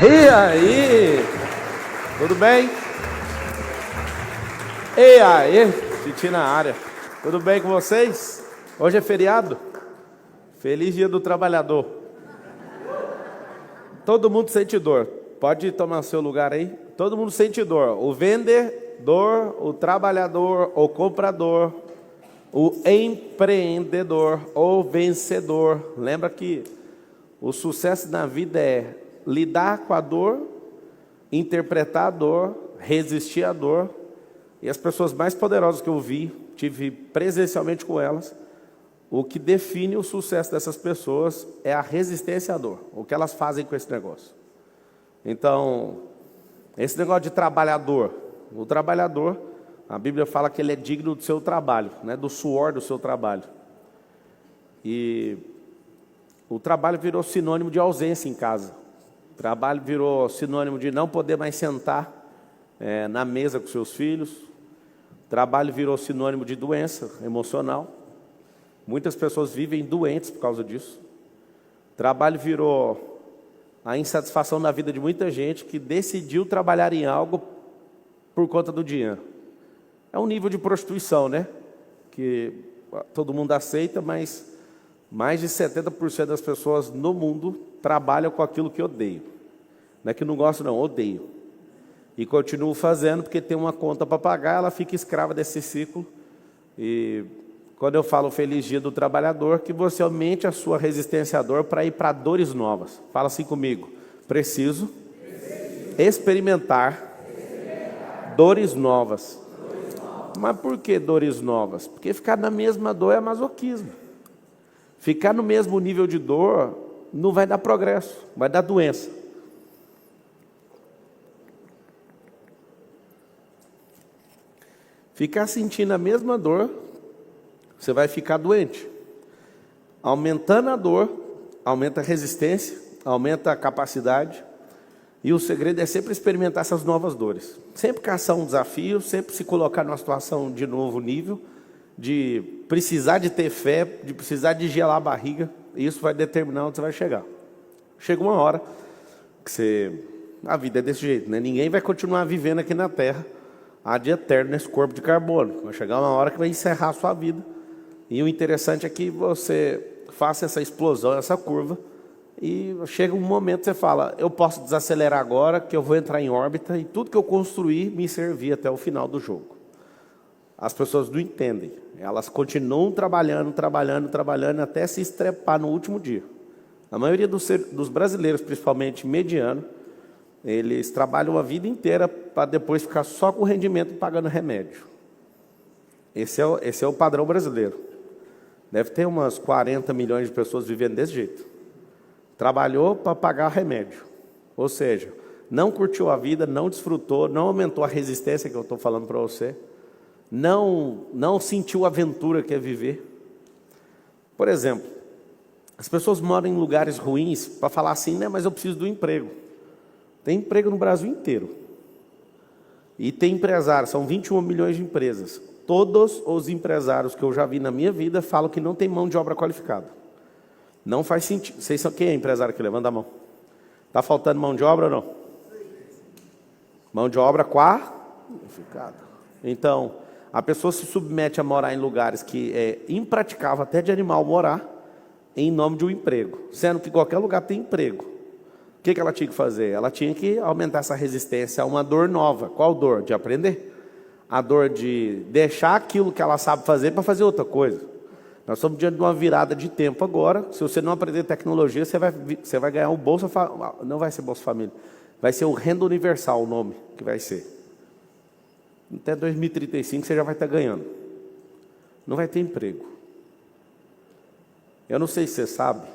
E aí? Tudo bem? E aí? Titi na área. Tudo bem com vocês? Hoje é feriado? Feliz Dia do Trabalhador. Todo mundo sente dor. Pode tomar seu lugar aí. Todo mundo sente dor. O vendedor, o trabalhador, o comprador, o empreendedor, o vencedor. Lembra que o sucesso na vida é lidar com a dor, interpretar a dor, resistir à dor. E as pessoas mais poderosas que eu vi, tive presencialmente com elas, o que define o sucesso dessas pessoas é a resistência à dor, o que elas fazem com esse negócio. Então, esse negócio de trabalhador, o trabalhador, a Bíblia fala que ele é digno do seu trabalho, né, do suor do seu trabalho. E o trabalho virou sinônimo de ausência em casa. O trabalho virou sinônimo de não poder mais sentar na mesa com seus filhos. O trabalho virou sinônimo de doença emocional. Muitas pessoas vivem doentes por causa disso. O trabalho virou a insatisfação na vida de muita gente que decidiu trabalhar em algo por conta do dinheiro. É um nível de prostituição, né? Que todo mundo aceita, mas mais de 70% das pessoas no mundo trabalham com aquilo que odeiam. Não é que não gosto, não, odeio. E continuo fazendo porque tem uma conta para pagar, ela fica escrava desse ciclo. E quando eu falo Feliz Dia do Trabalhador, que você aumente a sua resistência à dor para ir para dores novas. Fala assim comigo. Preciso experimentar dores novas. Mas por que dores novas? Porque ficar na mesma dor é masoquismo. Ficar no mesmo nível de dor não vai dar progresso, vai dar doença. Ficar sentindo a mesma dor, você vai ficar doente. Aumentando a dor, aumenta a resistência, aumenta a capacidade. E o segredo é sempre experimentar essas novas dores. Sempre caçar um desafio, sempre se colocar numa situação de novo nível, de precisar de ter fé, de precisar de gelar a barriga. Isso vai determinar onde você vai chegar. Chega uma hora que a vida é desse jeito, né? Ninguém vai continuar vivendo aqui na Terra ad eterno nesse corpo de carbono. Vai chegar uma hora que vai encerrar a sua vida. E o interessante é que você faça essa explosão, essa curva, e chega um momento que você fala, eu posso desacelerar agora, que eu vou entrar em órbita, e tudo que eu construir me servir até o final do jogo. As pessoas não entendem. Elas continuam trabalhando, até se estrepar no último dia. A maioria dos brasileiros, principalmente mediano, eles trabalham a vida inteira para depois ficar só com rendimento pagando remédio. Esse é o padrão brasileiro. Deve ter umas 40 milhões de pessoas vivendo desse jeito. Trabalhou para pagar remédio. Ou seja, não curtiu a vida, não desfrutou, não aumentou a resistência que eu estou falando para você. Não sentiu a aventura que é viver. Por exemplo, as pessoas moram em lugares ruins para falar assim, né, mas eu preciso do emprego. Tem emprego no Brasil inteiro. E tem empresários, são 21 milhões de empresas. Todos os empresários que eu já vi na minha vida falam que não tem mão de obra qualificada. Não faz sentido. Vocês são quem é empresário que levanta a mão? Está faltando mão de obra ou não? Mão de obra qualificada. Então, a pessoa se submete a morar em lugares que é impraticável até de animal morar, em nome de um emprego. Sendo que qualquer lugar tem emprego. O que ela tinha que fazer? Ela tinha que aumentar essa resistência a uma dor nova. Qual dor? De aprender. A dor de deixar aquilo que ela sabe fazer para fazer outra coisa. Nós estamos diante de uma virada de tempo agora. Se você não aprender tecnologia, você vai ganhar o Bolsa Família. Não vai ser Bolsa Família. Vai ser o Renda Universal o nome que vai ser. Até 2035 você já vai estar ganhando. Não vai ter emprego. Eu não sei se você sabe.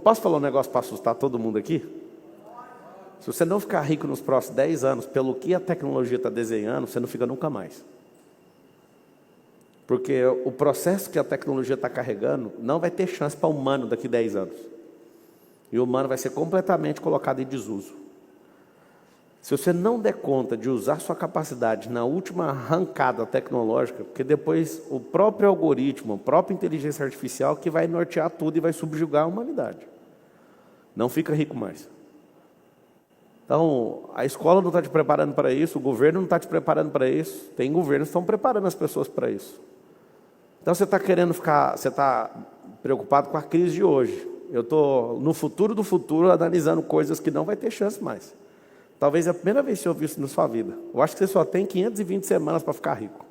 Posso falar um negócio para assustar todo mundo aqui? Se você não ficar rico nos próximos 10 anos, pelo que a tecnologia está desenhando, você não fica nunca mais. Porque o processo que a tecnologia está carregando não vai ter chance para o humano daqui a 10 anos. E o humano vai ser completamente colocado em desuso. Se você não der conta de usar sua capacidade na última arrancada tecnológica, porque depois o próprio algoritmo, a própria inteligência artificial que vai nortear tudo e vai subjugar a humanidade. Não fica rico mais. Então, a escola não está te preparando para isso, o governo não está te preparando para isso. Tem governos que estão preparando as pessoas para isso. Então, você está você está preocupado com a crise de hoje. Eu estou, no futuro do futuro, analisando coisas que não vai ter chance mais. Talvez é a primeira vez que você ouviu isso na sua vida. Eu acho que você só tem 520 semanas para ficar rico.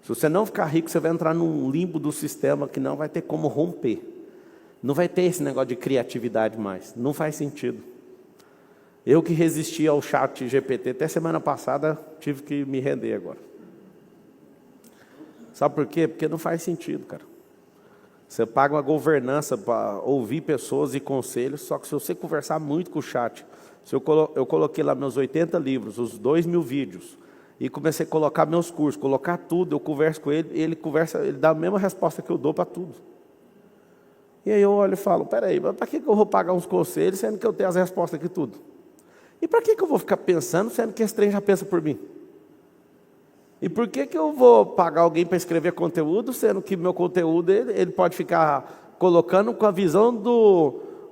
Se você não ficar rico, você vai entrar num limbo do sistema que não vai ter como romper. Não vai ter esse negócio de criatividade mais. Não faz sentido. Eu que resisti ao chat GPT até semana passada, tive que me render agora. Sabe por quê? Porque não faz sentido, cara. Você paga uma governança para ouvir pessoas e conselhos, só que se você conversar muito com o chat, se eu coloquei lá meus 80 livros, os 2.000 vídeos, e comecei a colocar meus cursos, colocar tudo, eu converso com ele, ele dá a mesma resposta que eu dou para tudo. E aí eu olho e falo, peraí, mas para que eu vou pagar uns conselhos, sendo que eu tenho as respostas aqui tudo? E para que eu vou ficar pensando, sendo que esse trem já pensa por mim? E por que eu vou pagar alguém para escrever conteúdo, sendo que meu conteúdo ele pode ficar colocando com a visão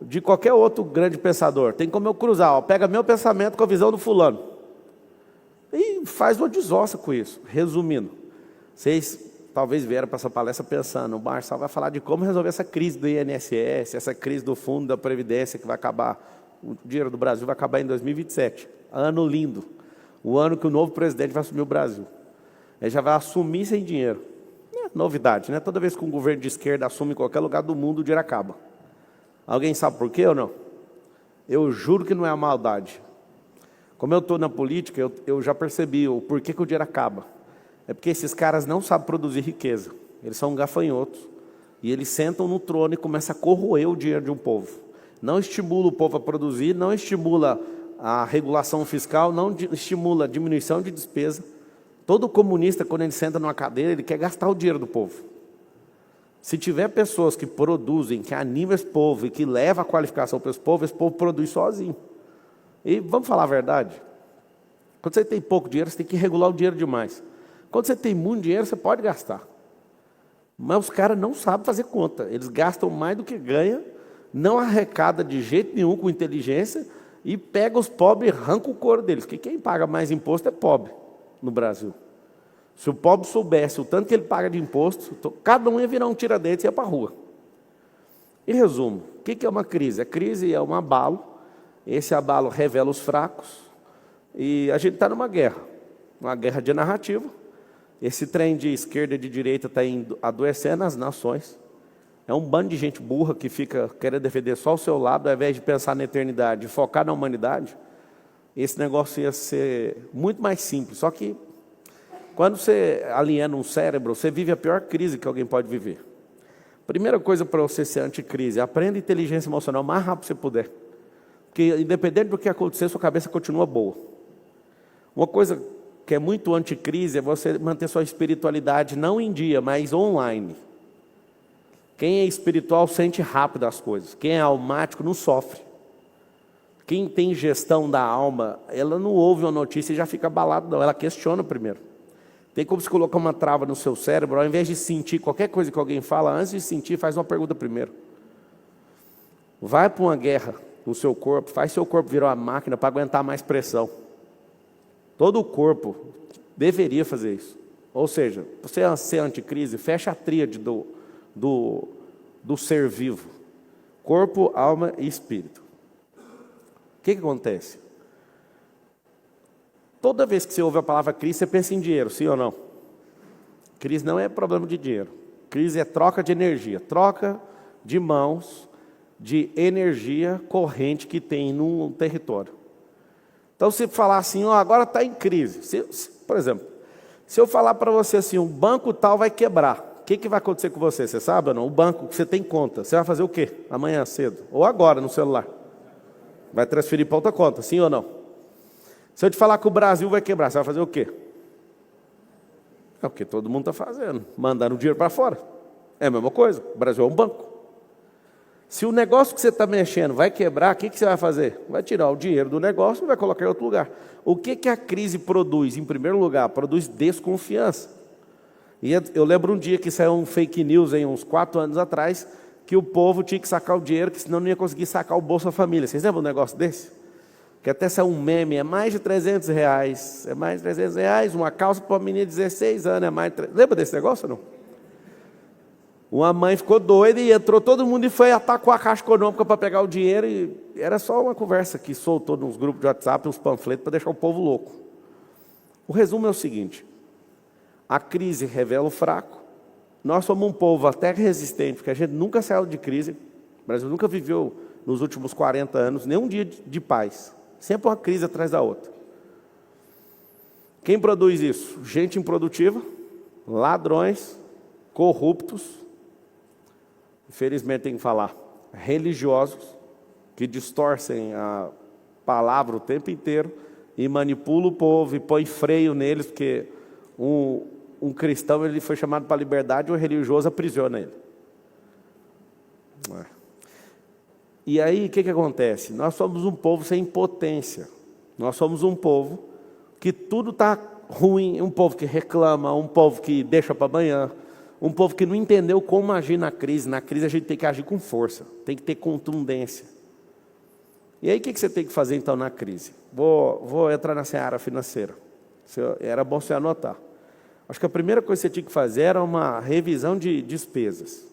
de qualquer outro grande pensador? Tem como eu cruzar, pega meu pensamento com a visão do fulano. E faz uma desossa com isso. Resumindo, vocês talvez vieram para essa palestra pensando, o Marçal vai falar de como resolver essa crise do INSS, essa crise do Fundo da Previdência que vai acabar, o dinheiro do Brasil vai acabar em 2027. Ano lindo. O ano que o novo presidente vai assumir o Brasil. Ele já vai assumir sem dinheiro. É novidade, né? Toda vez que um governo de esquerda assume em qualquer lugar do mundo, o dinheiro acaba. Alguém sabe por quê ou não? Eu juro que não é a maldade. Como eu estou na política, eu já percebi o porquê que o dinheiro acaba. É porque esses caras não sabem produzir riqueza. Eles são gafanhotos. E eles sentam no trono e começam a corroer o dinheiro de um povo. Não estimula o povo a produzir, não estimula a regulação fiscal, não estimula a diminuição de despesa. Todo comunista, quando ele senta numa cadeira, ele quer gastar o dinheiro do povo. Se tiver pessoas que produzem, que animam esse povo e que levam a qualificação para esse povo produz sozinho. E vamos falar a verdade. Quando você tem pouco dinheiro, você tem que regular o dinheiro demais. Quando você tem muito dinheiro, você pode gastar. Mas os caras não sabem fazer conta. Eles gastam mais do que ganham, não arrecada de jeito nenhum com inteligência e pega os pobres e arranca o couro deles. Porque quem paga mais imposto é pobre no Brasil. Se o pobre soubesse o tanto que ele paga de imposto, cada um ia virar um tiradentes e ia para a rua. Em resumo, o que é uma crise? A crise é um abalo. Esse abalo revela os fracos. E a gente está numa guerra. Uma guerra de narrativa. Esse trem de esquerda e de direita está adoecendo as nações. É um bando de gente burra que fica querendo defender só o seu lado, ao invés de pensar na eternidade e focar na humanidade. Esse negócio ia ser muito mais simples. Só que, quando você aliena um cérebro, você vive a pior crise que alguém pode viver. Primeira coisa para você ser anticrise, aprenda inteligência emocional o mais rápido que você puder. Porque, independente do que acontecer, sua cabeça continua boa. Uma coisa que é muito anticrise é você manter sua espiritualidade não em dia, mas online. Quem é espiritual sente rápido as coisas. Quem é almático não sofre. Quem tem gestão da alma, ela não ouve uma notícia e já fica abalada, não. Ela questiona primeiro. Tem como se colocar uma trava no seu cérebro, ao invés de sentir qualquer coisa que alguém fala, antes de sentir, faz uma pergunta primeiro. Vai para uma guerra no seu corpo, faz seu corpo virar uma máquina para aguentar mais pressão. Todo o corpo deveria fazer isso. Ou seja, você ser anticrise, fecha a tríade do ser vivo. Corpo, alma e espírito. O que acontece? Toda vez que você ouve a palavra crise, você pensa em dinheiro, sim ou não? Crise não é problema de dinheiro. Crise é troca de energia. Troca de mãos de energia corrente que tem num território. Então, se falar assim, agora está em crise. Por exemplo, se eu falar para você assim, um banco tal vai quebrar. O que vai acontecer com você? Você sabe ou não? O banco que você tem conta, você vai fazer o quê? Amanhã cedo? Ou agora no celular? Vai transferir para outra conta, sim ou não? Se eu te falar que o Brasil vai quebrar, você vai fazer o quê? É o que todo mundo está fazendo, mandando o dinheiro para fora. É a mesma coisa, o Brasil é um banco. Se o negócio que você está mexendo vai quebrar, o que você vai fazer? Vai tirar o dinheiro do negócio e vai colocar em outro lugar. O que a crise produz? Em primeiro lugar, produz desconfiança. E eu lembro um dia que saiu um fake news, uns 4 anos atrás, que o povo tinha que sacar o dinheiro, que senão não ia conseguir sacar o Bolsa Família. Vocês lembram um negócio desse? que até saiu um meme, é mais de R$ 300, é mais de R$ 300, uma calça para uma menina de 16 anos, é mais de... Lembra desse negócio ou não? Uma mãe ficou doida e entrou todo mundo e foi atacar a Caixa Econômica para pegar o dinheiro, e era só uma conversa que soltou nos grupos de WhatsApp, uns panfletos para deixar o povo louco. O resumo é o seguinte: a crise revela o fraco. Nós somos um povo até resistente, porque a gente nunca saiu de crise. O Brasil nunca viveu, nos últimos 40 anos, nenhum dia de paz. Sempre uma crise atrás da outra. Quem produz isso? Gente improdutiva, ladrões, corruptos, infelizmente tem que falar, religiosos, que distorcem a palavra o tempo inteiro e manipulam o povo e põe freio neles, porque um cristão ele foi chamado para a liberdade e o religioso aprisiona ele. E aí, o que acontece? Nós somos um povo sem potência. Nós somos um povo que tudo está ruim, um povo que reclama, um povo que deixa para amanhã, um povo que não entendeu como agir na crise. Na crise a gente tem que agir com força, tem que ter contundência. E aí, o que você tem que fazer então na crise? Vou entrar na seara financeira. Era bom você anotar. Acho que a primeira coisa que você tinha que fazer era uma revisão de despesas.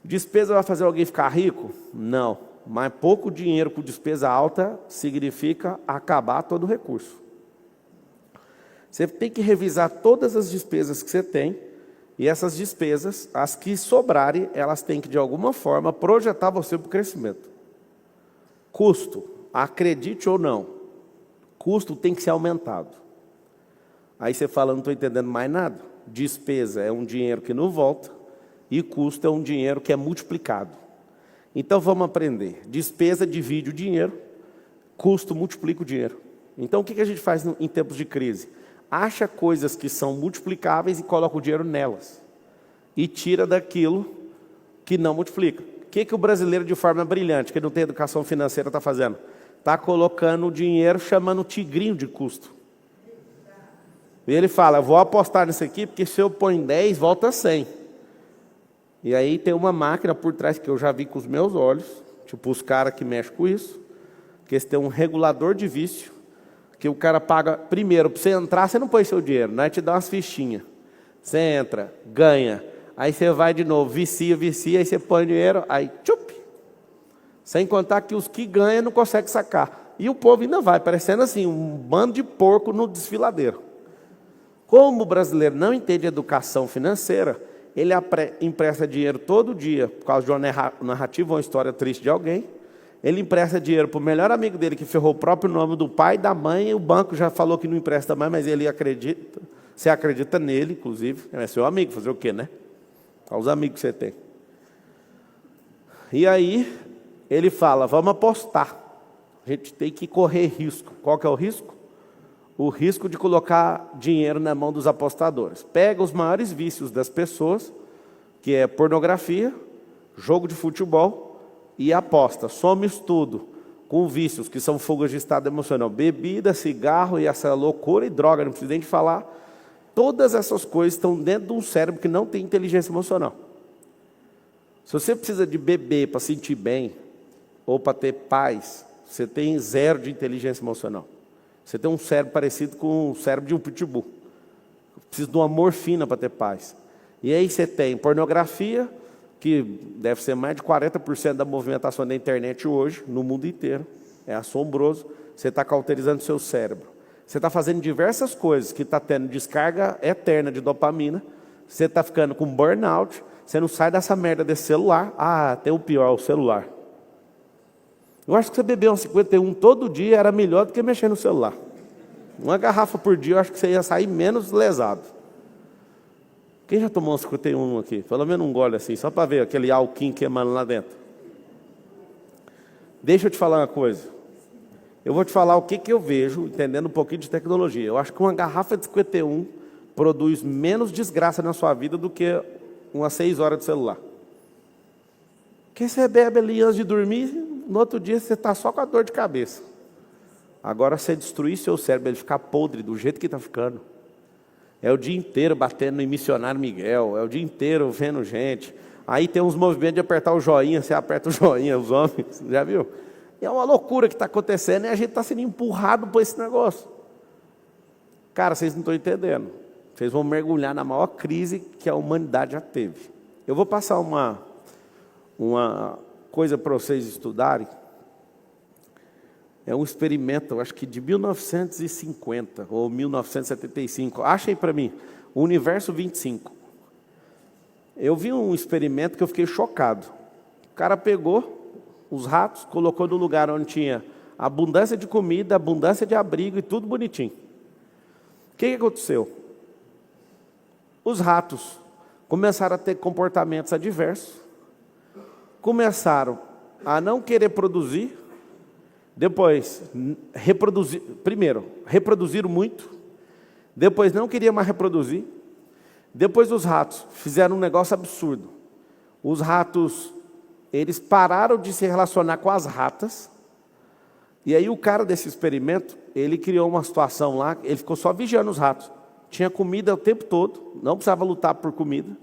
Despesa vai fazer alguém ficar rico? Não. Mas pouco dinheiro com despesa alta significa acabar todo o recurso. Você tem que revisar todas as despesas que você tem, e essas despesas, as que sobrarem, elas têm que de alguma forma projetar você para o crescimento. Custo, acredite ou não, custo tem que ser aumentado. Aí você fala, não estou entendendo mais nada. Despesa é um dinheiro que não volta, e custo é um dinheiro que é multiplicado. Então vamos aprender. Despesa divide o dinheiro, custo multiplica o dinheiro. Então o que a gente faz em tempos de crise? Acha coisas que são multiplicáveis e coloca o dinheiro nelas. E tira daquilo que não multiplica. O que o brasileiro, de forma brilhante, que não tem educação financeira, está fazendo? Está colocando o dinheiro, chamando o tigrinho de custo. E ele fala, vou apostar nisso aqui, porque se eu pôr em 10, volta 100. E aí tem uma máquina por trás que eu já vi com os meus olhos, tipo os caras que mexem com isso, que eles têm um regulador de vício, que o cara paga primeiro, para você entrar, você não põe seu dinheiro, não é te dar umas fichinhas. Você entra, ganha, aí você vai de novo, vicia, aí você põe o dinheiro, aí tchup. Sem contar que os que ganham não conseguem sacar. E o povo ainda vai, parecendo assim, um bando de porco no desfiladeiro. Como o brasileiro não entende educação financeira, ele empresta dinheiro todo dia, por causa de uma narrativa, uma história triste de alguém. Ele empresta dinheiro para o melhor amigo dele, que ferrou o próprio nome do pai e da mãe, e o banco já falou que não empresta mais, mas ele acredita. Você acredita nele, inclusive. É seu amigo, fazer o quê, né? Olha os amigos que você tem. E aí, ele fala, vamos apostar. A gente tem que correr risco. Qual que é o risco? O risco de colocar dinheiro na mão dos apostadores. Pega os maiores vícios das pessoas, que é pornografia, jogo de futebol e aposta. Some isso tudo com vícios, que são fugas de estado emocional. Bebida, cigarro e essa loucura e droga, não precisa nem de falar. Todas essas coisas estão dentro de um cérebro que não tem inteligência emocional. Se você precisa de beber para sentir bem, ou para ter paz, você tem zero de inteligência emocional. Você tem um cérebro parecido com o cérebro de um pitbull. Precisa de uma morfina para ter paz. E aí você tem pornografia, que deve ser mais de 40% da movimentação da internet hoje, no mundo inteiro. É assombroso. Você está cauterizando seu cérebro. Você está fazendo diversas coisas, que está tendo descarga eterna de dopamina. Você está ficando com burnout. Você não sai dessa merda desse celular. Ah, tem o pior, o celular. Eu acho que você beber um 51 todo dia era melhor do que mexer no celular. Uma garrafa por dia, eu acho que você ia sair menos lesado. Quem já tomou um 51 aqui? Pelo menos um gole assim, só para ver aquele alquim queimando lá dentro. Deixa eu te falar uma coisa. Eu vou te falar o que eu vejo, entendendo um pouquinho de tecnologia. Eu acho que uma garrafa de 51 produz menos desgraça na sua vida do que umas 6 horas de celular. Porque você bebe ali antes de dormir, no outro dia você está só com a dor de cabeça. Agora, você destruir seu cérebro, ele ficar podre do jeito que está ficando. É o dia inteiro batendo em missionário Miguel, é o dia inteiro vendo gente. Aí tem uns movimentos de apertar o joinha, você aperta o joinha, os homens, já viu? E é uma loucura que está acontecendo e a gente está sendo empurrado por esse negócio. Cara, vocês não estão entendendo. Vocês vão mergulhar na maior crise que a humanidade já teve. Eu vou passar uma coisa para vocês estudarem. É um experimento, eu acho que de 1950 ou 1975. Achem para mim, o Universo 25. Eu vi um experimento que eu fiquei chocado. O cara pegou os ratos, colocou no lugar onde tinha abundância de comida, abundância de abrigo e tudo bonitinho. O que aconteceu? Os ratos começaram a ter comportamentos adversos, começaram a não querer produzir, depois reproduziram muito, depois não queriam mais reproduzir, depois os ratos fizeram um negócio absurdo. Os ratos, eles pararam de se relacionar com as ratas, e aí o cara desse experimento, ele criou uma situação lá, ele ficou só vigiando os ratos. Tinha comida o tempo todo, não precisava lutar por comida.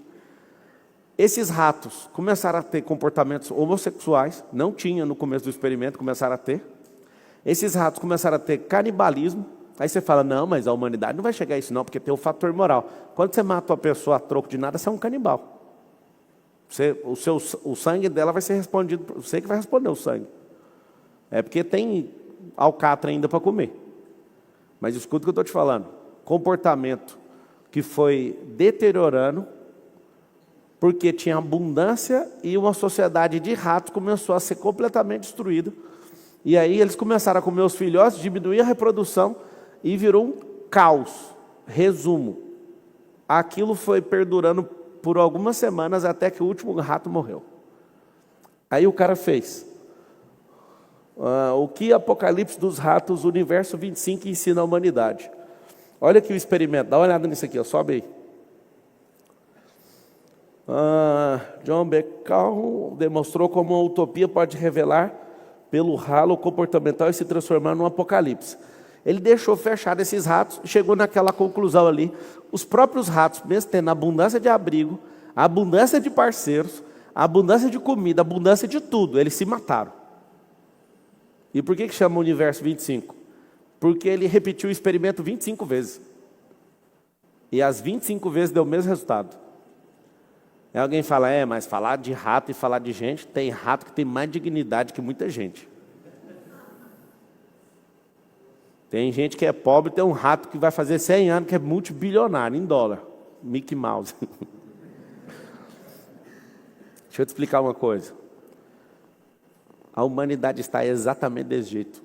Esses ratos começaram a ter comportamentos homossexuais, não tinha no começo do experimento, começaram a ter. Esses ratos começaram a ter canibalismo. Aí você fala, não, mas a humanidade não vai chegar a isso não, porque tem o fator moral. Quando você mata uma pessoa a troco de nada, você é um canibal. O sangue dela vai ser respondido, você que vai responder o sangue. É porque tem alcatra ainda para comer. Mas escuta o que eu estou te falando. Comportamento que foi deteriorando, porque tinha abundância e uma sociedade de ratos começou a ser completamente destruída. E aí eles começaram a comer os filhotes, diminuir a reprodução e virou um caos. Resumo, aquilo foi perdurando por algumas semanas até que o último rato morreu. Aí o cara fez o que Apocalipse dos Ratos, Universo 25 ensina à humanidade. Olha aqui o experimento, dá uma olhada nisso aqui, ó, sobe aí. John Bacall demonstrou como a utopia pode revelar pelo ralo comportamental e se transformar num apocalipse. Ele deixou fechado esses ratos e chegou naquela conclusão ali. Os próprios ratos, mesmo tendo abundância de abrigo, abundância de parceiros, abundância de comida, abundância de tudo, eles se mataram. E por que chama o Universo 25? Porque ele repetiu o experimento 25 vezes. E as 25 vezes deu o mesmo resultado. Aí alguém fala, mas falar de rato e falar de gente, tem rato que tem mais dignidade que muita gente. Tem gente que é pobre, tem um rato que vai fazer 100 anos, que é multibilionário em dólar. Mickey Mouse. Deixa eu te explicar uma coisa. A humanidade está exatamente desse jeito.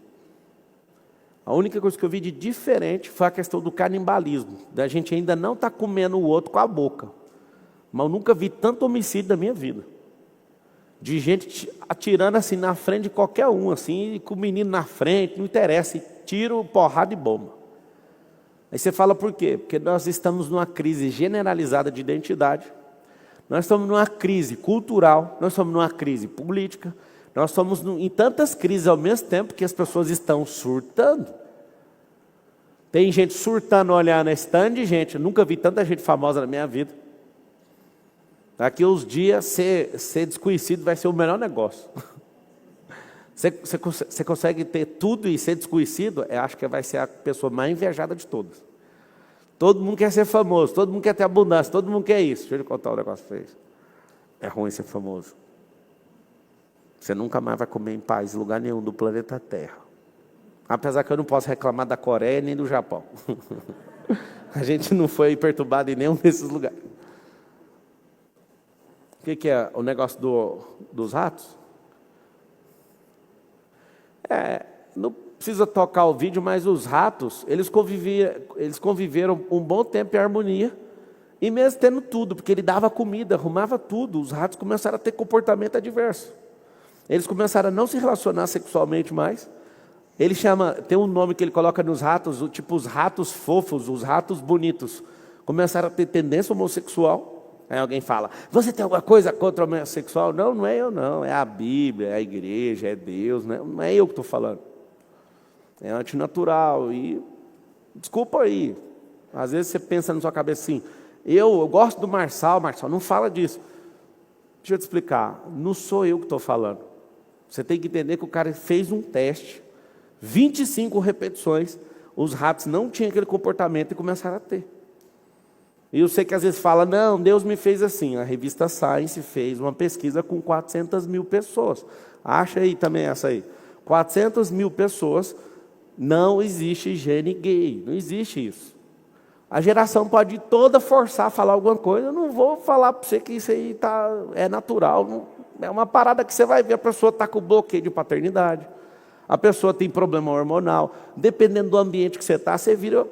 A única coisa que eu vi de diferente foi a questão do canibalismo. Da gente ainda não estar comendo o outro com a boca. Mas eu nunca vi tanto homicídio na minha vida. De gente atirando assim na frente de qualquer um, assim, com o menino na frente, não interessa, e tiro, porrada e bomba. Aí você fala por quê? Porque nós estamos numa crise generalizada de identidade. Nós estamos numa crise cultural, nós estamos numa crise política, nós estamos em tantas crises ao mesmo tempo que as pessoas estão surtando. Tem gente surtando olhar na stand, gente, eu nunca vi tanta gente famosa na minha vida. Daqui uns dias, ser desconhecido vai ser o melhor negócio. Você consegue ter tudo e ser desconhecido, eu acho que vai ser a pessoa mais invejada de todas. Todo mundo quer ser famoso, todo mundo quer ter abundância, todo mundo quer isso. Deixa eu lhe contar um negócio para vocês. É ruim ser famoso. Você nunca mais vai comer em paz em lugar nenhum do planeta Terra. Apesar que eu não posso reclamar da Coreia nem do Japão. A gente não foi perturbado em nenhum desses lugares. O que é o negócio dos ratos? Não precisa tocar o vídeo, mas os ratos, eles conviveram um bom tempo em harmonia, e mesmo tendo tudo, porque ele dava comida, arrumava tudo, os ratos começaram a ter comportamento adverso. Eles começaram a não se relacionar sexualmente mais. Tem um nome que ele coloca nos ratos, tipo os ratos fofos, os ratos bonitos. Começaram a ter tendência homossexual. Aí alguém fala, você tem alguma coisa contra o homossexual? Não, não é eu não, é a Bíblia, é a igreja, é Deus, não é eu que estou falando. É antinatural. E desculpa aí, às vezes você pensa na sua cabeça assim, eu gosto do Marçal, não fala disso. Deixa eu te explicar, não sou eu que estou falando. Você tem que entender que o cara fez um teste, 25 repetições, os ratos não tinham aquele comportamento e começaram a ter. E eu sei que às vezes fala, não, Deus me fez assim. A revista Science fez uma pesquisa com 400 mil pessoas. Acha aí também essa aí. 400 mil pessoas, não existe gene gay, não existe isso. A geração pode toda forçar a falar alguma coisa, eu não vou falar para você que isso aí é natural. É uma parada que você vai ver, a pessoa está com bloqueio de paternidade, a pessoa tem problema hormonal, dependendo do ambiente que você está, você vira...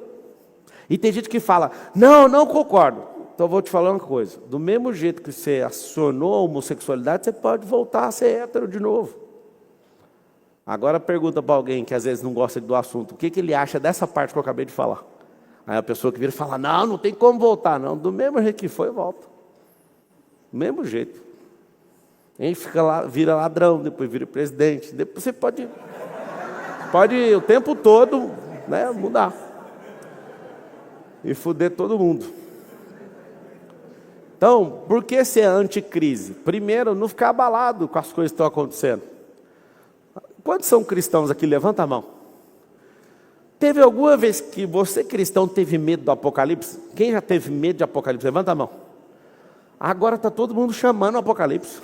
E tem gente que fala, não concordo. Então eu vou te falar uma coisa, do mesmo jeito que você acionou a homossexualidade, você pode voltar a ser hétero de novo. Agora pergunta para alguém que às vezes não gosta do assunto, o que ele acha dessa parte que eu acabei de falar? Aí a pessoa que vira e fala, não tem como voltar, não. Do mesmo jeito que foi, volta. Do mesmo jeito. A gente fica lá, vira ladrão, depois vira presidente. Depois você pode o tempo todo, né, mudar. E fuder todo mundo. Então, por que ser anticrise? Primeiro, não ficar abalado com as coisas que estão acontecendo. Quantos são cristãos aqui? Levanta a mão. Teve alguma vez que você, cristão, teve medo do Apocalipse? Quem já teve medo de Apocalipse? Levanta a mão. Agora está todo mundo chamando o Apocalipse.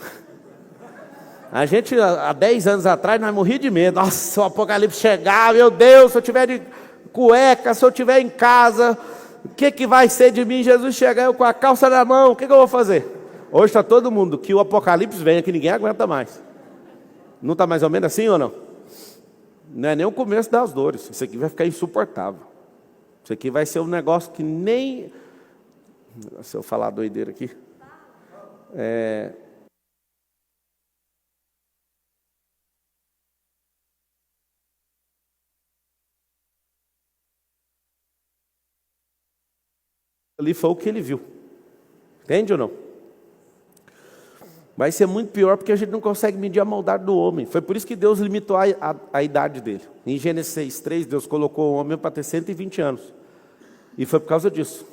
A gente, há 10 anos atrás, nós morríamos de medo. Nossa, se o Apocalipse chegar, meu Deus, se eu estiver de cueca, se eu estiver em casa, o que vai ser de mim? Jesus chegar, eu com a calça na mão, o que eu vou fazer? Hoje está todo mundo, que o Apocalipse venha, que ninguém aguenta mais. Não está mais ou menos assim ou não? Não é nem o começo das dores. Isso aqui vai ficar insuportável. Isso aqui vai ser um negócio que nem... Se eu falar doideira aqui... Ali foi o que ele viu. Entende ou não? Vai ser muito pior porque a gente não consegue medir a maldade do homem. Foi por isso que Deus limitou a idade dele. Em Gênesis 6:3, Deus colocou o homem para ter 120 anos. E foi por causa disso.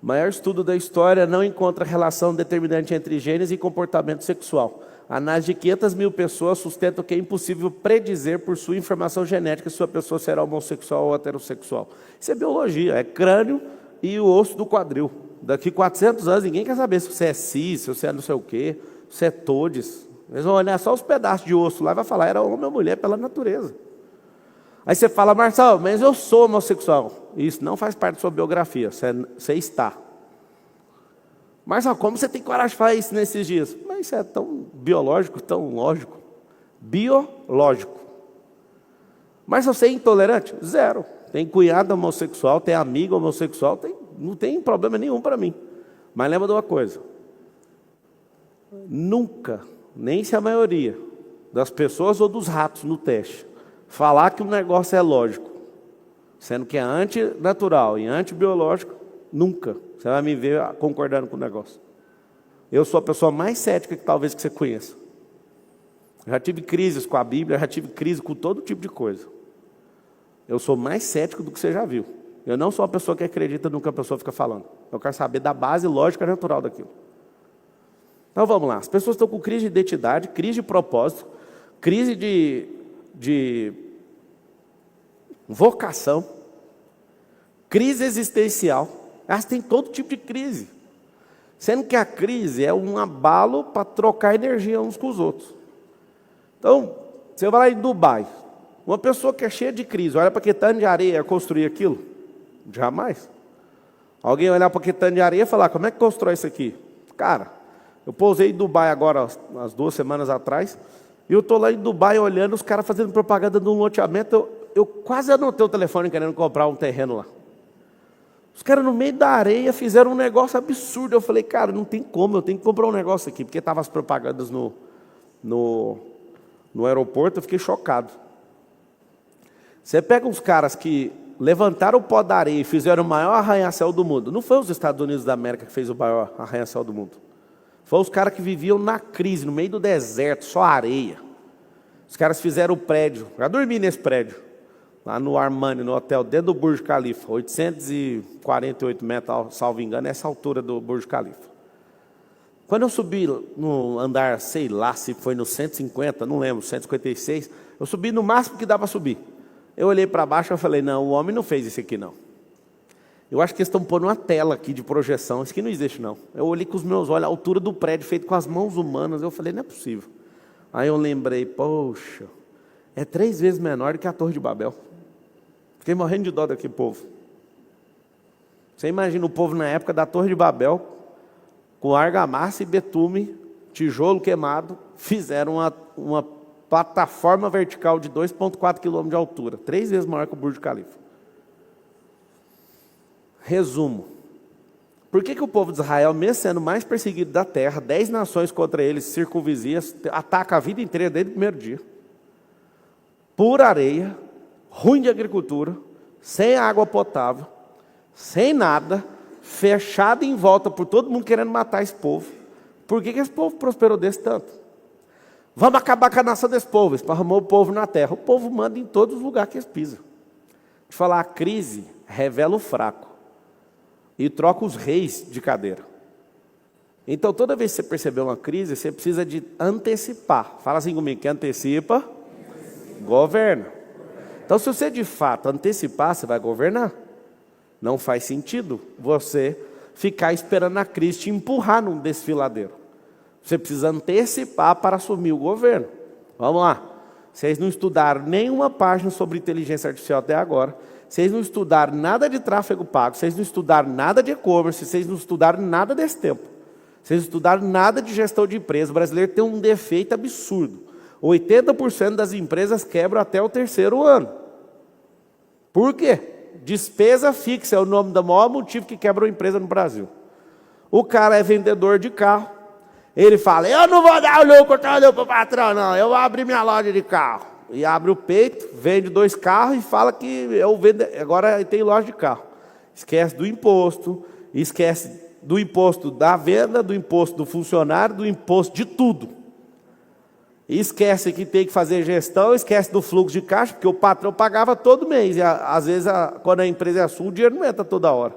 O maior estudo da história não encontra relação determinante entre genes e comportamento sexual. A análise de 500 mil pessoas sustenta que é impossível predizer por sua informação genética se a pessoa será homossexual ou heterossexual. Isso é biologia, é crânio e o osso do quadril. Daqui 400 anos ninguém quer saber se você é cis, se você é não sei o quê. Você é todes. Eles vão olhar só os pedaços de osso lá e vai falar, era homem ou mulher pela natureza. Aí você fala, Marcelo, mas eu sou homossexual. Isso não faz parte da sua biografia, você está. Marcelo, como você tem coragem de falar isso nesses dias? Mas isso é tão biológico, tão lógico. Biológico. Marcelo, você é intolerante? Zero. Tem cunhado homossexual, tem amigo homossexual, não tem problema nenhum para mim. Mas lembra de uma coisa. Nunca, nem se a maioria das pessoas ou dos ratos no teste falar que o negócio é lógico, sendo que é antinatural e antibiológico, nunca você vai me ver concordando com o negócio. Eu sou a pessoa mais cética que talvez que você conheça. Já tive crises com a Bíblia, já tive crise com todo tipo de coisa. Eu sou mais cético do que você já viu. Eu não sou uma pessoa que acredita no que a pessoa fica falando. Eu quero saber da base lógica natural daquilo. Então vamos lá, as pessoas estão com crise de identidade, crise de propósito, crise de vocação, crise existencial. Elas têm todo tipo de crise. Sendo que a crise é um abalo para trocar energia uns com os outros. Então, você vai lá em Dubai, uma pessoa que é cheia de crise, olha para que tanto de areia construir aquilo? Jamais. Alguém olhar para que tanto de areia e falar, como é que constrói isso aqui? Cara... Eu pousei em Dubai agora, umas 2 semanas atrás, e eu estou lá em Dubai olhando os caras fazendo propaganda de um loteamento. Eu quase anotei o telefone querendo comprar um terreno lá. Os caras no meio da areia fizeram um negócio absurdo. Eu falei, cara, não tem como, eu tenho que comprar um negócio aqui, porque estavam as propagandas no aeroporto, eu fiquei chocado. Você pega uns caras que levantaram o pó da areia e fizeram o maior arranha-céu do mundo. Não foi os Estados Unidos da América que fez o maior arranha-céu do mundo. Foi os caras que viviam na crise, no meio do deserto, só areia. Os caras fizeram o prédio, já dormi nesse prédio, lá no Armani, no hotel, dentro do Burj Khalifa, 848 metros, salvo engano, essa altura do Burj Khalifa. Quando eu subi no andar, sei lá, se foi no 150, não lembro, 156, eu subi no máximo que dá para subir. Eu olhei para baixo e falei, não, o homem não fez isso aqui não. Eu acho que eles estão pondo uma tela aqui de projeção, isso aqui não existe não. Eu olhei com os meus olhos, a altura do prédio, feito com as mãos humanas, eu falei, não é possível. Aí eu lembrei, poxa, é 3 vezes menor do que a Torre de Babel. Fiquei morrendo de dó daquele povo. Você imagina o povo na época da Torre de Babel, com argamassa e betume, tijolo queimado, fizeram uma plataforma vertical de 2,4 km de altura, 3 vezes maior que o Burj Khalifa. Resumo. Por que o povo de Israel, mesmo sendo mais perseguido da terra, 10 nações contra eles, circunvizinhas, ataca a vida inteira desde o primeiro dia? Pura areia, ruim de agricultura, sem água potável, sem nada, fechado em volta por todo mundo querendo matar esse povo. Por que esse povo prosperou desse tanto? Vamos acabar com a nação desse povo, esparramou o povo na terra. O povo manda em todos os lugares que eles pisam. Deixa eu falar, a crise revela o fraco e troca os reis de cadeira. Então, toda vez que você perceber uma crise, você precisa de antecipar. Fala assim comigo, que antecipa, governa. Então, se você de fato antecipar, você vai governar. Não faz sentido você ficar esperando a crise te empurrar num desfiladeiro. Você precisa antecipar para assumir o governo. Vamos lá. Vocês não estudaram nenhuma página sobre inteligência artificial até agora. Vocês não estudaram nada de tráfego pago. Vocês não estudaram nada de e-commerce. Vocês não estudaram nada desse tempo. Vocês não estudaram nada de gestão de empresa. O brasileiro tem um defeito absurdo. 80% das empresas quebram até o 3º ano. Por quê? Despesa fixa é o nome do maior motivo que quebra uma empresa no Brasil. O cara é vendedor de carro. Ele fala, eu não vou dar o lucro todo para o patrão, não. Eu vou abrir minha loja de carro. E abre o peito, vende 2 carros e fala que eu vendo, agora tem loja de carro. Esquece do imposto, esquece do imposto da venda, do imposto do funcionário, do imposto de tudo. E esquece que tem que fazer gestão, esquece do fluxo de caixa, porque o patrão pagava todo mês. E às vezes, quando a empresa é sua, o dinheiro não entra toda hora.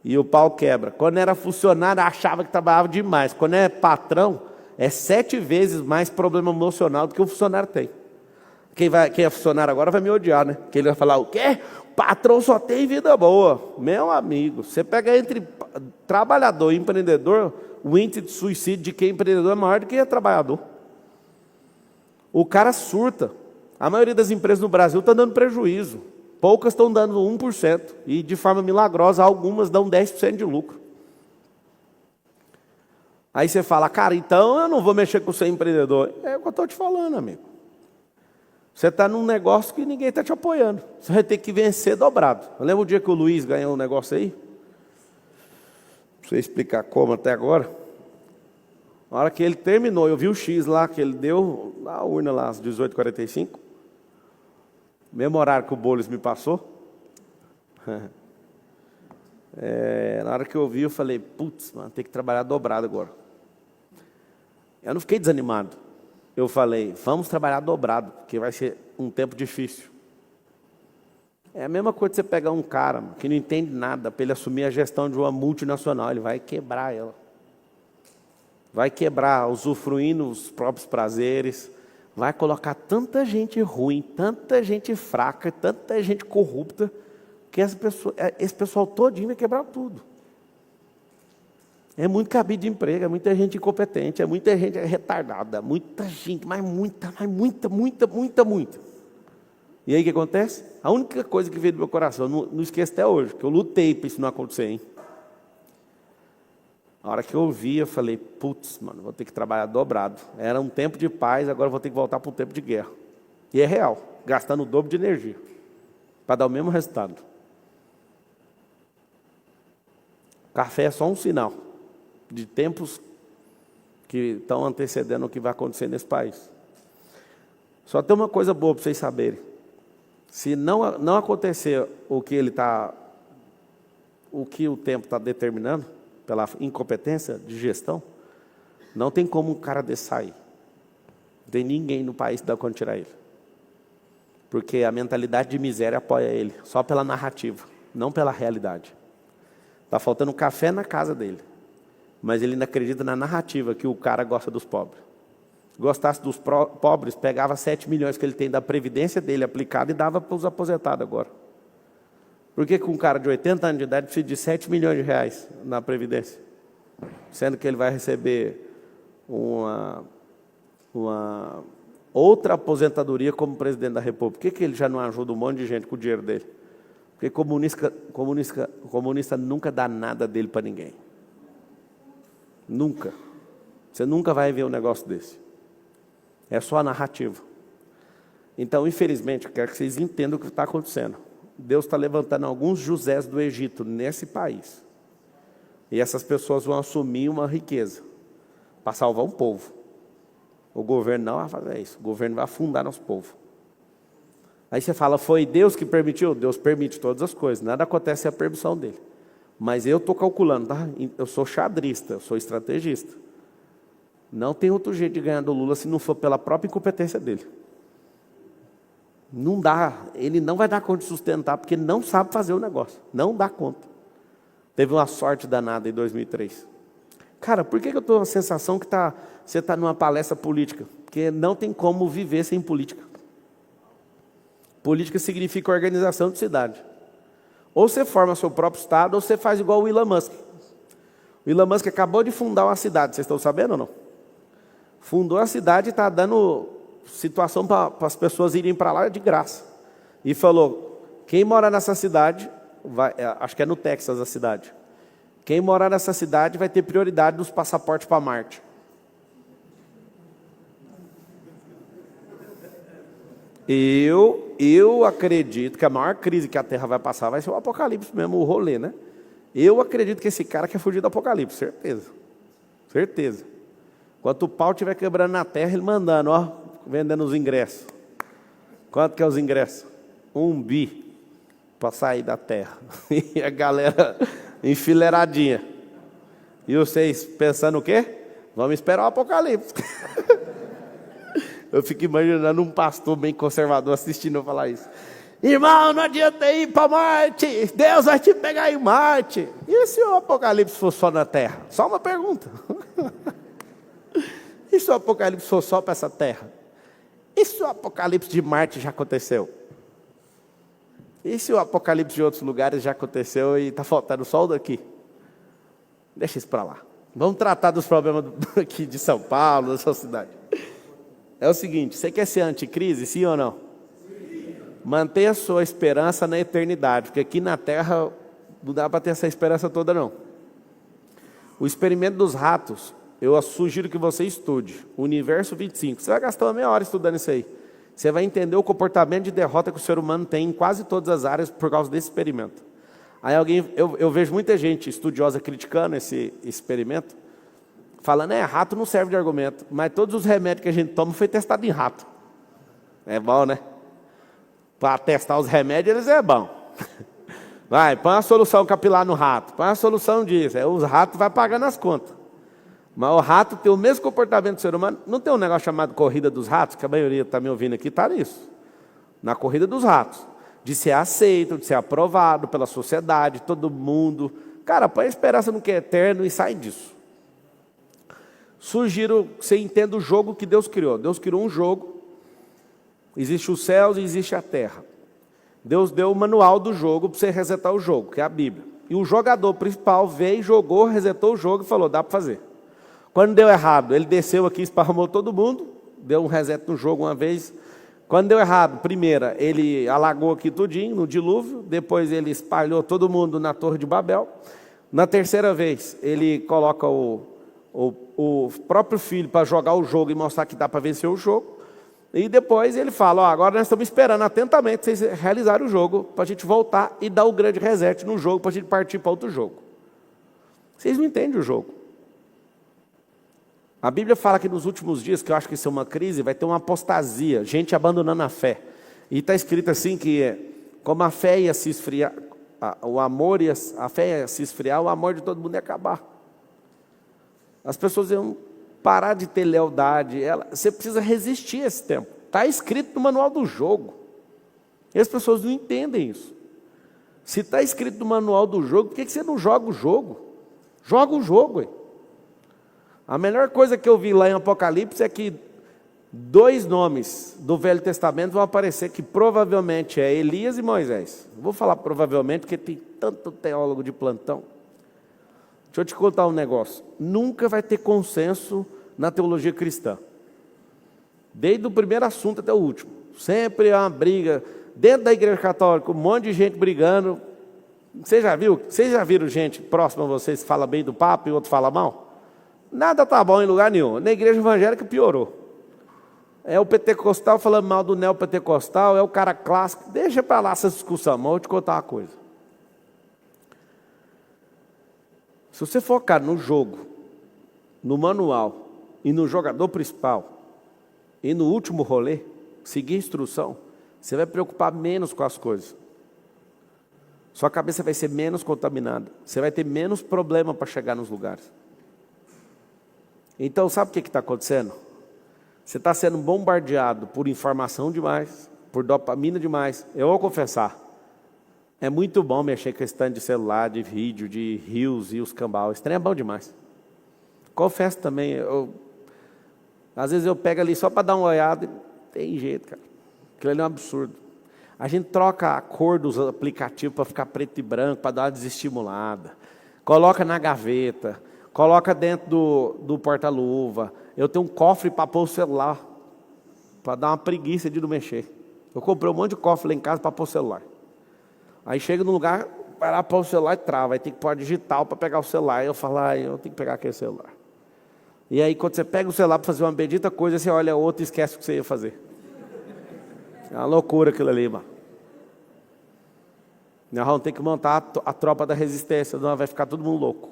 E o pau quebra. Quando era funcionário, achava que trabalhava demais. Quando é patrão, é 7 vezes mais problema emocional do que o funcionário tem. Quem é funcionário agora vai me odiar, né? Porque ele vai falar, o quê? O patrão só tem vida boa. Meu amigo, você pega entre trabalhador e empreendedor, o índice de suicídio de quem é empreendedor é maior do que é trabalhador. O cara surta. A maioria das empresas no Brasil está dando prejuízo. Poucas estão dando 1%. E de forma milagrosa, algumas dão 10% de lucro. Aí você fala, cara, então eu não vou mexer com o seu empreendedor. É o que eu estou te falando, amigo. Você está num negócio que ninguém está te apoiando. Você vai ter que vencer dobrado. Eu lembro o dia que o Luiz ganhou um negócio aí. Não sei explicar como até agora. Na hora que ele terminou, eu vi o X lá, que ele deu na urna lá, às 18h45. Mesmo horário que o Boulos me passou. Na hora que eu vi, eu falei, putz, mano, tem que trabalhar dobrado agora. Eu não fiquei desanimado. Eu falei, vamos trabalhar dobrado, porque vai ser um tempo difícil. É a mesma coisa que você pegar um cara mano, que não entende nada, para ele assumir a gestão de uma multinacional, ele vai quebrar ela. Vai quebrar, usufruindo os próprios prazeres, vai colocar tanta gente ruim, tanta gente fraca, tanta gente corrupta, que esse pessoal todinho vai quebrar tudo. É muito cabide de emprego, é muita gente incompetente, é muita gente retardada, muita gente, mas muita. E aí o que acontece? A única coisa que veio do meu coração, não esqueço até hoje, que eu lutei para isso não acontecer, hein? A hora que eu ouvi, eu falei, putz, mano, vou ter que trabalhar dobrado. Era um tempo de paz, agora vou ter que voltar para um tempo de guerra. E é real, gastando o dobro de energia, para dar o mesmo resultado. Café é só um sinal de tempos que estão antecedendo o que vai acontecer nesse país. Só tem uma coisa boa para vocês saberem. Se não acontecer o que o tempo está determinando, pela incompetência de gestão, não tem como um cara desse sair. Não tem ninguém no país que dá conta de tirar ele. Porque a mentalidade de miséria apoia ele, só pela narrativa, não pela realidade. Está faltando café na casa dele. mas ele não acredita na narrativa que o cara gosta dos pobres. Gostasse dos pobres, pegava 7 milhões que ele tem da previdência dele aplicada e dava para os aposentados agora. Por que um cara de 80 anos de idade precisa de 7 milhões de reais na previdência? Sendo que ele vai receber uma outra aposentadoria como presidente da República. Por que ele já não ajuda um monte de gente com o dinheiro dele? Porque comunista nunca dá nada dele para ninguém. Nunca. Você nunca vai ver um negócio desse. É só a narrativa. Então, infelizmente, eu quero que vocês entendam o que está acontecendo. Deus está levantando alguns Josés do Egito nesse país. E essas pessoas vão assumir uma riqueza para salvar um povo. O governo não vai fazer isso. O governo vai afundar nosso povo. Aí você fala, foi Deus que permitiu? Deus permite todas as coisas. Nada acontece sem a permissão dele. Mas eu estou calculando, tá? Eu sou xadrista, eu sou estrategista. Não tem outro jeito de ganhar do Lula se não for pela própria incompetência dele. Não dá, ele não vai dar conta de sustentar, porque não sabe fazer o negócio. Não dá conta. Teve uma sorte danada em 2003. Cara, por que eu estou com a sensação que você está numa palestra política? Porque não tem como viver sem política. Política significa organização de cidade. Ou você forma seu próprio estado, ou você faz igual o Elon Musk. O Elon Musk acabou de fundar uma cidade, vocês estão sabendo ou não? Fundou a cidade e está dando situação para as pessoas irem para lá de graça. E falou, quem mora nessa cidade, acho que é no Texas a cidade, quem morar nessa cidade vai ter prioridade dos passaportes para Marte. Eu acredito que a maior crise que a Terra vai passar vai ser o apocalipse mesmo, o rolê, né? Eu acredito que esse cara quer fugir do apocalipse, certeza. Certeza. Enquanto o pau estiver quebrando na terra, ele mandando, ó, vendendo os ingressos. Quanto que é os ingressos? 1 bi para sair da terra. E a galera enfileiradinha. E vocês pensando o quê? Vamos esperar o apocalipse. Eu fico imaginando um pastor bem conservador assistindo eu falar isso. Irmão, não adianta ir para Marte. Deus vai te pegar em Marte. E se o apocalipse for só na terra? Só uma pergunta. E se o apocalipse for só para essa terra? E se o apocalipse de Marte já aconteceu? E se o apocalipse de outros lugares já aconteceu e está faltando só o daqui? Deixa isso para lá. Vamos tratar dos problemas aqui de São Paulo, da sua cidade. É o seguinte, você quer ser anticrise, sim ou não? Sim. Mantenha a sua esperança na eternidade, porque aqui na Terra não dá para ter essa esperança toda não. O experimento dos ratos, eu sugiro que você estude. Universo 25. Você vai gastar uma meia hora estudando isso aí. Você vai entender o comportamento de derrota que o ser humano tem em quase todas as áreas por causa desse experimento. Aí eu vejo muita gente estudiosa criticando esse experimento, falando, rato não serve de argumento, mas todos os remédios que a gente toma foi testado em rato. É bom, né? Para testar os remédios, eles é bom. Vai, põe uma solução capilar no rato, põe uma solução disso. Aí os ratos vão pagando as contas. Mas o rato tem o mesmo comportamento do ser humano. Não tem um negócio chamado corrida dos ratos, que a maioria está me ouvindo aqui, está nisso. Na corrida dos ratos. De ser aceito, de ser aprovado pela sociedade, todo mundo. Cara, põe a esperança no que é eterno e sai disso. Sugiro que você entenda o jogo que Deus criou. Deus criou um jogo. Existe os céus e existe a terra. Deus deu o manual do jogo para você resetar o jogo, que é a Bíblia. E o jogador principal veio, jogou, resetou o jogo e falou, dá para fazer. Quando deu errado, ele desceu aqui, esparramou todo mundo, deu um reset no jogo uma vez. Quando deu errado, primeira, ele alagou aqui tudinho, no dilúvio. Depois ele espalhou todo mundo na Torre de Babel. Na terceira vez, ele coloca o próprio filho para jogar o jogo e mostrar que dá para vencer o jogo. E depois ele fala, agora nós estamos esperando atentamente vocês realizarem o jogo, para a gente voltar e dar o grande reset no jogo, para a gente partir para outro jogo. Vocês não entendem o jogo. A Bíblia fala que nos últimos dias, que eu acho que isso é uma crise, vai ter uma apostasia, gente abandonando a fé. E está escrito assim que como a fé ia se esfriar, a fé ia se esfriar, o amor de todo mundo ia acabar. As pessoas iam parar de ter lealdade. Você precisa resistir a esse tempo. Está escrito no manual do jogo. E as pessoas não entendem isso. Se está escrito no manual do jogo, por que você não joga o jogo? Joga o jogo, ué. A melhor coisa que eu vi lá em Apocalipse é que 2 nomes do Velho Testamento vão aparecer, que provavelmente é Elias e Moisés. Vou falar provavelmente porque tem tanto teólogo de plantão. Deixa eu te contar um negócio. Nunca vai ter consenso na teologia cristã. Desde o primeiro assunto até o último. Sempre há uma briga. Dentro da igreja católica, um monte de gente brigando. Você já viu? Vocês já viram gente próxima a vocês que fala bem do Papa e outro fala mal? Nada tá bom em lugar nenhum. Na igreja evangélica piorou. É o pentecostal falando mal do neopentecostal, é o cara clássico. Deixa para lá essa discussão, mas eu vou te contar uma coisa. Se você focar no jogo, no manual e no jogador principal, e no último rolê, seguir a instrução, você vai preocupar menos com as coisas. Sua cabeça vai ser menos contaminada. Você vai ter menos problema para chegar nos lugares. Então, sabe o que está acontecendo? Você está sendo bombardeado por informação demais, por dopamina demais. Eu vou confessar, é muito bom mexer com esse tanto de celular, de vídeo, de reels e os cambal. Esse trem é bom demais. Confesso também, às vezes eu pego ali só para dar uma olhada e tem jeito, cara. Aquilo ali é um absurdo. A gente troca a cor dos aplicativos para ficar preto e branco, para dar uma desestimulada. Coloca na gaveta, coloca dentro do porta-luva. Eu tenho um cofre para pôr o celular, para dar uma preguiça de não mexer. Eu comprei um monte de cofre lá em casa para pôr o celular. Aí chega no lugar, vai lá pôr o celular e trava. Aí tem que pôr digital para pegar o celular. Aí eu falo, eu tenho que pegar aquele celular. E aí quando você pega o celular para fazer uma bendita coisa, você olha outro e esquece o que você ia fazer. É uma loucura aquilo ali, mano. Nós vamos ter que montar a tropa da resistência, senão vai ficar todo mundo louco.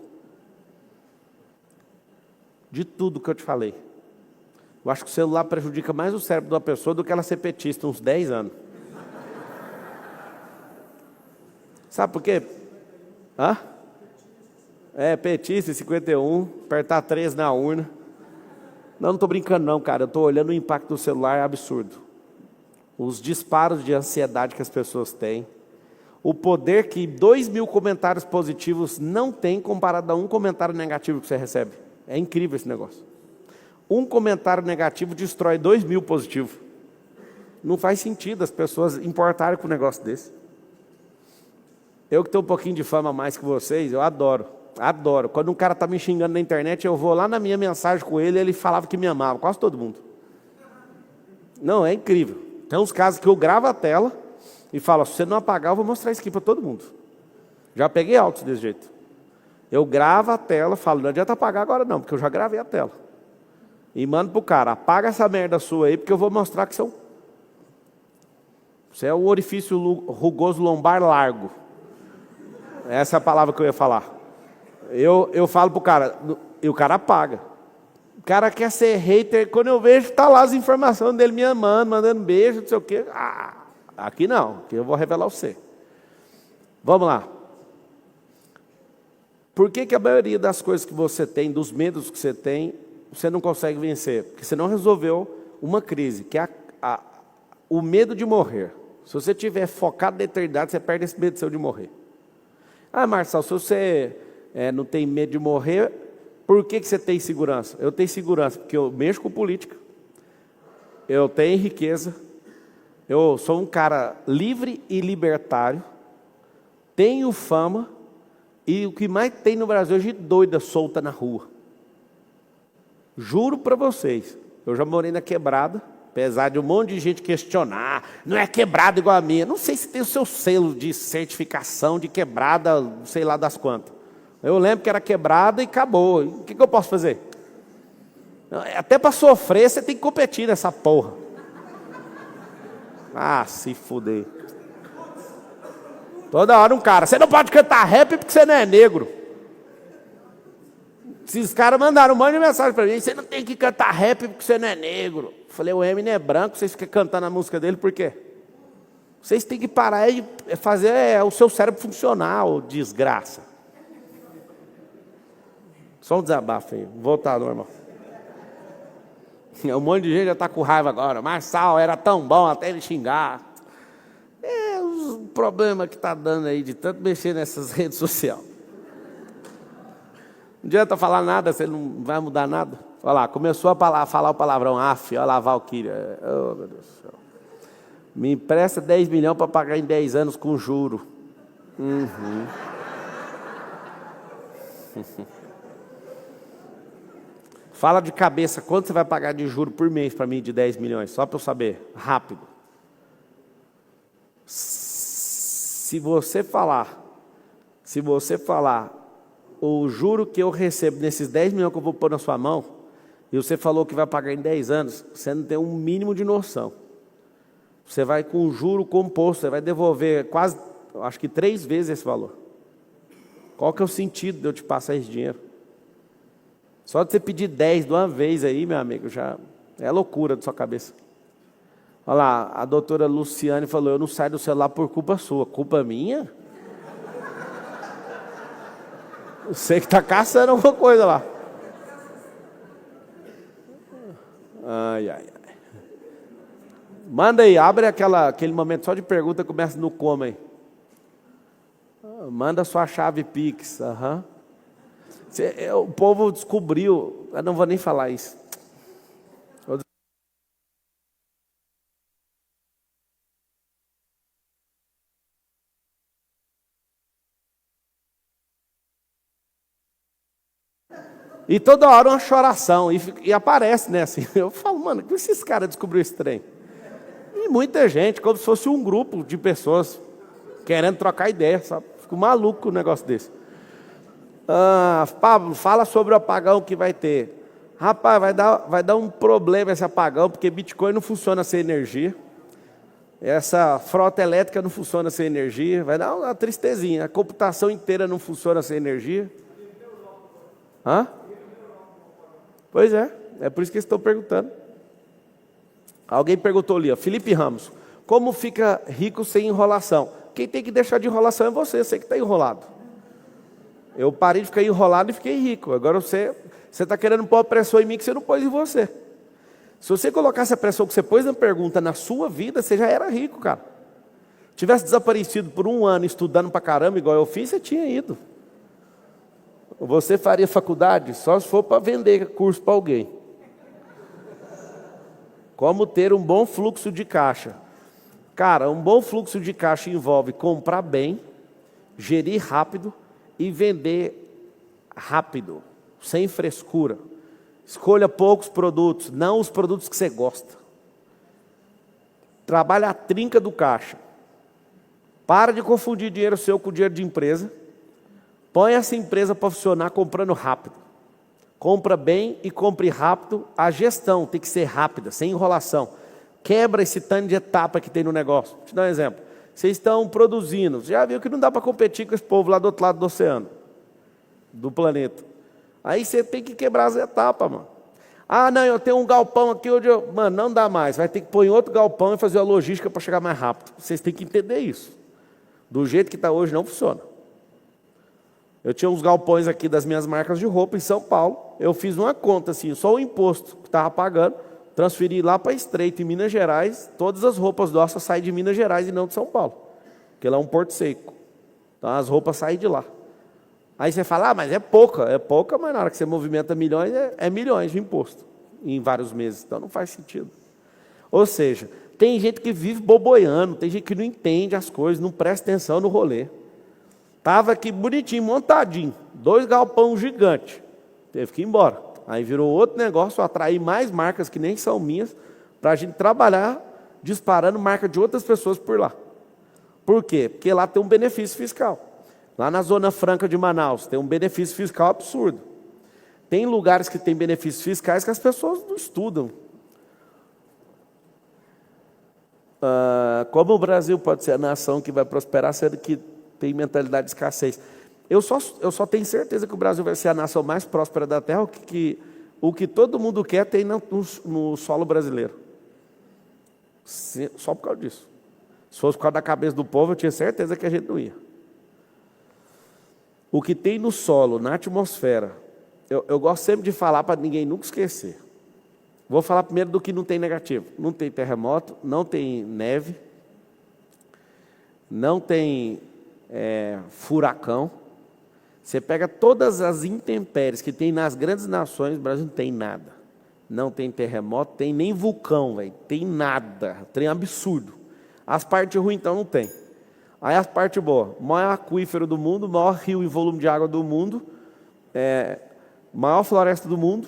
De tudo que eu te falei. Eu acho que o celular prejudica mais o cérebro de uma pessoa do que ela ser petista, uns 10 anos. Sabe por quê? Hã? Petista, 51, apertar 13 na urna. Não estou brincando não, cara. Eu estou olhando o impacto do celular, é absurdo. Os disparos de ansiedade que as pessoas têm. O poder que 2.000 comentários positivos não têm comparado a um comentário negativo que você recebe. É incrível esse negócio. Um comentário negativo destrói 2.000 positivos. Não faz sentido as pessoas importarem com um negócio desse. Eu que tenho um pouquinho de fama a mais que vocês, eu adoro. Adoro. Quando um cara está me xingando na internet, eu vou lá na minha mensagem com ele, ele falava que me amava. Quase todo mundo. Não, é incrível. Tem uns casos que eu gravo a tela e falo, se você não apagar, eu vou mostrar isso aqui para todo mundo. Já peguei autos desse jeito. Eu gravo a tela, falo, não adianta apagar agora não, porque eu já gravei a tela. E mando pro cara, apaga essa merda sua aí, porque eu vou mostrar que você é o orifício rugoso lombar largo. Essa é a palavra que eu ia falar. Eu falo pro cara, e o cara apaga. O cara quer ser hater, quando eu vejo, tá lá as informações dele me amando, mandando beijo, não sei o quê. Aqui não, aqui eu vou revelar você. Vamos lá. Por que a maioria das coisas que você tem, dos medos que você tem, você não consegue vencer? Porque você não resolveu uma crise, que é o medo de morrer. Se você estiver focado na eternidade, você perde esse medo seu de morrer. Marcelo, se você não tem medo de morrer, por que você tem segurança? Eu tenho segurança porque eu mexo com política, eu tenho riqueza, eu sou um cara livre e libertário, tenho fama, e o que mais tem no Brasil é gente doida solta na rua. Juro para vocês, eu já morei na quebrada, apesar de um monte de gente questionar, não é quebrada igual a minha. Não sei se tem o seu selo de certificação de quebrada, sei lá das quantas. Eu lembro que era quebrada e acabou. O que eu posso fazer? Até para sofrer, você tem que competir nessa porra. Se fuder. Toda hora um cara, você não pode cantar rap porque você não é negro. Esses caras mandaram um monte de mensagem para mim, você não tem que cantar rap porque você não é negro. Eu falei, o Eminem é branco, vocês ficam cantando a música dele por quê? Vocês têm que parar e fazer o seu cérebro funcionar, ô desgraça. Só um desabafo aí, voltar ao normal. Um monte de gente já está com raiva agora. Marçal era tão bom até ele xingar. O problema que está dando aí de tanto mexer nessas redes sociais. Não adianta falar nada, você não vai mudar nada. Olha lá, começou a falar o palavrão af, olha lá, Valquíria. Oh, meu Deus do céu. Me empresta 10 milhões para pagar em 10 anos com juro. Uhum. Fala de cabeça, quanto você vai pagar de juro por mês para mim de 10 milhões? Só para eu saber, rápido. Se você falar, o juro que eu recebo nesses 10 milhões que eu vou pôr na sua mão, e você falou que vai pagar em 10 anos, você não tem um mínimo de noção. Você vai com o juro composto, você vai devolver quase, acho que 3 vezes esse valor. Qual que é o sentido de eu te passar esse dinheiro? Só de você pedir 10 de uma vez aí, meu amigo, já é loucura da sua cabeça. Olha lá, a doutora Luciane falou, eu não saio do celular por culpa sua. Culpa minha? Você que está caçando alguma coisa lá. Ai, ai, ai. Manda aí, abre aquele momento só de pergunta, começa no como aí. Manda sua chave Pix. Uhum. O povo descobriu, eu não vou nem falar isso. E toda hora uma choração, e aparece, né, assim. Eu falo, mano, como esses caras descobriram esse trem? E muita gente, como se fosse um grupo de pessoas querendo trocar ideia, sabe? Fico maluco com um negócio desse. Pablo, fala sobre o apagão que vai ter. Rapaz, vai dar um problema esse apagão, porque Bitcoin não funciona sem energia. Essa frota elétrica não funciona sem energia. Vai dar uma tristezinha. A computação inteira não funciona sem energia. Hã? Pois é por isso que eles estão perguntando. Alguém perguntou ali, ó, Felipe Ramos, como fica rico sem enrolação? Quem tem que deixar de enrolação é você que está enrolado. Eu parei de ficar enrolado e fiquei rico. Agora você está querendo pôr a pressão em mim que você não pôs em você. Se você colocasse a pressão que você pôs na pergunta na sua vida, você já era rico, cara. Tivesse desaparecido por 1 ano estudando pra caramba, igual eu fiz, você tinha ido. Você faria faculdade só se for para vender curso para alguém. Como ter um bom fluxo de caixa? Cara, um bom fluxo de caixa envolve comprar bem, gerir rápido e vender rápido, sem frescura. Escolha poucos produtos, não os produtos que você gosta. Trabalhe a trinca do caixa. Para de confundir dinheiro seu com dinheiro de empresa. Põe essa empresa para funcionar comprando rápido. Compra bem e compre rápido. A gestão tem que ser rápida, sem enrolação. Quebra esse tanto de etapa que tem no negócio. Vou te dar um exemplo. Vocês estão produzindo. Você já viu que não dá para competir com esse povo lá do outro lado do oceano, do planeta. Aí você tem que quebrar as etapas, mano. Ah, não, eu tenho um galpão aqui onde eu... Mano, não dá mais. Vai ter que pôr em outro galpão e fazer a logística para chegar mais rápido. Vocês têm que entender isso. Do jeito que está hoje, não funciona. Eu tinha uns galpões aqui das minhas marcas de roupa em São Paulo. Eu fiz uma conta assim, só o imposto que estava pagando, transferi lá para Estreito, em Minas Gerais. Todas as roupas nossas saem de Minas Gerais e não de São Paulo, porque lá é um porto seco. Então as roupas saem de lá. Aí você fala, mas é pouca, mas na hora que você movimenta milhões, é milhões de imposto em vários meses. Então não faz sentido. Ou seja, tem gente que vive boboiando, tem gente que não entende as coisas, não presta atenção no rolê. Estava aqui bonitinho, montadinho, 2 galpões gigantes. Teve que ir embora. Aí virou outro negócio, atrair mais marcas que nem são minhas, para a gente trabalhar disparando marca de outras pessoas por lá. Por quê? Porque lá tem um benefício fiscal. Lá na Zona Franca de Manaus tem um benefício fiscal absurdo. Tem lugares que tem benefícios fiscais que as pessoas não estudam. Como o Brasil pode ser a nação que vai prosperar, sendo que tem mentalidade de escassez? Eu só tenho certeza que o Brasil vai ser a nação mais próspera da Terra, o que todo mundo quer tem no solo brasileiro. Só por causa disso. Se fosse por causa da cabeça do povo, eu tinha certeza que a gente não ia. O que tem no solo, na atmosfera, eu gosto sempre de falar para ninguém nunca esquecer. Vou falar primeiro do que não tem negativo. Não tem terremoto, não tem neve, não tem furacão, Você pega todas as intempéries que tem nas grandes nações, o Brasil não tem nada. Não tem terremoto, tem nem vulcão, velho. Tem nada. Tem absurdo. As partes ruins, então, não tem. Aí as partes boas. Maior aquífero do mundo, maior rio e volume de água do mundo, maior floresta do mundo,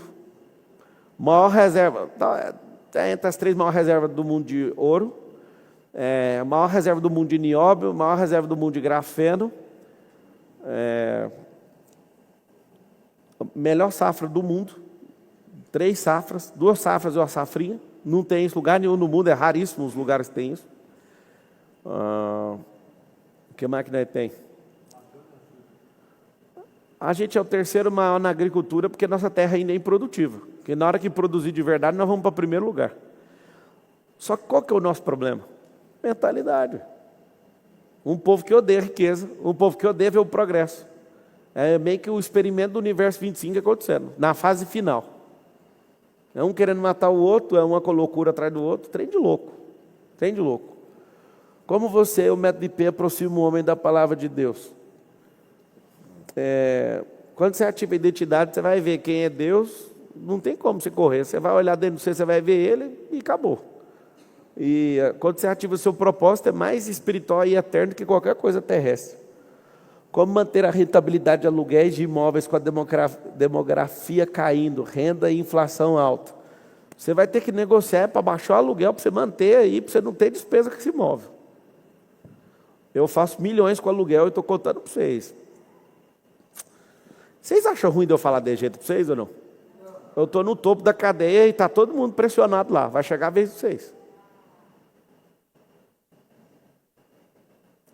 maior reserva, entre as 3 maiores reservas do mundo de ouro, maior reserva do mundo de nióbio, maior reserva do mundo de grafeno, melhor safra do mundo, 3 safras, 2 safras e uma safrinha, não tem isso em lugar nenhum no mundo, é raríssimo os lugares que tem isso. O que mais que nós tem? A gente é o 3º maior na agricultura porque nossa terra ainda é improdutiva. Porque na hora que produzir de verdade, nós vamos para o primeiro lugar. Só que qual que é o nosso problema? Mentalidade. Um povo que odeia a riqueza, um povo que odeia ver o progresso. É meio que o experimento do universo 25 acontecendo, na fase final. É um querendo matar o outro, é uma loucura atrás do outro, trem de louco. Trem de louco. Como você, o método IP, aproxima o homem da palavra de Deus? Quando você ativa a identidade, você vai ver quem é Deus, não tem como você correr. Você vai olhar dentro de você vai ver Ele e acabou. E quando você ativa o seu propósito, é mais espiritual e eterno que qualquer coisa terrestre. Como manter a rentabilidade de aluguéis de imóveis com a demografia caindo, renda e inflação alta? Você vai ter que negociar para baixar o aluguel, para você manter aí, para você não ter despesa com esse imóvel. Eu faço milhões com aluguel e estou contando para vocês. Vocês acham ruim de eu falar desse jeito para vocês ou não? Eu estou no topo da cadeia e está todo mundo pressionado lá. Vai chegar a vez de vocês.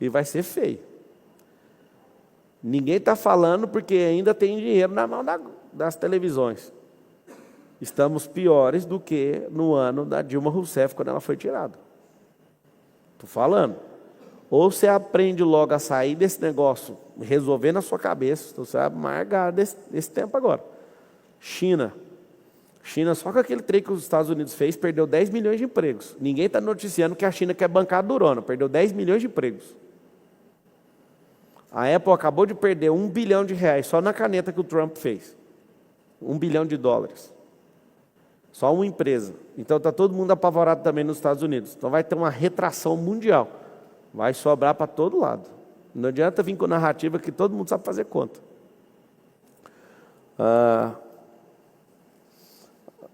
E vai ser feio. Ninguém está falando porque ainda tem dinheiro na mão das televisões. Estamos piores do que no ano da Dilma Rousseff, quando ela foi tirada. Estou falando. Ou você aprende logo a sair desse negócio, resolver na sua cabeça, então você vai amargar desse tempo agora. China, só com aquele trem que os Estados Unidos fez, perdeu 10 milhões de empregos. Ninguém está noticiando que a China quer bancar a durona, perdeu 10 milhões de empregos. A Apple acabou de perder R$1 bilhão só na caneta que o Trump fez. $1 bilhão. Só uma empresa. Então está todo mundo apavorado também nos Estados Unidos. Então vai ter uma retração mundial. Vai sobrar para todo lado. Não adianta vir com narrativa que todo mundo sabe fazer conta.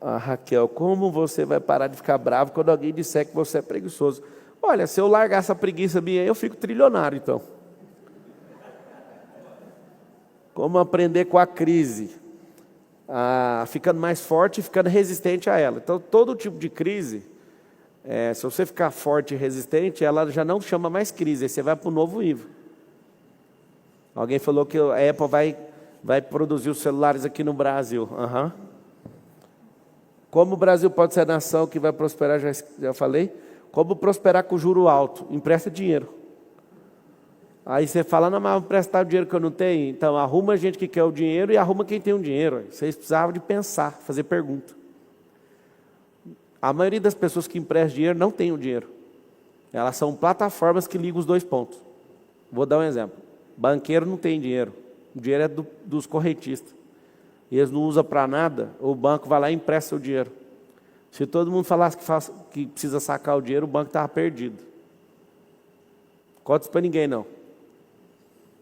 Raquel, como você vai parar de ficar bravo quando alguém disser que você é preguiçoso? Olha, se eu largar essa preguiça minha aí, eu fico trilionário, então. Como aprender com a crise? Ficando mais forte e ficando resistente a ela. Então, todo tipo de crise, se você ficar forte e resistente, ela já não chama mais crise, aí você vai para um novo nível. Alguém falou que a Apple vai produzir os celulares aqui no Brasil. Como o Brasil pode ser a nação que vai prosperar, já falei. Como prosperar com juro alto? Empresta dinheiro. Aí você fala, não, mas vou emprestar o dinheiro que eu não tenho. Então, arruma gente que quer o dinheiro e arruma quem tem o dinheiro. Vocês precisavam de pensar, fazer pergunta. A maioria das pessoas que emprestam dinheiro não tem o dinheiro. Elas são plataformas que ligam os 2 pontos. Vou dar um exemplo. Banqueiro não tem dinheiro. O dinheiro é dos correntistas. E eles não usam para nada, o banco vai lá e empresta o dinheiro. Se todo mundo falasse que precisa sacar o dinheiro, o banco estava perdido. Conta isso para ninguém, não.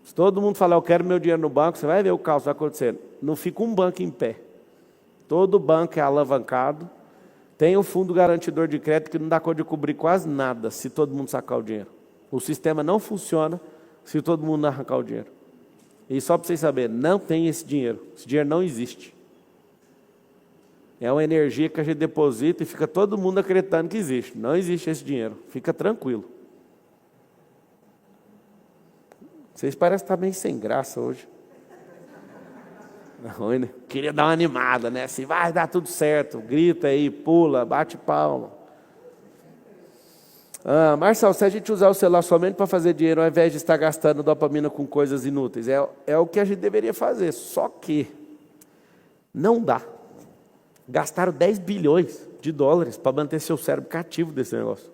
Se todo mundo falar, eu quero meu dinheiro no banco, você vai ver o caos que vai acontecer. Não fica um banco em pé. Todo banco é alavancado. Tem o fundo garantidor de crédito que não dá conta de cobrir quase nada se todo mundo sacar o dinheiro. O sistema não funciona se todo mundo não arrancar o dinheiro. E só para vocês saberem, não tem esse dinheiro. Esse dinheiro não existe. É uma energia que a gente deposita e fica todo mundo acreditando que existe. Não existe esse dinheiro. Fica tranquilo. Vocês parecem estar meio sem graça hoje. Ruim, né? Queria dar uma animada, né? Assim, vai dar tudo certo. Grita aí, pula, bate palma. Marcelo, se a gente usar o celular somente para fazer dinheiro, ao invés de estar gastando dopamina com coisas inúteis, é o que a gente deveria fazer. Só que não dá. Gastaram 10 bilhões de dólares para manter seu cérebro cativo desse negócio.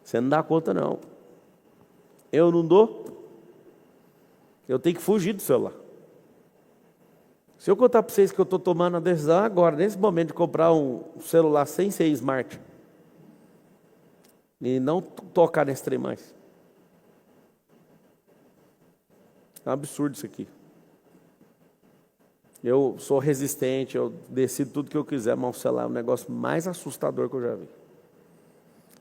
Você não dá conta, não. Eu não dou. Eu tenho que fugir do celular. Se eu contar para vocês que eu estou tomando a decisão agora, nesse momento, de comprar um celular sem ser smart, e não tocar nesse trem mais. É um absurdo isso aqui. Eu sou resistente, eu decido tudo que eu quiser, mas o celular é o negócio mais assustador que eu já vi.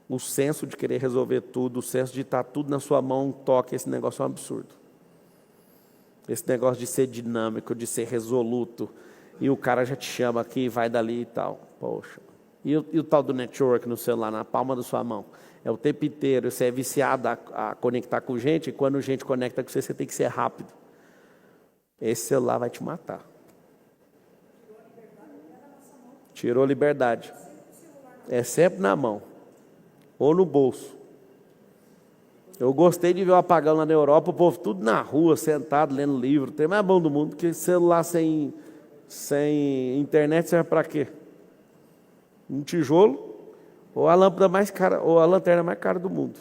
O senso de querer resolver tudo, o senso de estar tudo na sua mão, um toque, esse negócio é um absurdo. Esse negócio de ser dinâmico, de ser resoluto, e o cara já te chama aqui, vai dali e tal. Poxa. E o tal do network no celular, na palma da sua mão? É o tempo inteiro, você é viciado a conectar com gente, e quando gente conecta com você, você tem que ser rápido. Esse celular vai te matar. Tirou a liberdade. É sempre na mão. Ou no bolso. Eu gostei de ver o apagão lá na Europa, o povo tudo na rua, sentado, lendo livro. Tem mais bom do mundo, que celular sem internet serve para quê? Um tijolo ou a lâmpada mais cara, ou a lanterna mais cara do mundo.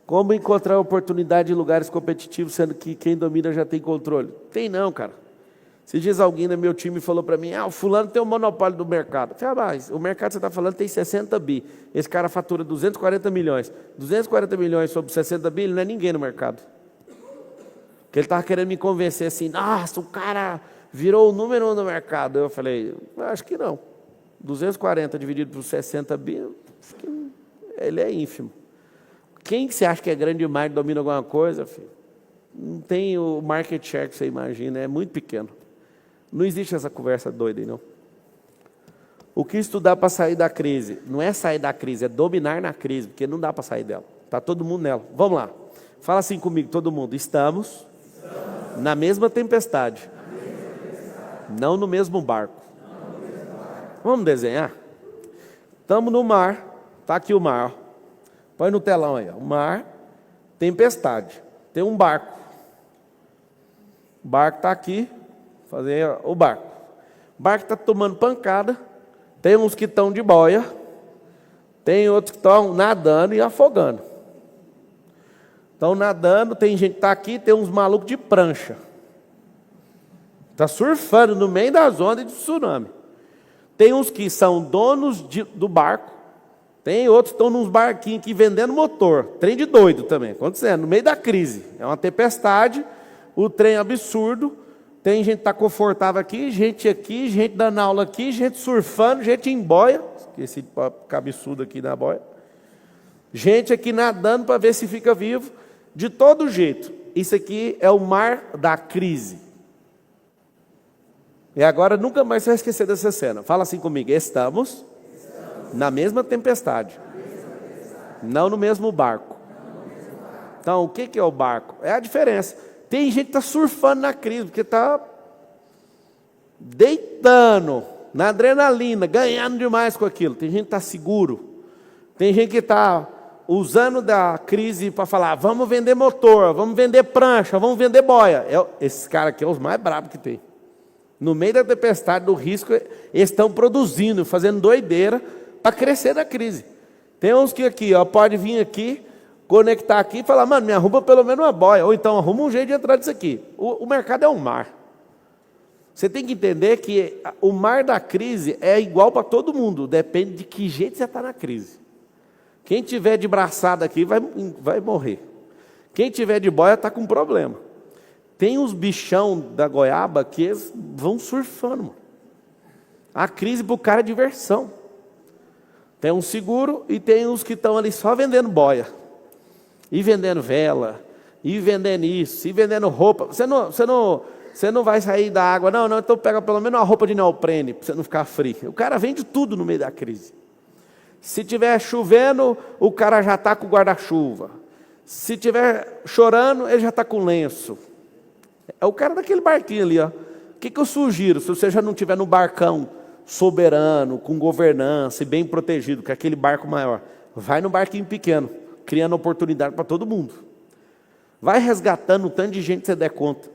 Como encontrar oportunidade em lugares competitivos, sendo que quem domina já tem controle? Tem não, cara. Se diz alguém no meu time falou para mim, o fulano tem um monopólio do mercado. Eu falei, mas o mercado que você está falando tem 60 bi. Esse cara fatura 240 milhões. 240 milhões sobre 60 bi, ele não é ninguém no mercado. Porque ele estava querendo me convencer assim, nossa, o cara virou o número 1 no mercado. Eu falei, acho que não. 240 dividido por 60 bi, acho que ele é ínfimo. Quem que você acha que é grande demais e domina alguma coisa, filho? Não tem o market share que você imagina, é muito pequeno. Não existe essa conversa doida aí, não. O que estudar para sair da crise? Não é sair da crise, é dominar na crise, porque não dá para sair dela. Está todo mundo nela. Vamos lá. Fala assim comigo, todo mundo. Estamos na mesma tempestade. Não no mesmo barco. Vamos desenhar? Estamos no mar. Está aqui o mar. Põe no telão aí. O mar, tempestade. Tem um barco. O barco está aqui. Fazer o barco. O barco está tomando pancada. Tem uns que estão de boia. Tem outros que estão nadando e afogando. Estão nadando, tem gente que está aqui, tem uns malucos de prancha. Está surfando no meio das ondas de tsunami. Tem uns que são donos do barco. Tem outros que estão nos barquinhos aqui vendendo motor. Trem de doido também, acontecendo, no meio da crise. É uma tempestade, o trem é absurdo. Tem gente que está confortável aqui, gente dando aula aqui, gente surfando, gente em boia. Esqueci de cabeçudo aqui na boia. Gente aqui nadando para ver se fica vivo. De todo jeito. Isso aqui é o mar da crise. E agora nunca mais você vai esquecer dessa cena. Fala assim comigo. Estamos na mesma tempestade. Não no mesmo barco. Então, o que é o barco? É a diferença. Tem gente que está surfando na crise, porque está deitando na adrenalina, ganhando demais com aquilo. Tem gente que está seguro. Tem gente que está usando da crise para falar, vamos vender motor, vamos vender prancha, vamos vender boia. Esses caras aqui são os mais bravos que tem. No meio da tempestade, do risco, eles estão produzindo, fazendo doideira para crescer da crise. Tem uns que aqui, pode vir aqui, conectar aqui e falar, mano, me arruma pelo menos uma boia, ou então arruma um jeito de entrar disso aqui. O mercado é um mar. Você tem que entender que o mar da crise é igual para todo mundo, depende de que jeito você está na crise. Quem tiver de braçada aqui vai morrer. Quem tiver de boia está com problema. Tem uns bichão da goiaba que eles vão surfando. Mano. A crise para o cara é diversão. Tem um seguro e tem uns que estão ali só vendendo boia. E vendendo vela. E vendendo isso. E vendendo roupa. Você não vai sair da água. Não, então pega pelo menos uma roupa de neoprene para você não ficar frio. O cara vende tudo no meio da crise. Se tiver chovendo, o cara já está com guarda-chuva. Se tiver chorando, ele já está com lenço. É o cara daquele barquinho ali. O que eu sugiro? Se você já não estiver no barcão soberano, com governança e bem protegido, que é aquele barco maior, vai no barquinho pequeno, criando oportunidade para todo mundo. Vai resgatando o tanto de gente que você der conta.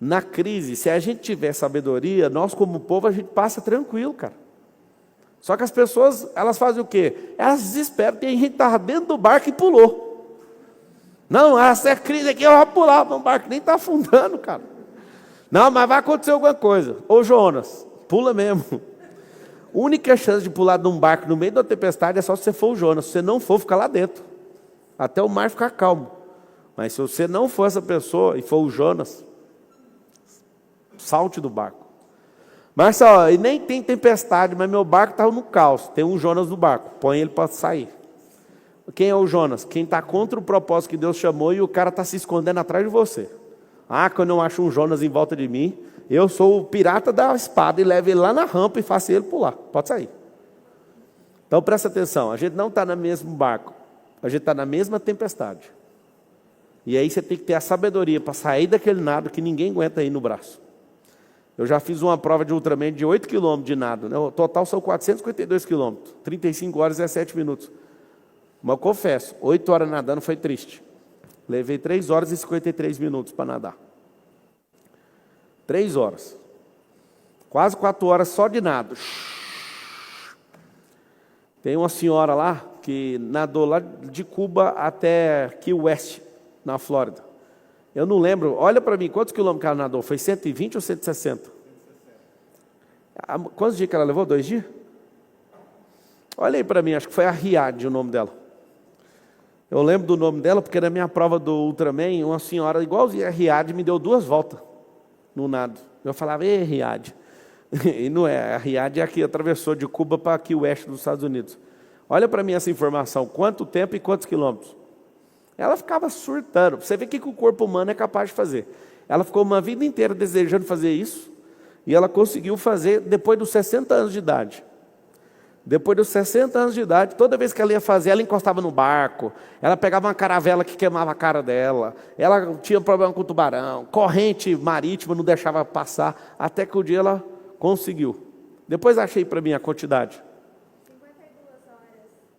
Na crise, se a gente tiver sabedoria, nós como povo, a gente passa tranquilo, cara. Só que as pessoas, elas fazem o quê? Elas desesperam. Tem gente que estava dentro do barco e pulou. Não, essa é crise aqui, eu vou pular, o barco nem está afundando, cara. Não, mas vai acontecer alguma coisa. Ô Jonas, pula mesmo. A única chance de pular de um barco no meio da tempestade é só se você for o Jonas. Se você não for, fica lá dentro. Até o mar ficar calmo. Mas se você não for essa pessoa e for o Jonas, salte do barco. Mas só, e nem tem tempestade, mas meu barco está no caos. Tem um Jonas no barco, põe ele para sair. Quem é o Jonas? Quem está contra o propósito que Deus chamou e o cara está se escondendo atrás de você. Ah, quando eu acho um Jonas em volta de mim, eu sou o pirata da espada e levo ele lá na rampa e faço ele pular. Pode sair. Então presta atenção, a gente não está no mesmo barco, a gente está na mesma tempestade. E aí você tem que ter a sabedoria para sair daquele nado que ninguém aguenta aí no braço. Eu já fiz uma prova de Ultraman de 8 km de nado, né? O total são 452 km, 35 horas e 17 minutos. Mas eu confesso, 8 horas nadando foi triste. Levei 3 horas e 53 minutos para nadar. 3 horas. Quase 4 horas só de nado. Tem uma senhora lá que nadou lá de Cuba até Key West, na Flórida. Eu não lembro, olha para mim, quantos quilômetros que ela nadou? Foi 120 ou 160? Quantos dias que ela levou? 2 dias? Olha aí para mim, acho que foi a Riad o nome dela. Eu lembro do nome dela porque na minha prova do Ultraman, uma senhora igualzinha a Riad me deu 2 voltas no nado. Eu falava, ei, Riad. E não é, a Riad é a que atravessou de Cuba para aqui o oeste dos Estados Unidos. Olha para mim essa informação, quanto tempo e quantos quilômetros? Ela ficava surtando. Você vê o que o corpo humano é capaz de fazer. Ela ficou uma vida inteira desejando fazer isso, e ela conseguiu fazer depois dos 60 anos de idade. Depois dos 60 anos de idade, toda vez que ela ia fazer, ela encostava no barco, ela pegava uma caravela que queimava a cara dela, ela tinha problema com o tubarão, corrente marítima não deixava passar, até que o dia ela conseguiu. Depois achei para mim a quantidade.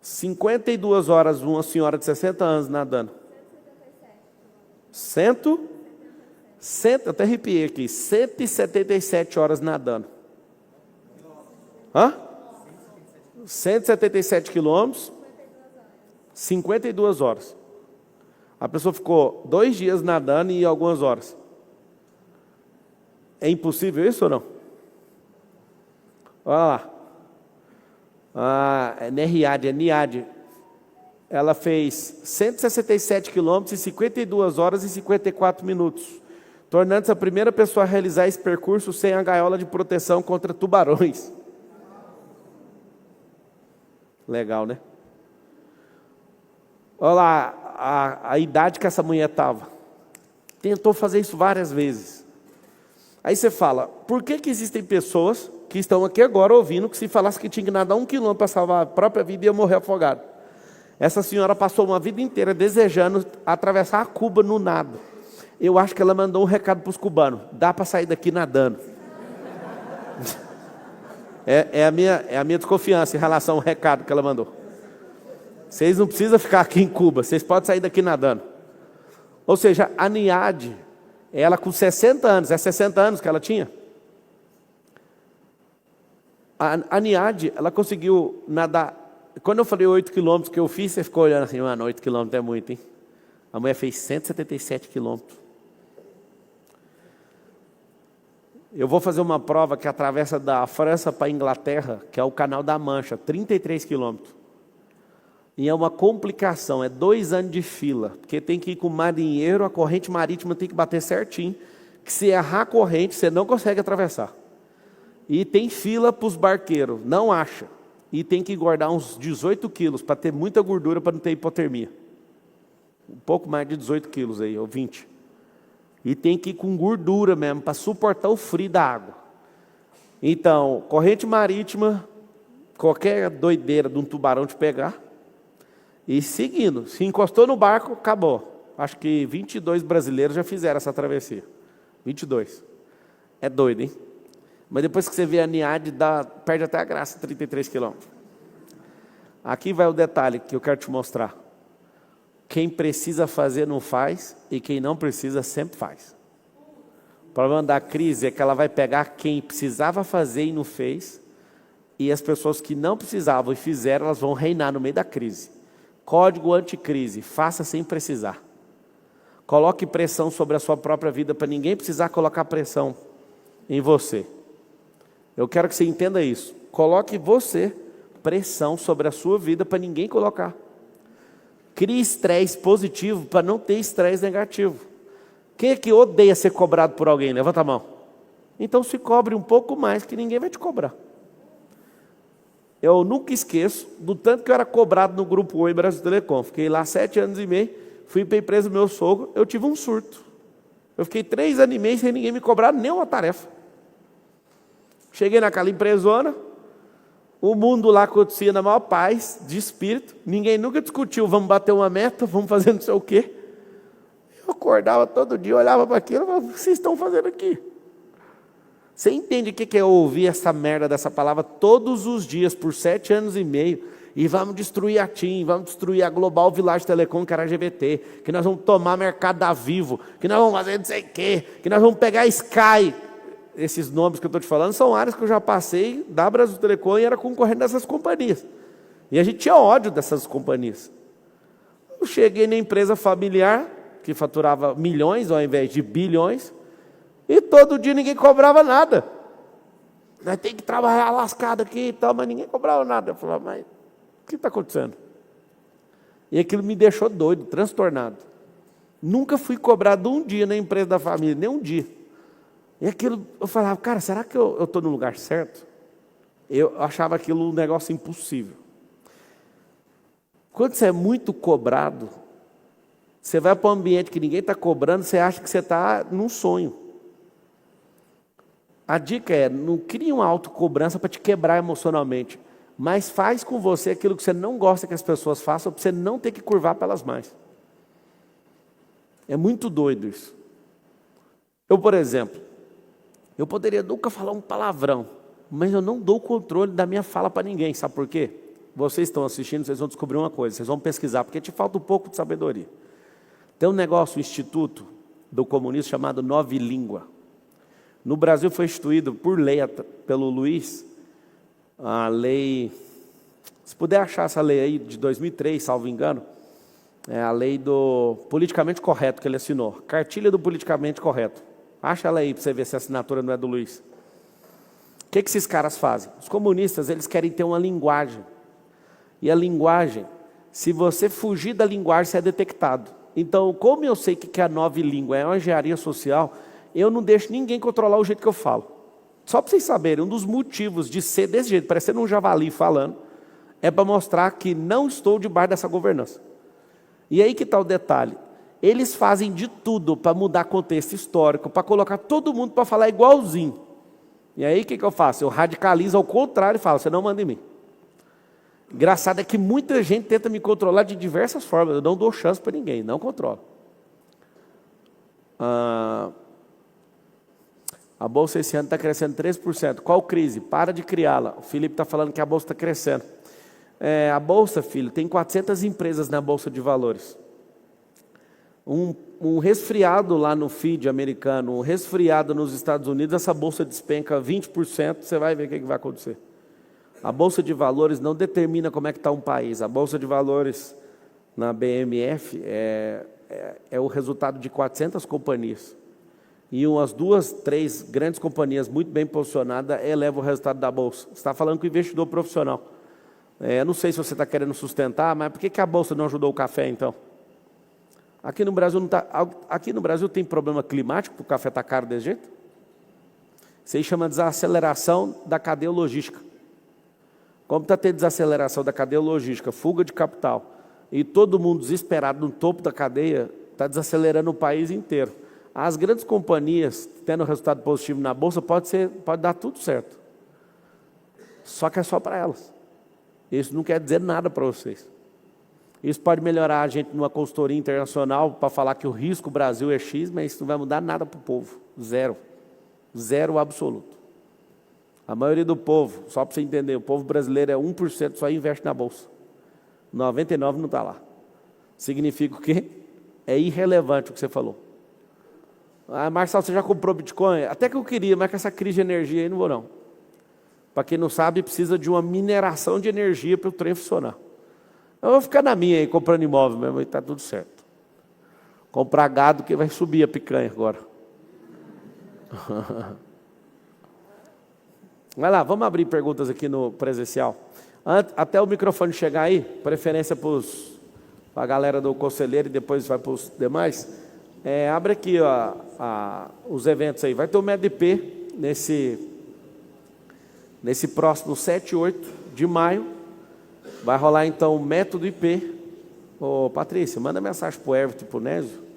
52 horas, uma senhora de 60 anos nadando. 100, até arrepiei aqui, 177 horas nadando. Hã? 177 quilômetros, 52 horas. A pessoa ficou 2 dias nadando e algumas horas. É impossível isso ou não? Olha lá. Não é Riad, é Niad. Ela fez 167 quilômetros em 52 horas e 54 minutos, tornando-se a primeira pessoa a realizar esse percurso sem a gaiola de proteção contra tubarões. Legal, né? Olha lá a idade que essa mulher estava. Tentou fazer isso várias vezes. Aí você fala, por que existem pessoas que estão aqui agora ouvindo que se falasse que tinha que nadar 1 quilômetro para salvar a própria vida ia morrer afogado? Essa senhora passou uma vida inteira desejando atravessar a Cuba no nado. Eu acho que ela mandou um recado para os cubanos. Dá para sair daqui nadando. É a minha desconfiança em relação ao recado que ela mandou. Vocês não precisam ficar aqui em Cuba, vocês podem sair daqui nadando. Ou seja, a Niad, ela com 60 anos, é 60 anos que ela tinha? A Niad, ela conseguiu nadar. Quando eu falei 8 quilômetros que eu fiz, você ficou olhando assim, mano, 8 quilômetros é muito, hein? A mulher fez 177 quilômetros. Eu vou fazer uma prova que atravessa da França para a Inglaterra, que é o Canal da Mancha, 33 quilômetros. E é uma complicação, é 2 anos de fila, porque tem que ir com o marinheiro, a corrente marítima tem que bater certinho, que se errar a corrente, você não consegue atravessar. E tem fila para os barqueiros, não acha. E tem que engordar uns 18 quilos, para ter muita gordura, para não ter hipotermia. Um pouco mais de 18 quilos aí, ou 20. E tem que ir com gordura mesmo, para suportar o frio da água. Então, corrente marítima, qualquer doideira de um tubarão te pegar, e seguindo, se encostou no barco, acabou. Acho que 22 brasileiros já fizeram essa travessia. 22. É doido, hein? Mas depois que você vê a Niad, perde até a graça, 33 quilômetros. Aqui vai o detalhe que eu quero te mostrar. Quem precisa fazer não faz, e quem não precisa sempre faz. O problema da crise é que ela vai pegar quem precisava fazer e não fez, e as pessoas que não precisavam e fizeram, elas vão reinar no meio da crise. Código anticrise, faça sem precisar. Coloque pressão sobre a sua própria vida para ninguém precisar colocar pressão em você. Eu quero que você entenda isso. Coloque você pressão sobre a sua vida para ninguém colocar. Crie estresse positivo para não ter estresse negativo. Quem é que odeia ser cobrado por alguém? Levanta a mão. Então se cobre um pouco mais que ninguém vai te cobrar. Eu nunca esqueço do tanto que eu era cobrado no Grupo Oi Brasil Telecom. Fiquei lá 7 anos e meio, fui para a empresa do meu sogro, eu tive um surto. Eu fiquei 3 anos e meio sem ninguém me cobrar nenhuma tarefa. Cheguei naquela empresona, o mundo lá acontecia na maior paz, de espírito. Ninguém nunca discutiu, vamos bater uma meta, vamos fazer não sei o quê. Eu acordava todo dia, olhava para aquilo e falava, o que vocês estão fazendo aqui? Você entende o que é ouvir essa merda dessa palavra todos os dias, por 7 anos e meio, e vamos destruir a TIM, vamos destruir a Global Village Telecom, que era a GVT, que nós vamos tomar mercado da Vivo, que nós vamos fazer não sei o quê, que nós vamos pegar a Sky. Esses nomes que eu estou te falando são áreas que eu já passei da Brasil Telecom e era concorrente dessas companhias. E a gente tinha ódio dessas companhias. Eu cheguei na empresa familiar, que faturava milhões ao invés de bilhões, e todo dia ninguém cobrava nada. Nós temos que trabalhar lascado aqui e tal, mas ninguém cobrava nada. Eu falava, mas o que está acontecendo? E aquilo me deixou doido, transtornado. Nunca fui cobrado um dia na empresa da família, nem um dia. E aquilo, eu falava, cara, será que eu estou no lugar certo? Eu achava aquilo um negócio impossível. Quando você é muito cobrado, você vai para um ambiente que ninguém está cobrando, você acha que você está num sonho. A dica é, não crie uma autocobrança para te quebrar emocionalmente, mas faz com você aquilo que você não gosta que as pessoas façam, para você não ter que curvar para elas mais. É muito doido isso. Eu, por exemplo, eu poderia nunca falar um palavrão, mas eu não dou o controle da minha fala para ninguém. Sabe por quê? Vocês estão assistindo, vocês vão descobrir uma coisa, vocês vão pesquisar, porque te falta um pouco de sabedoria. Tem um negócio, um instituto do comunismo chamado Nove Língua. No Brasil foi instituído por lei, pelo Luiz, a lei, se puder achar essa lei aí, de 2003, salvo engano, é a lei do politicamente correto que ele assinou, cartilha do politicamente correto. Acha ela aí para você ver se a assinatura não é do Luiz. O que esses caras fazem? Os comunistas, eles querem ter uma linguagem. E a linguagem, se você fugir da linguagem, você é detectado. Então, como eu sei que a nova língua é uma engenharia social, eu não deixo ninguém controlar o jeito que eu falo. Só para vocês saberem, um dos motivos de ser desse jeito, parecendo um javali falando, é para mostrar que não estou debaixo dessa governança. E aí que está o detalhe. Eles fazem de tudo para mudar contexto histórico, para colocar todo mundo para falar igualzinho. E aí o que eu faço? Eu radicalizo ao contrário e falo, você não manda em mim. Engraçado é que muita gente tenta me controlar de diversas formas. Eu não dou chance para ninguém, não controlo. A Bolsa esse ano está crescendo 3%. Qual crise? Para de criá-la. O Felipe está falando que a Bolsa está crescendo. A Bolsa, filho, tem 400 empresas na Bolsa de Valores. Um resfriado lá no feed americano, um resfriado nos Estados Unidos, essa Bolsa despenca 20%, você vai ver o que vai acontecer. A Bolsa de Valores não determina como é que está um país. A Bolsa de Valores na BMF é o resultado de 400 companhias. E umas 2, 3 grandes companhias muito bem posicionadas elevam o resultado da Bolsa. Você está falando com o investidor profissional. Não sei se você está querendo sustentar, mas por que a Bolsa não ajudou o café, então? Aqui no Brasil, aqui no Brasil tem problema climático, porque o café está caro desse jeito? Isso aí chama desaceleração da cadeia logística. Como está tendo desaceleração da cadeia logística, fuga de capital, e todo mundo desesperado no topo da cadeia, está desacelerando o país inteiro. As grandes companhias, tendo resultado positivo na Bolsa, pode dar tudo certo. Só que é só para elas. Isso não quer dizer nada para vocês. Isso pode melhorar a gente numa consultoria internacional para falar que o risco Brasil é X, mas isso não vai mudar nada para o povo. Zero. Zero absoluto. A maioria do povo, só para você entender, o povo brasileiro é 1% só investe na Bolsa. 99% não está lá. Significa o quê? É irrelevante o que você falou. Marcelo, você já comprou Bitcoin? Até que eu queria, mas com essa crise de energia aí não vou não. Para quem não sabe, precisa de uma mineração de energia para o trem funcionar. Eu vou ficar na minha aí, comprando imóvel mesmo, e está tudo certo. Comprar gado que vai subir a picanha agora. Vai lá, vamos abrir perguntas aqui no presencial. Até o microfone chegar aí, preferência para a galera do conselheiro e depois vai para os demais. Abre aqui ó, os eventos aí. Vai ter o MEDP nesse próximo 7 e 8 de maio. Vai rolar então o método IP. Ô Patrícia, manda mensagem para o Everton e para o Nésio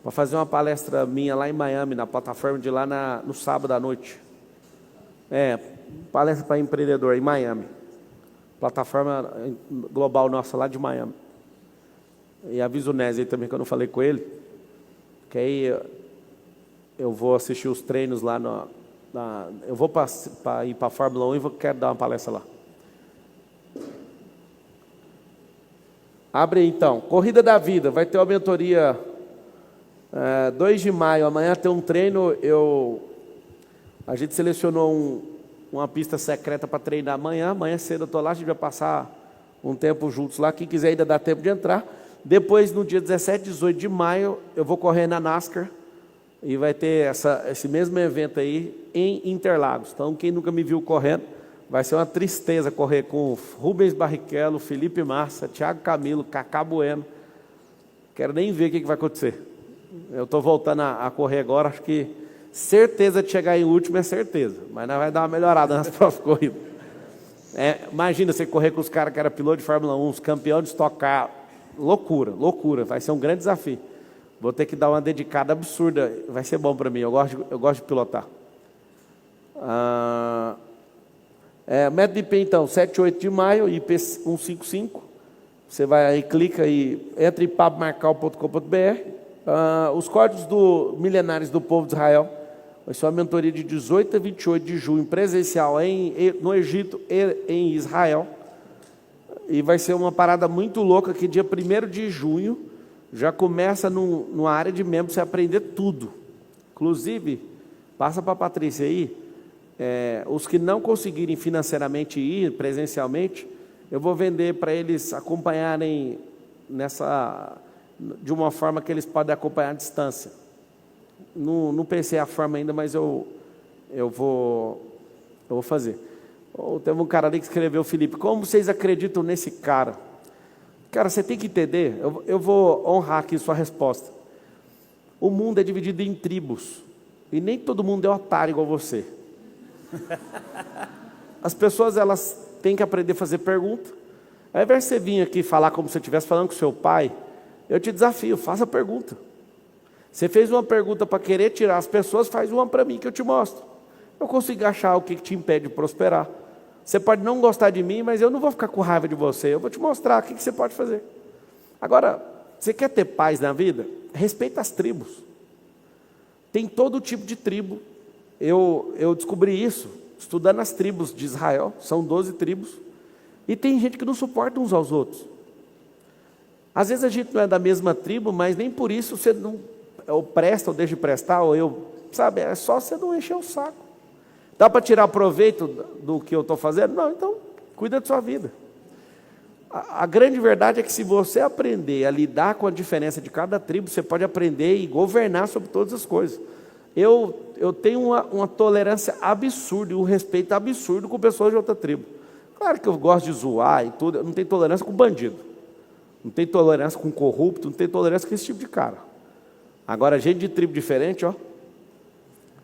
para fazer uma palestra minha lá em Miami, na plataforma de lá no sábado à noite. Palestra para empreendedor em Miami. Plataforma global nossa lá de Miami. E avisa o Nésio aí também que eu não falei com ele. Que aí eu vou assistir os treinos lá eu vou ir para a Fórmula 1 e quero dar uma palestra lá. Abre aí, então. Corrida da Vida. Vai ter uma mentoria 2 de maio. Amanhã tem um treino. A gente selecionou uma pista secreta para treinar amanhã. Amanhã cedo eu estou lá. A gente vai passar um tempo juntos lá. Quem quiser ainda dá tempo de entrar. Depois, no dia 17 e 18 de maio, eu vou correr na NASCAR. E vai ter esse mesmo evento aí em Interlagos. Então, quem nunca me viu correndo, vai ser uma tristeza correr com Rubens Barrichello, Felipe Massa, Thiago Camilo, Cacá Bueno. Quero nem ver o que vai acontecer. Eu estou voltando a correr agora, acho que certeza de chegar em último é certeza. Mas nós vai dar uma melhorada nas próximas corridas. Imagina você correr com os caras que eram piloto de Fórmula 1, os campeões de Stock Car. Loucura, loucura. Vai ser um grande desafio. Vou ter que dar uma dedicada absurda. Vai ser bom para mim, eu gosto de pilotar. Método IP, então, 7 e 8 de maio, IP 155. Você vai aí, clica e entra em papomarcal.com.br. Os códigos milenares do povo de Israel. Vai ser uma mentoria de 18 a 28 de junho, presencial no Egito e em Israel. E vai ser uma parada muito louca, que dia 1º de junho já começa numa área de membros você aprender tudo. Inclusive, passa para a Patrícia aí, os que não conseguirem financeiramente ir presencialmente, eu vou vender para eles acompanharem de uma forma que eles podem acompanhar à distância. Não pensei a forma ainda, mas eu vou fazer. Teve um cara ali que escreveu, Felipe, como vocês acreditam nesse cara? Cara, você tem que entender, eu vou honrar aqui sua resposta. O mundo é dividido em tribos, e nem todo mundo é otário igual você. As pessoas, elas têm que aprender a fazer pergunta. Ao invés de você vir aqui falar como se você estivesse falando com seu pai, eu te desafio, faça pergunta. Você fez uma pergunta para querer tirar as pessoas, faz uma para mim que eu te mostro. Eu consigo achar o que te impede de prosperar. Você pode não gostar de mim, mas eu não vou ficar com raiva de você. Eu vou te mostrar o que você pode fazer. Agora, você quer ter paz na vida? Respeita as tribos. Tem todo tipo de tribo. Eu descobri isso estudando as tribos de Israel. São 12 tribos. E tem gente que não suporta uns aos outros. Às vezes a gente não é da mesma tribo, mas nem por isso você não presta ou deixa de prestar, sabe? É só você não encher o saco. Dá para tirar proveito do que eu estou fazendo? Não, então cuida da sua vida. A grande verdade é que se você aprender a lidar com a diferença de cada tribo, você pode aprender e governar sobre todas as coisas. Eu tenho uma tolerância absurda e um respeito absurdo com pessoas de outra tribo. Claro que eu gosto de zoar e tudo, eu não tenho tolerância com bandido. Não tenho tolerância com corrupto, não tenho tolerância com esse tipo de cara. Agora, gente de tribo diferente, ó.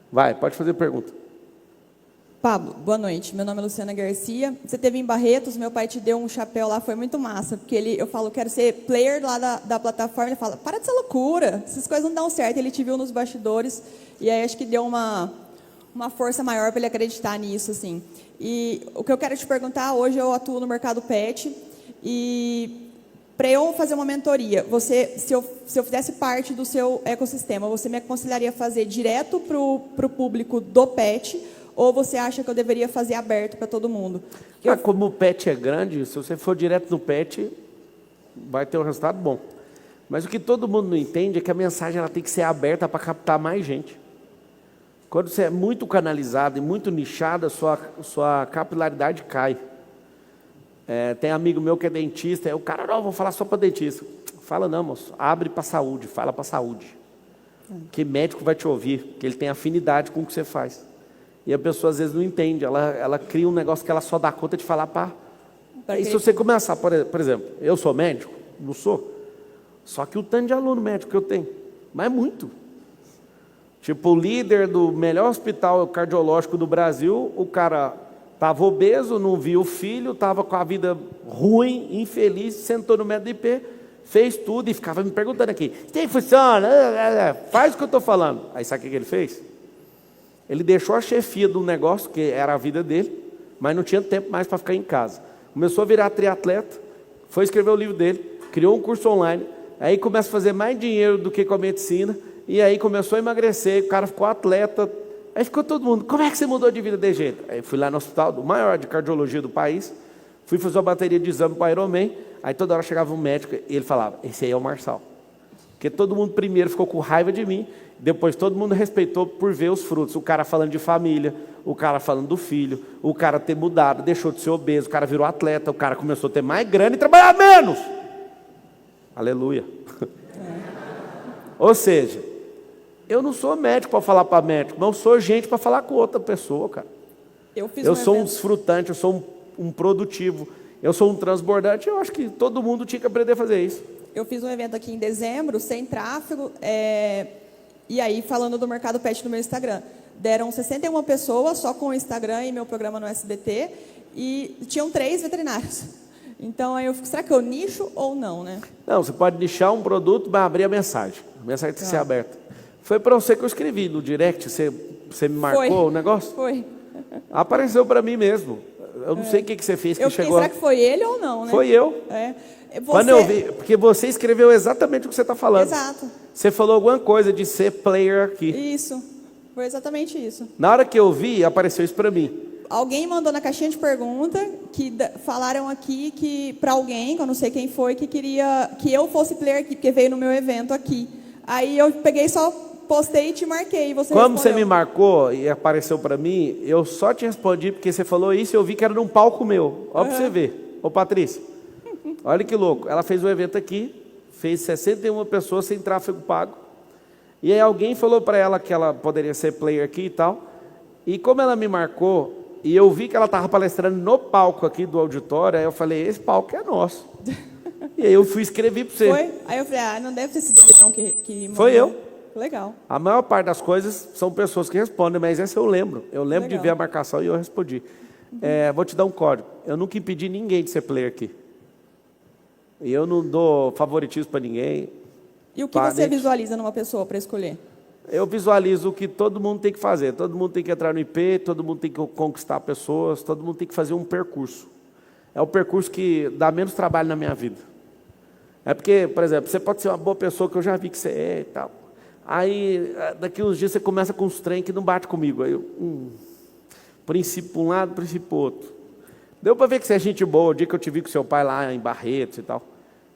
Vai, pode fazer pergunta. Pablo, boa noite. Meu nome é Luciana Garcia. Você esteve em Barretos, meu pai te deu um chapéu lá, foi muito massa. Porque eu falo, quero ser player lá da plataforma. Ele fala, para dessa loucura, essas coisas não dão certo. Ele te viu nos bastidores e aí acho que deu uma força maior para ele acreditar nisso, assim. E o que eu quero te perguntar, hoje eu atuo no mercado pet e para eu fazer uma mentoria, se eu fizesse parte do seu ecossistema, você me aconselharia a fazer direto para o público do pet ou você acha que eu deveria fazer aberto para todo mundo? Como o pet é grande, se você for direto no pet, vai ter um resultado bom. Mas o que todo mundo não entende é que a mensagem ela tem que ser aberta para captar mais gente. Quando você é muito canalizado e muito nichado, sua capilaridade cai. Tem amigo meu que é dentista, o cara, não, vou falar só para dentista. Fala não, moço, abre para a saúde, fala para a saúde. Que médico vai te ouvir, que ele tem afinidade com o que você faz. E a pessoa às vezes não entende, ela cria um negócio que ela só dá conta de falar para... E se você começar, por exemplo, eu sou médico? Não sou. Só que o tanto de aluno médico que eu tenho, mas é muito. Tipo, o líder do melhor hospital cardiológico do Brasil, o cara estava obeso, não via o filho, estava com a vida ruim, infeliz, sentou no método IP, fez tudo e ficava me perguntando aqui, tem funciona? Faz o que eu estou falando. Aí sabe o que ele fez? Ele deixou a chefia do negócio, que era a vida dele, mas não tinha tempo mais para ficar em casa. Começou a virar triatleta, foi escrever o livro dele, criou um curso online, aí começa a fazer mais dinheiro do que com a medicina, e aí começou a emagrecer, o cara ficou atleta, aí ficou todo mundo, como é que você mudou de vida desse jeito? Aí fui lá no hospital, do maior de cardiologia do país, fui fazer uma bateria de exame para Ironman, aí toda hora chegava um médico e ele falava, esse aí é o Marçal. Porque todo mundo primeiro ficou com raiva de mim, depois todo mundo respeitou por ver os frutos. O cara falando de família, o cara falando do filho, o cara ter mudado, deixou de ser obeso, o cara virou atleta, o cara começou a ter mais grana e trabalhar menos. Aleluia. Ou seja, eu não sou médico para falar para médico, mas eu sou gente para falar com outra pessoa, cara. Eu sou um desfrutante, eu sou um produtivo, eu sou um transbordante. Eu acho que todo mundo tinha que aprender a fazer isso. Eu fiz um evento aqui em dezembro, sem tráfego, e aí falando do Mercado Pet no meu Instagram. Deram 61 pessoas só com o Instagram e meu programa no SBT, e tinham 3 veterinários. Então, aí eu fico, será que eu nicho ou não, né? Não, você pode nichar um produto, mas abrir a mensagem. A mensagem tem que ser aberta. Foi para você que eu escrevi no direct, você me marcou o negócio? Foi. Apareceu para mim mesmo. Eu não sei o que você fez que chegou. Será que foi ele ou não, né? Foi eu. Quando eu vi, porque você escreveu exatamente o que você está falando. Exato. Você falou alguma coisa de ser player aqui. Isso. Foi exatamente isso. Na hora que eu vi, apareceu isso para mim. Alguém mandou na caixinha de pergunta que falaram aqui que para alguém, que eu não sei quem foi, que queria que eu fosse player aqui, porque veio no meu evento aqui. Aí eu peguei, só postei e te marquei. Você Como respondeu. você me marcou e apareceu para mim, eu só te respondi porque você falou isso e eu vi que era num palco meu. Olha para você ver. Ô Patrícia, olha que louco. Ela fez um evento aqui, fez 61 pessoas sem tráfego pago. E aí alguém falou para ela que ela poderia ser player aqui e tal. E como ela me marcou, e eu vi que ela estava palestrando no palco aqui do auditório, aí eu falei, esse palco é nosso. E aí eu fui escrever para você. Foi? Aí eu falei, não deve ter sido ele não que mandou. Foi eu. Legal. A maior parte das coisas são pessoas que respondem, mas essa eu lembro. Eu lembro de ver a marcação e eu respondi. Vou te dar um código. Eu nunca impedi ninguém de ser player aqui. E eu não dou favoritismo para ninguém. E o que você visualiza numa pessoa para escolher? Eu visualizo o que todo mundo tem que fazer. Todo mundo tem que entrar no IP, todo mundo tem que conquistar pessoas, todo mundo tem que fazer um percurso. É o percurso que dá menos trabalho na minha vida. É porque, por exemplo, você pode ser uma boa pessoa, que eu já vi que você é e tal. Aí, daqui uns dias, você começa com uns trem que não bate comigo. Aí, princípio para um lado, princípio para o outro. Deu para ver que você é gente boa, o dia que eu te vi com seu pai lá em Barretos e tal.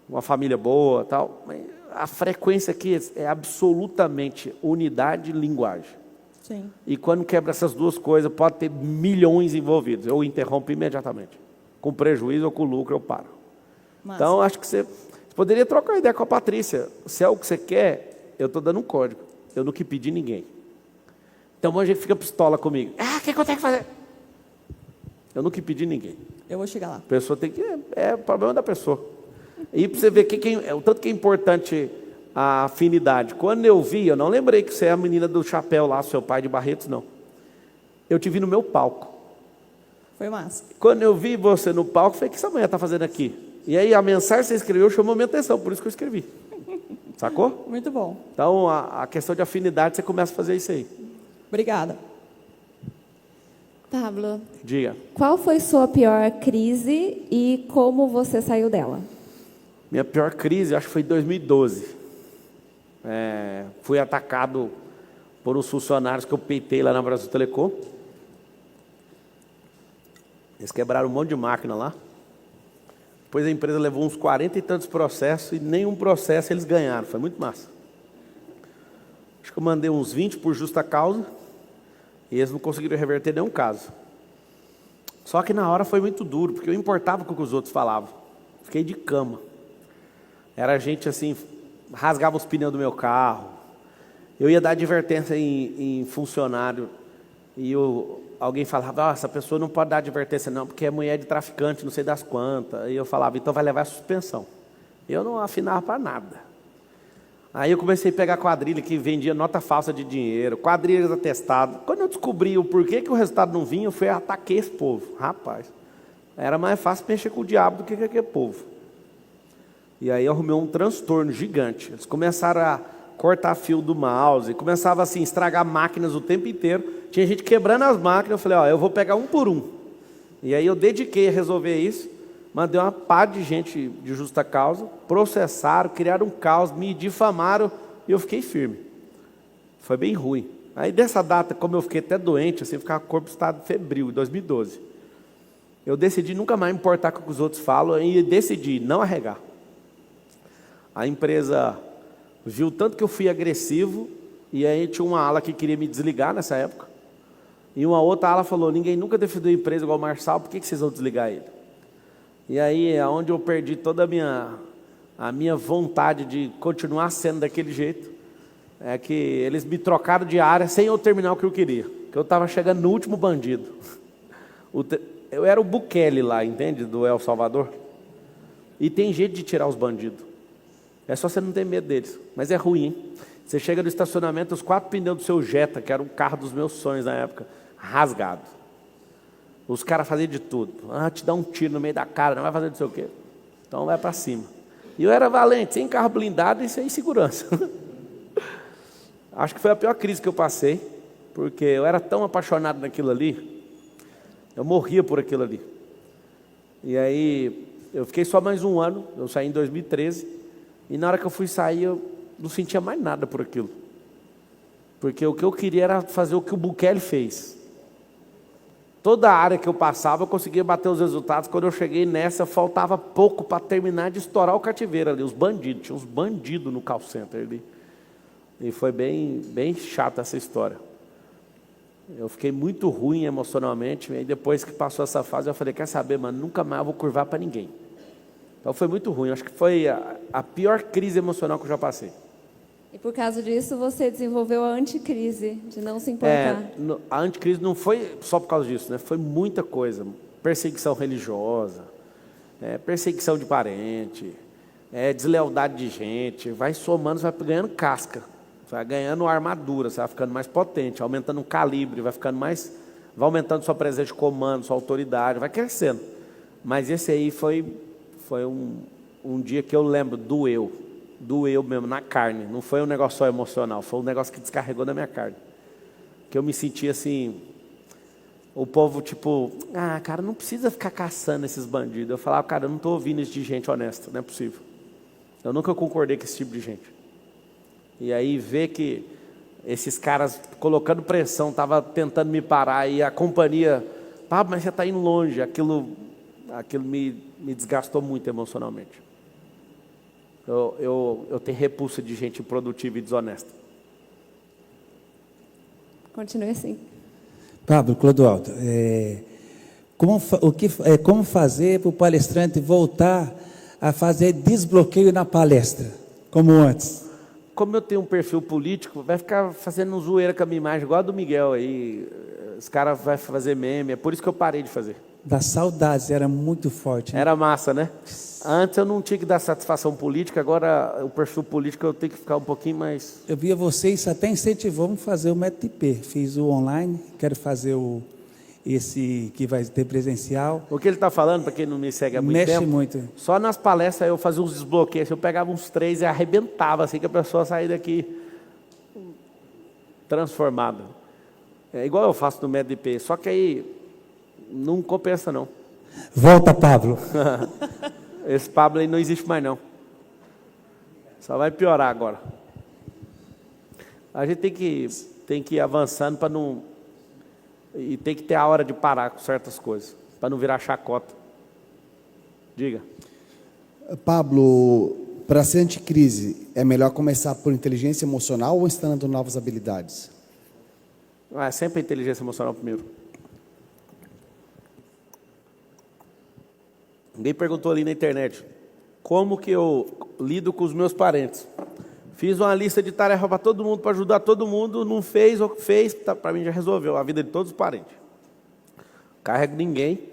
Uma família boa e tal. Mas a frequência aqui é absolutamente unidade e linguagem. Sim. E quando quebra essas duas coisas, pode ter milhões envolvidos. Eu interrompo imediatamente. Com prejuízo ou com lucro, eu paro. Massa. Então, acho que você poderia trocar ideia com a Patrícia. Se é o que você quer, eu estou dando um código. Eu nunca pedi ninguém. Então, a gente fica pistola comigo. O que eu tenho que fazer? Eu nunca pedi ninguém. Eu vou chegar lá. A pessoa tem que... É problema da pessoa. E para você ver o tanto que é importante a afinidade. Quando eu vi, eu não lembrei que você é a menina do chapéu lá, seu pai de Barretos, não. Eu te vi no meu palco. Foi massa. Quando eu vi você no palco, eu falei, o que essa mulher está fazendo aqui? E aí a mensagem que você escreveu chamou minha atenção, por isso que eu escrevi. Sacou? Muito bom. Então, a questão de afinidade, você começa a fazer isso aí. Obrigada. Pablo, diga. Qual foi sua pior crise e como você saiu dela? Minha pior crise, acho que foi em 2012. Fui atacado por uns funcionários que eu peitei lá na Brasil Telecom. Eles quebraram um monte de máquina lá. Depois a empresa levou uns 40 e tantos processos e nenhum processo eles ganharam. Foi muito massa. Acho que eu mandei uns 20 por justa causa e eles não conseguiram reverter nenhum caso. Só que na hora foi muito duro, porque eu importava com o que os outros falavam. Fiquei de cama. Era gente assim, rasgava os pneus do meu carro. Eu ia dar advertência em funcionário e alguém falava, essa pessoa não pode dar advertência não, porque é mulher de traficante, não sei das quantas. E eu falava, então vai levar a suspensão. Eu não afinava para nada. Aí eu comecei a pegar quadrilha que vendia nota falsa de dinheiro, quadrilhas atestadas. Quando eu descobri o porquê que o resultado não vinha, eu fui ataquei esse povo. Rapaz, era mais fácil mexer com o diabo do que com aquele povo. E aí eu arrumei um transtorno gigante. Eles começaram a cortar fio do mouse, começava assim, estragar máquinas o tempo inteiro. Tinha gente quebrando as máquinas, eu falei, eu vou pegar um por um. E aí eu dediquei a resolver isso, mandei uma pá de gente de justa causa, processaram, criaram um caos, me difamaram e eu fiquei firme. Foi bem ruim. Aí dessa data, como eu fiquei até doente, assim, ficava com o corpo em estado febril, em 2012. Eu decidi nunca mais me importar com o que os outros falam e decidi não arregar. A empresa viu tanto que eu fui agressivo, e aí tinha uma ala que queria me desligar nessa época, e uma outra ala falou, ninguém nunca defendeu a empresa igual o Marçal, por que vocês vão desligar ele? E aí é onde eu perdi toda a minha vontade de continuar sendo daquele jeito, é que eles me trocaram de área sem eu terminar o que eu queria, que eu estava chegando no último bandido. Eu era o Bukele lá, entende, do El Salvador, e tem jeito de tirar os bandidos. É só você não ter medo deles. Mas é ruim, hein? Você chega no estacionamento, os 4 pneus do seu Jetta, que era um carro dos meus sonhos na época, rasgado. Os caras faziam de tudo. Te dá um tiro no meio da cara, não vai fazer não sei o quê. Então vai para cima. E eu era valente, sem carro blindado e sem segurança. Acho que foi a pior crise que eu passei, porque eu era tão apaixonado naquilo ali, eu morria por aquilo ali. E aí, eu fiquei só mais um ano, eu saí em 2013, e na hora que eu fui sair, eu não sentia mais nada por aquilo. Porque o que eu queria era fazer o que o Bukele fez. Toda a área que eu passava, eu conseguia bater os resultados. Quando eu cheguei nessa, faltava pouco para terminar de estourar o cativeiro ali. Os bandidos, tinha uns bandidos no call center ali. E foi bem, bem chata essa história. Eu fiquei muito ruim emocionalmente. E aí depois que passou essa fase, eu falei, quer saber, mano, nunca mais eu vou curvar para ninguém. Então foi muito ruim, acho que foi a pior crise emocional que eu já passei. E por causa disso você desenvolveu a anticrise, de não se importar. A anticrise não foi só por causa disso, né? Foi muita coisa. Perseguição religiosa, perseguição de parente, deslealdade de gente. Vai somando, você vai ganhando casca, vai ganhando armadura, você vai ficando mais potente, aumentando o calibre, vai aumentando sua presença de comando, sua autoridade, vai crescendo. Mas esse aí foi um dia que eu lembro, doeu mesmo na carne, não foi um negócio só emocional, foi um negócio que descarregou na minha carne, que eu me senti assim, o povo tipo, cara, não precisa ficar caçando esses bandidos. Eu falava, cara, eu não estou ouvindo isso de gente honesta, não é possível, eu nunca concordei com esse tipo de gente. E aí ver que esses caras colocando pressão, estava tentando me parar, e a companhia, mas você está indo longe, aquilo me desgastou muito emocionalmente. Eu tenho repulsa de gente improdutiva e desonesta. Continue assim. Pablo, Clodoaldo, como fazer para o palestrante voltar a fazer desbloqueio na palestra, como antes? Como eu tenho um perfil político, vai ficar fazendo zoeira com a minha imagem, igual a do Miguel aí. Os caras vão fazer meme, é por isso que eu parei de fazer. Das saudades, era muito forte, né? Era massa, né? Antes eu não tinha que dar satisfação política, agora o perfil político eu tenho que ficar um pouquinho mais... Eu via vocês, até incentivamos fazer o método IP. Fiz o online, quero fazer esse que vai ter presencial. O que ele está falando, para quem não me segue há muito Mexe tempo... muito. Só nas palestras eu fazia uns desbloqueios, eu pegava uns 3 e arrebentava, assim que a pessoa saía daqui transformada. É igual eu faço no método IP, só que aí não compensa não. Volta, Pablo. Esse Pablo aí não existe mais não. Só vai piorar agora. A gente tem que ir avançando para não... E tem que ter a hora de parar com certas coisas, para não virar chacota. Diga. Pablo, para ser anticrise, é melhor começar por inteligência emocional ou ensinando novas habilidades? É sempre a inteligência emocional primeiro. Ninguém perguntou ali na internet. como que eu lido com os meus parentes. Fiz uma lista de tarefas para todo mundo, para ajudar todo mundo, não fez ou fez, para mim já resolveu a vida de todos os parentes. Carrego ninguém,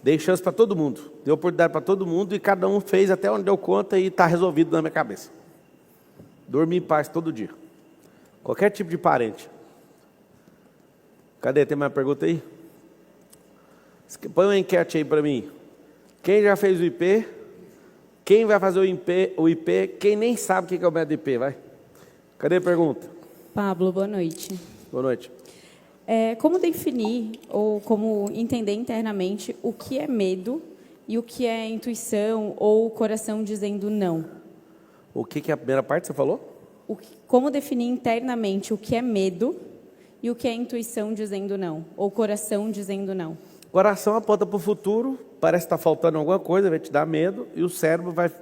dei chance para todo mundo, dei oportunidade para todo mundo e cada um fez até onde deu conta e está resolvido na minha cabeça. Dormi em paz todo dia. Qualquer tipo de parente. Cadê? Tem mais pergunta aí? Põe uma enquete aí para mim. Quem já fez o IP? Quem vai fazer o IP? Quem nem sabe o que é o método IP, vai. Cadê a pergunta? Pablo, boa noite. Boa noite. Como definir ou como entender internamente o que é medo e o que é intuição ou coração dizendo não? O que é a primeira parte que você falou? Como definir internamente o que é medo e o que é intuição dizendo não, ou coração dizendo não? Coração aponta para o futuro, parece que está faltando alguma coisa, vai te dar medo, e o cérebro vai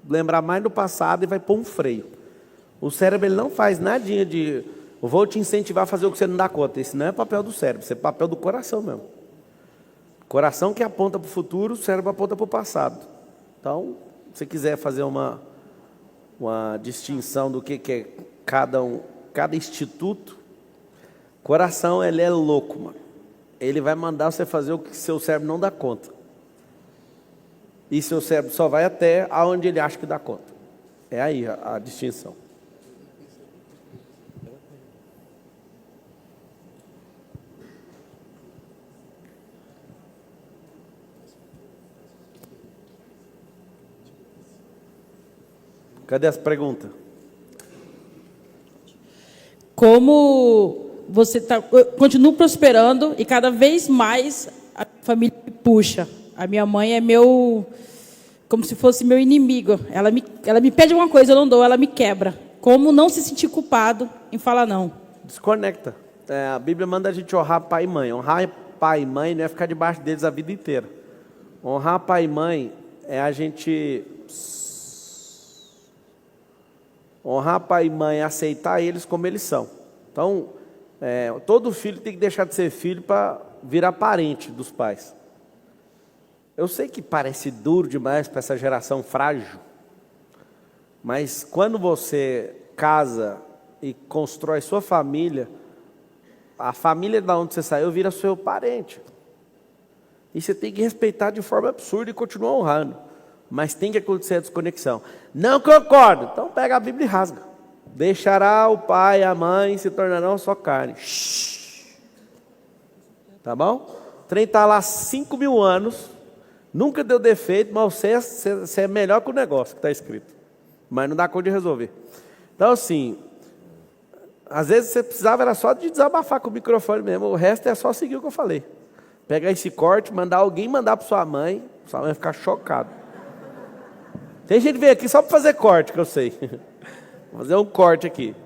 lembrar mais do passado e vai pôr um freio. O cérebro ele não faz nadinha de, eu vou te incentivar a fazer o que você não dá conta. Esse não é papel do cérebro, isso é papel do coração mesmo. Coração que aponta para o futuro, o cérebro aponta para o passado. Então, se você quiser fazer uma distinção do que é cada instituto, coração ele é louco, mano. Ele vai mandar você fazer o que seu cérebro não dá conta. E seu cérebro só vai até aonde ele acha que dá conta. É aí a distinção. Cadê as perguntas? Como você continua prosperando e cada vez mais a família me puxa. A minha mãe é como se fosse meu inimigo. Ela me pede alguma coisa, eu não dou, ela me quebra. Como não se sentir culpado em falar não? Desconecta. A Bíblia manda a gente honrar pai e mãe. Honrar pai e mãe não é ficar debaixo deles a vida inteira. Honrar pai e mãe é a gente... Honrar pai e mãe é aceitar eles como eles são. Então, todo filho tem que deixar de ser filho para virar parente dos pais. Eu sei que parece duro demais para essa geração frágil, mas quando você casa e constrói sua família, a família da onde você saiu vira seu parente. E você tem que respeitar de forma absurda e continuar honrando. Mas tem que acontecer a desconexão. Não concordo. Então pega a Bíblia e rasga. Deixará o pai e a mãe, se tornarão só carne. Shhh. Tá bom? O trem está lá 5.000 anos, nunca deu defeito, mas você é melhor que o negócio que está escrito. Mas não dá conta de resolver. Então assim, às vezes você precisava era só de desabafar com o microfone mesmo, o resto é só seguir o que eu falei. Pegar esse corte, mandar alguém mandar para sua mãe vai ficar chocado. Tem gente que vem aqui só para fazer corte, que eu sei. Vou fazer um corte aqui.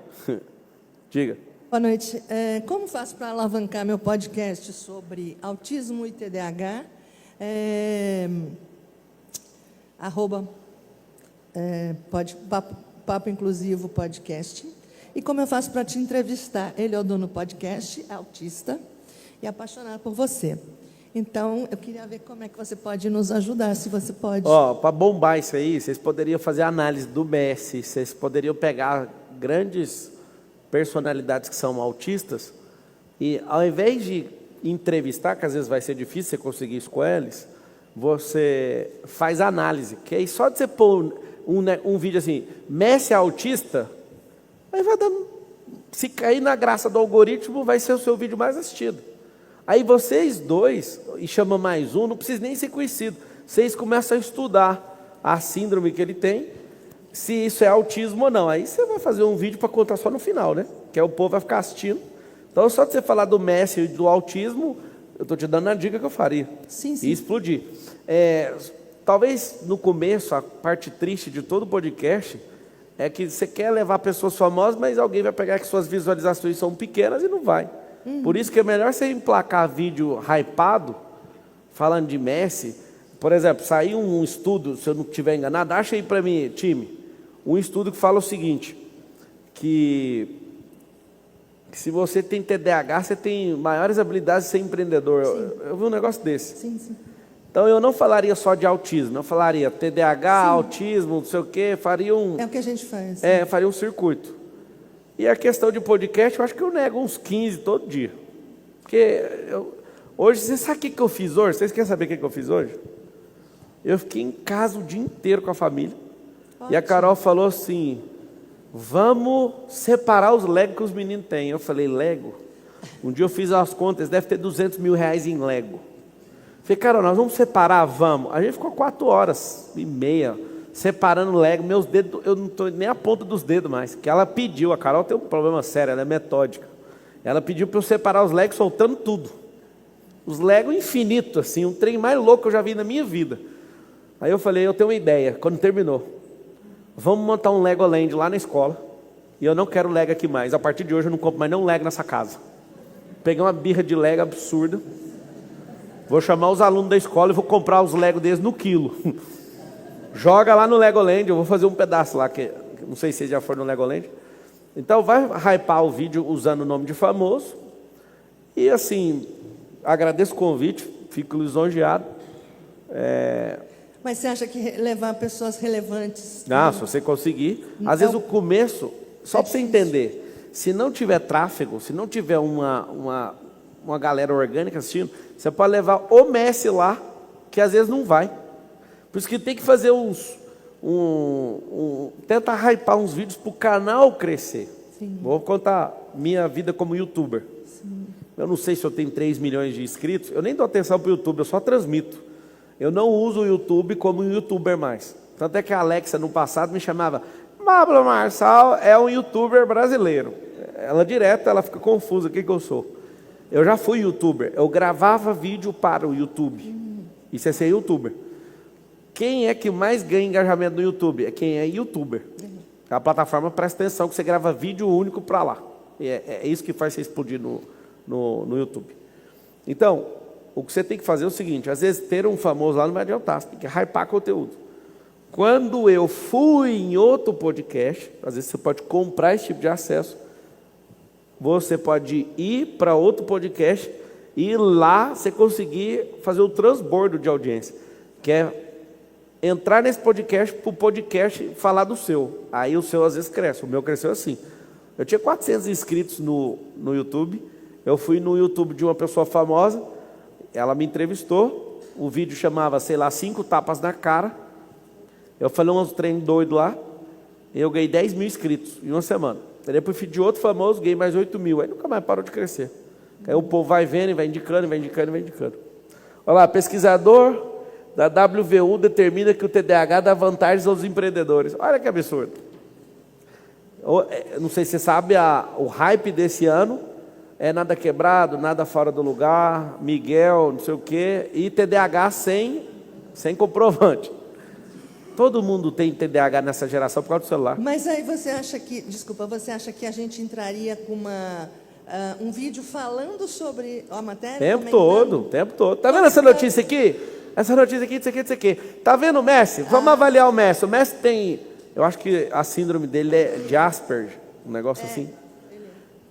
Diga. Boa noite. Como faço para alavancar meu podcast sobre autismo e TDAH? Papo Inclusivo Podcast. E como eu faço para te entrevistar? Ele é o dono do podcast, é autista e apaixonado por você. Então, eu queria ver como é que você pode nos ajudar, se você pode... Para bombar isso aí, vocês poderiam fazer análise do Messi, vocês poderiam pegar grandes personalidades que são autistas e, ao invés de entrevistar, que às vezes vai ser difícil você conseguir isso com eles, você faz análise, que aí só de você pôr um vídeo assim, Messi é autista, aí vai dando... Se cair na graça do algoritmo, vai ser o seu vídeo mais assistido. Aí vocês dois, e chama mais um, não precisa nem ser conhecido. Vocês começam a estudar a síndrome que ele tem, se isso é autismo ou não. Aí você vai fazer um vídeo para contar só no final, né? Que aí o povo vai ficar assistindo. Então, só de você falar do Messi e do autismo, eu estou te dando a dica que eu faria. Sim. E explodir. Talvez no começo, a parte triste de todo podcast é que você quer levar pessoas famosas, mas alguém vai pegar que suas visualizações são pequenas e não vai. Por isso que é melhor você emplacar vídeo hypado, falando de Messi. Por exemplo, saiu um estudo, se eu não estiver enganado, acha aí para mim, time, um estudo que fala o seguinte, que se você tem TDAH, você tem maiores habilidades de ser empreendedor. Eu vi um negócio desse. Sim. Então, eu não falaria só de autismo, eu falaria TDAH, autismo, não sei o quê, faria É o que a gente faz. faria um circuito. E a questão de podcast, eu acho que eu nego uns 15 todo dia. Porque hoje, você sabe o que eu fiz hoje? Vocês querem saber o que eu fiz hoje? Eu fiquei em casa o dia inteiro com a família. E a Carol falou assim, vamos separar os Lego que os meninos têm. Eu falei, Lego? Um dia eu fiz as contas, deve ter 200 mil reais em Lego. Falei, Carol, nós vamos separar? Vamos. A gente ficou 4h30 separando Lego. Meus dedos, eu não estou nem a ponta dos dedos mais. Que ela pediu, a Carol tem um problema sério, ela é metódica. Ela pediu para eu separar os Legos soltando tudo. Os Lego infinito, assim, um trem mais louco que eu já vi na minha vida. Aí eu falei, eu tenho uma ideia, quando terminou. Vamos montar um Legoland lá na escola. E eu não quero Lego aqui mais. A partir de hoje eu não compro mais nenhum Lego nessa casa. Peguei uma birra de Lego absurda. Vou chamar os alunos da escola e vou comprar os Lego deles no quilo. Joga lá no Legoland, eu vou fazer um pedaço lá, que não sei se vocês já foram no Legoland. Então vai hypar o vídeo usando o nome de famoso. E assim, agradeço o convite, fico lisonjeado. Mas você acha que levar pessoas relevantes... Ah, se você conseguir. Então, às vezes o começo, só para você entender, se não tiver tráfego, se não tiver uma galera orgânica assistindo, você pode levar o Messi lá, que às vezes não vai. Por isso que tem que fazer tentar hypar uns vídeos para o canal crescer. Sim. Vou contar minha vida como youtuber. Sim. Eu não sei se eu tenho 3 milhões de inscritos, eu nem dou atenção para o YouTube, eu só transmito. Eu não uso o YouTube como um youtuber mais. Tanto é que a Alexa, no passado, me chamava Pablo Marçal é um youtuber brasileiro. Ela direto, ela fica confusa, o que eu sou? Eu já fui youtuber, eu gravava vídeo para o YouTube. Isso é ser youtuber. Quem é que mais ganha engajamento no YouTube? É quem é youtuber. A plataforma presta atenção que você grava vídeo único para lá. É isso que faz você explodir no YouTube. Então, o que você tem que fazer é o seguinte, às vezes ter um famoso lá não vai adiantar, você tem que hypar conteúdo. Quando eu fui em outro podcast, às vezes você pode comprar esse tipo de acesso, você pode ir para outro podcast e lá você conseguir fazer o transbordo de audiência, que é entrar nesse podcast para o podcast falar do seu. Aí o seu às vezes cresce, o meu cresceu assim. Eu tinha 400 inscritos no YouTube, eu fui no YouTube de uma pessoa famosa, ela me entrevistou, o vídeo chamava, sei lá, 5 tapas na cara, eu falei uns trem doido lá, e eu ganhei 10 mil inscritos em uma semana. Aí depois fui de outro famoso, ganhei mais 8 mil, aí nunca mais parou de crescer. Aí o povo vai vendo, e vai indicando, vai indicando, vai indicando. Olha lá, pesquisador da WVU determina que o TDAH dá vantagens aos empreendedores. Olha que absurdo. Não sei se você sabe, o hype desse ano é nada quebrado, nada fora do lugar, Miguel, não sei o quê, e TDAH sem comprovante. Todo mundo tem TDAH nessa geração por causa do celular. Mas aí você acha que a gente entraria com um vídeo falando sobre a matéria? Tempo todo. Tá vendo essa notícia aqui? Essa notícia aqui, isso aqui. Tá vendo o Messi? Vamos avaliar o Messi. O Messi tem, eu acho que a síndrome dele é de Asperger, um negócio assim.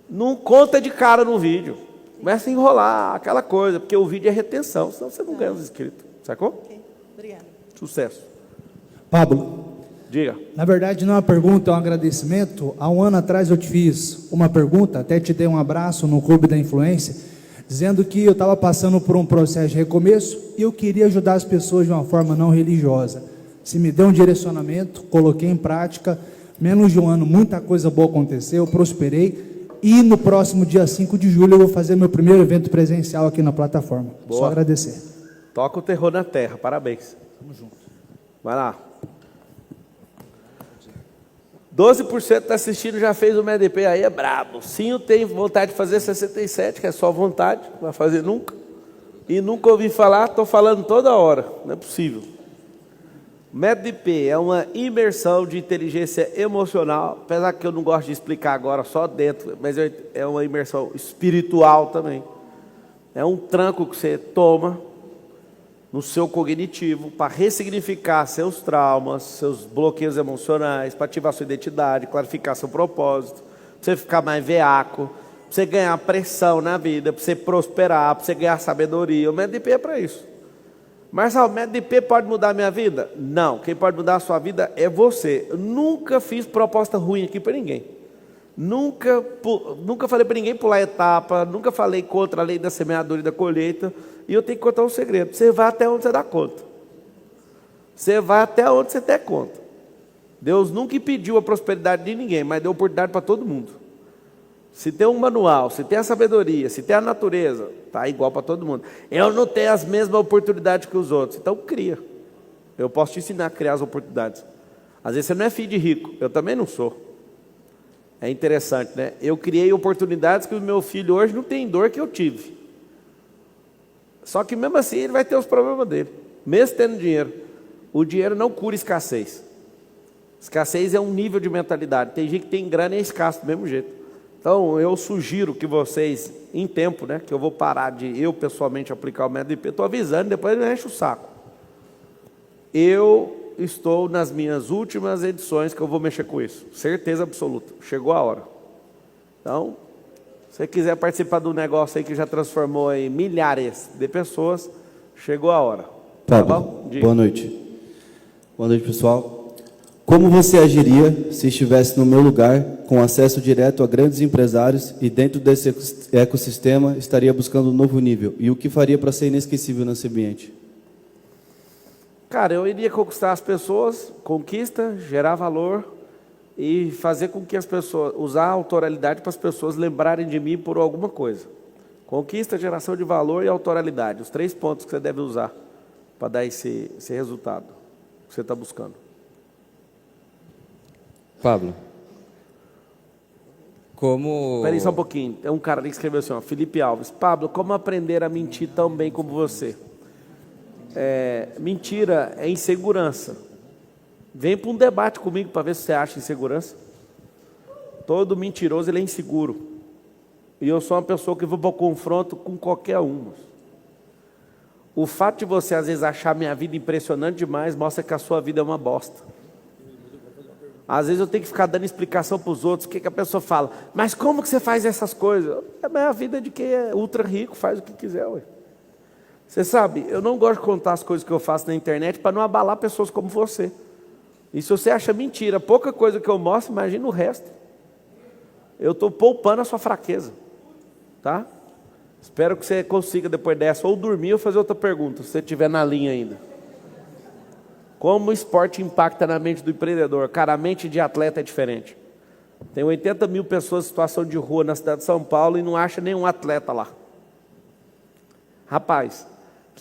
Não conta de cara no vídeo. Começa a enrolar aquela coisa, porque o vídeo é retenção, senão você não ganha os inscritos. Sacou? Ok, obrigada. Sucesso. Pablo, Diga. na verdade não é uma pergunta, é um agradecimento. Há um ano atrás eu te fiz uma pergunta, até te dei um abraço no Clube da Influência, dizendo que eu estava passando por um processo de recomeço e eu queria ajudar as pessoas de uma forma não religiosa. Se me deu um direcionamento, coloquei em prática, menos de um ano, muita coisa boa aconteceu, eu prosperei, e no próximo dia 5 de julho eu vou fazer meu primeiro evento presencial aqui na plataforma. Boa. Só agradecer. Toca o terror na terra, parabéns. Tamo junto. Vai lá. 12% está assistindo, já fez o MEDP, aí é brabo. Sim, eu tenho vontade de fazer 67, que é só vontade, não vai fazer nunca. E nunca ouvi falar, estou falando toda hora, não é possível. MEDP é uma imersão de inteligência emocional, apesar que eu não gosto de explicar agora só dentro, mas é uma imersão espiritual também. É um tranco que você toma no seu cognitivo para ressignificar seus traumas, seus bloqueios emocionais, para ativar sua identidade, clarificar seu propósito, para você ficar mais veaco, para você ganhar pressão na vida, para você prosperar, para você ganhar sabedoria. O MEDP é para isso. Marcelo, o método IP pode mudar a minha vida? Não, quem pode mudar a sua vida é você. Eu nunca fiz proposta ruim aqui para ninguém. Nunca falei para ninguém pular etapa, nunca falei contra a lei da semeadura e da colheita. E eu tenho que contar um segredo. Você vai até onde você dá conta. Você vai até onde você der conta. Deus nunca impediu a prosperidade de ninguém, mas deu oportunidade para todo mundo. Se tem um manual, se tem a sabedoria, se tem a natureza, tá igual para todo mundo. Eu não tenho as mesmas oportunidades que os outros, então cria. Eu posso te ensinar a criar as oportunidades. Às vezes você não é filho de rico, eu também não sou. É interessante, né? Eu criei oportunidades que o meu filho hoje não tem dor que eu tive. Só que mesmo assim ele vai ter os problemas dele, mesmo tendo dinheiro. O dinheiro não cura escassez. Escassez é um nível de mentalidade. Tem gente que tem grana e é escasso do mesmo jeito. Então, eu sugiro que vocês, em tempo, né, que eu vou parar de eu pessoalmente aplicar o método IP, estou avisando, depois ele enche o saco. Eu estou nas minhas últimas edições que eu vou mexer com isso. Certeza absoluta. Chegou a hora. Então, se você quiser participar do negócio aí que já transformou em milhares de pessoas, chegou a hora. Tá bom? Boa noite. Boa noite, pessoal. Como você agiria se estivesse no meu lugar, com acesso direto a grandes empresários e dentro desse ecossistema estaria buscando um novo nível? E o que faria para ser inesquecível nesse ambiente? Cara, eu iria conquistar as pessoas, conquista, gerar valor e fazer com que as pessoas, usar a autoralidade para as pessoas lembrarem de mim por alguma coisa. Conquista, geração de valor e autoralidade, os 3 pontos que você deve usar para dar esse resultado que você está buscando. Pablo, como... Espera aí só um pouquinho, tem um cara ali que escreveu assim, ó, Felipe Alves. Pablo, como aprender a mentir tão bem como você? Mentira é insegurança. Vem para um debate comigo para ver se você acha insegurança. Todo mentiroso ele é inseguro. E eu sou uma pessoa que vou para o confronto com qualquer um. O fato de você às vezes achar minha vida impressionante demais mostra que a sua vida é uma bosta. Às vezes eu tenho que ficar dando explicação para os outros, o que a pessoa fala, mas como que você faz essas coisas? É a vida de quem é ultra rico, faz o que quiser. Ué. Você sabe, eu não gosto de contar as coisas que eu faço na internet para não abalar pessoas como você. E se você acha mentira, pouca coisa que eu mostro, imagina o resto. Eu estou poupando a sua fraqueza. Tá? Espero que você consiga depois dessa, ou dormir ou fazer outra pergunta, se você estiver na linha ainda. Como o esporte impacta na mente do empreendedor? Cara, a mente de atleta é diferente. Tem 80 mil pessoas em situação de rua na cidade de São Paulo e não acha nenhum atleta lá. Rapaz,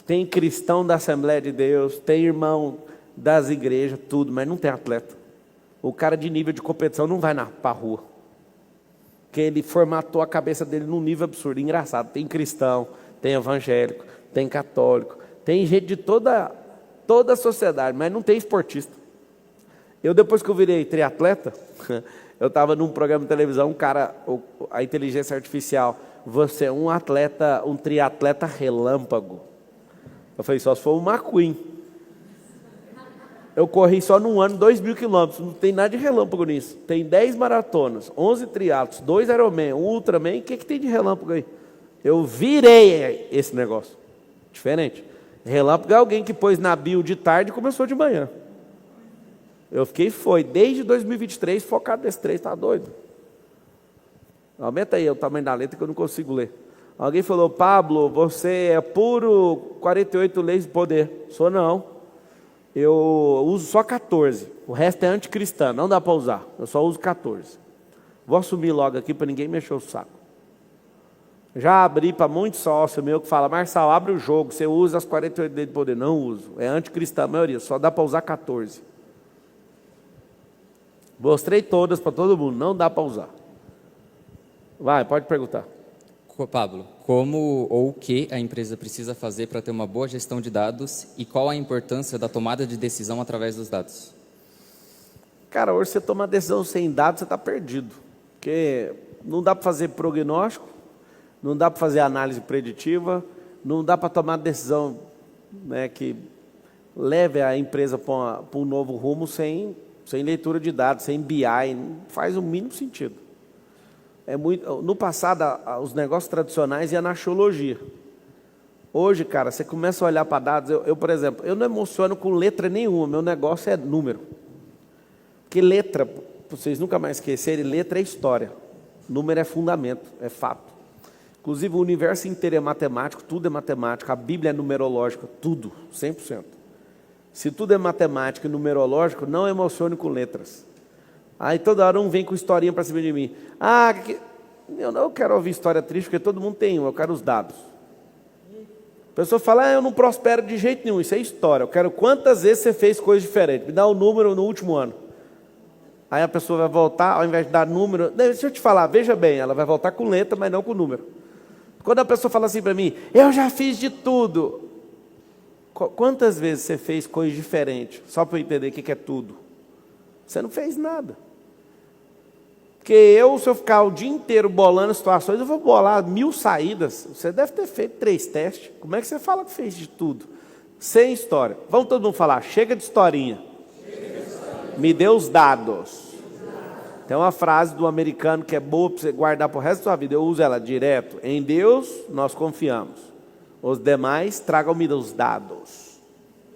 tem cristão da Assembleia de Deus, tem irmão das igrejas, tudo, mas não tem atleta. O cara de nível de competição não vai para a rua. Porque ele formatou a cabeça dele num nível absurdo. Engraçado, tem cristão, tem evangélico, tem católico, tem gente de toda a sociedade, mas não tem esportista. Eu, depois que eu virei triatleta, eu estava num programa de televisão, um cara, a inteligência artificial, você é um atleta, um triatleta relâmpago. Eu falei, só se for o McQueen. Eu corri só num ano 2.000 quilômetros, não tem nada de relâmpago nisso. Tem 10 maratonas, 11 triatlos, 2 Ironman, um Ultraman, o que tem de relâmpago aí? Eu virei esse negócio. Diferente. Relâmpago é alguém que pôs na bio de tarde e começou de manhã. Eu fiquei, desde 2023, focado nesse 3, tá doido? Aumenta aí o tamanho da letra que eu não consigo ler. Alguém falou, Pablo, você é puro 48 leis de poder. Sou não. Eu uso só 14. O resto é anticristão, não dá para usar. Eu só uso 14. Vou assumir logo aqui para ninguém mexer o saco. Já abri para muitos sócios meu que fala, Marçal, abre o jogo, você usa as 48 leis de poder. Não uso, é anticristã a maioria, só dá para usar 14. Mostrei todas para todo mundo, não dá para usar. Vai, pode perguntar. Pablo, como ou o que a empresa precisa fazer para ter uma boa gestão de dados e qual a importância da tomada de decisão através dos dados? Cara, hoje você toma decisão sem dados, você está perdido. Porque não dá para fazer prognóstico, não dá para fazer análise preditiva, não dá para tomar decisão, né, que leve a empresa para um novo rumo sem leitura de dados, sem BI, não faz o mínimo sentido. No passado, os negócios tradicionais iam na axiologia. Hoje, cara, você começa a olhar para dados. Eu, por exemplo, eu não emociono com letra nenhuma. Meu negócio é número. Porque letra, para vocês nunca mais esquecerem, letra é história. Número é fundamento, é fato. Inclusive, o universo inteiro é matemático, tudo é matemático. A Bíblia é numerológica, tudo, 100%. Se tudo é matemático e numerológico, não emocione com letras. Aí toda hora um vem com historinha para cima de mim. Eu não quero ouvir história triste, porque todo mundo tem uma, eu quero os dados. A pessoa fala, eu não prospero de jeito nenhum, isso é história. Eu quero quantas vezes você fez coisa diferente. Me dá o número no último ano. Aí a pessoa vai voltar, ao invés de dar número... Deixa eu te falar, veja bem, ela vai voltar com letra, mas não com número. Quando a pessoa fala assim para mim, eu já fiz de tudo. Quantas vezes você fez coisa diferente? Só para eu entender o que é tudo. Você não fez nada. Porque se eu ficar o dia inteiro bolando situações, eu vou bolar 1000 saídas. Você deve ter feito 3 testes. Como é que você fala que fez de tudo? Sem história. Vamos todo mundo falar, chega de historinha. Me dê os dados. Tem uma frase do americano que é boa para você guardar para o resto da sua vida. Eu uso ela direto. Em Deus nós confiamos. Os demais tragam-me os dados.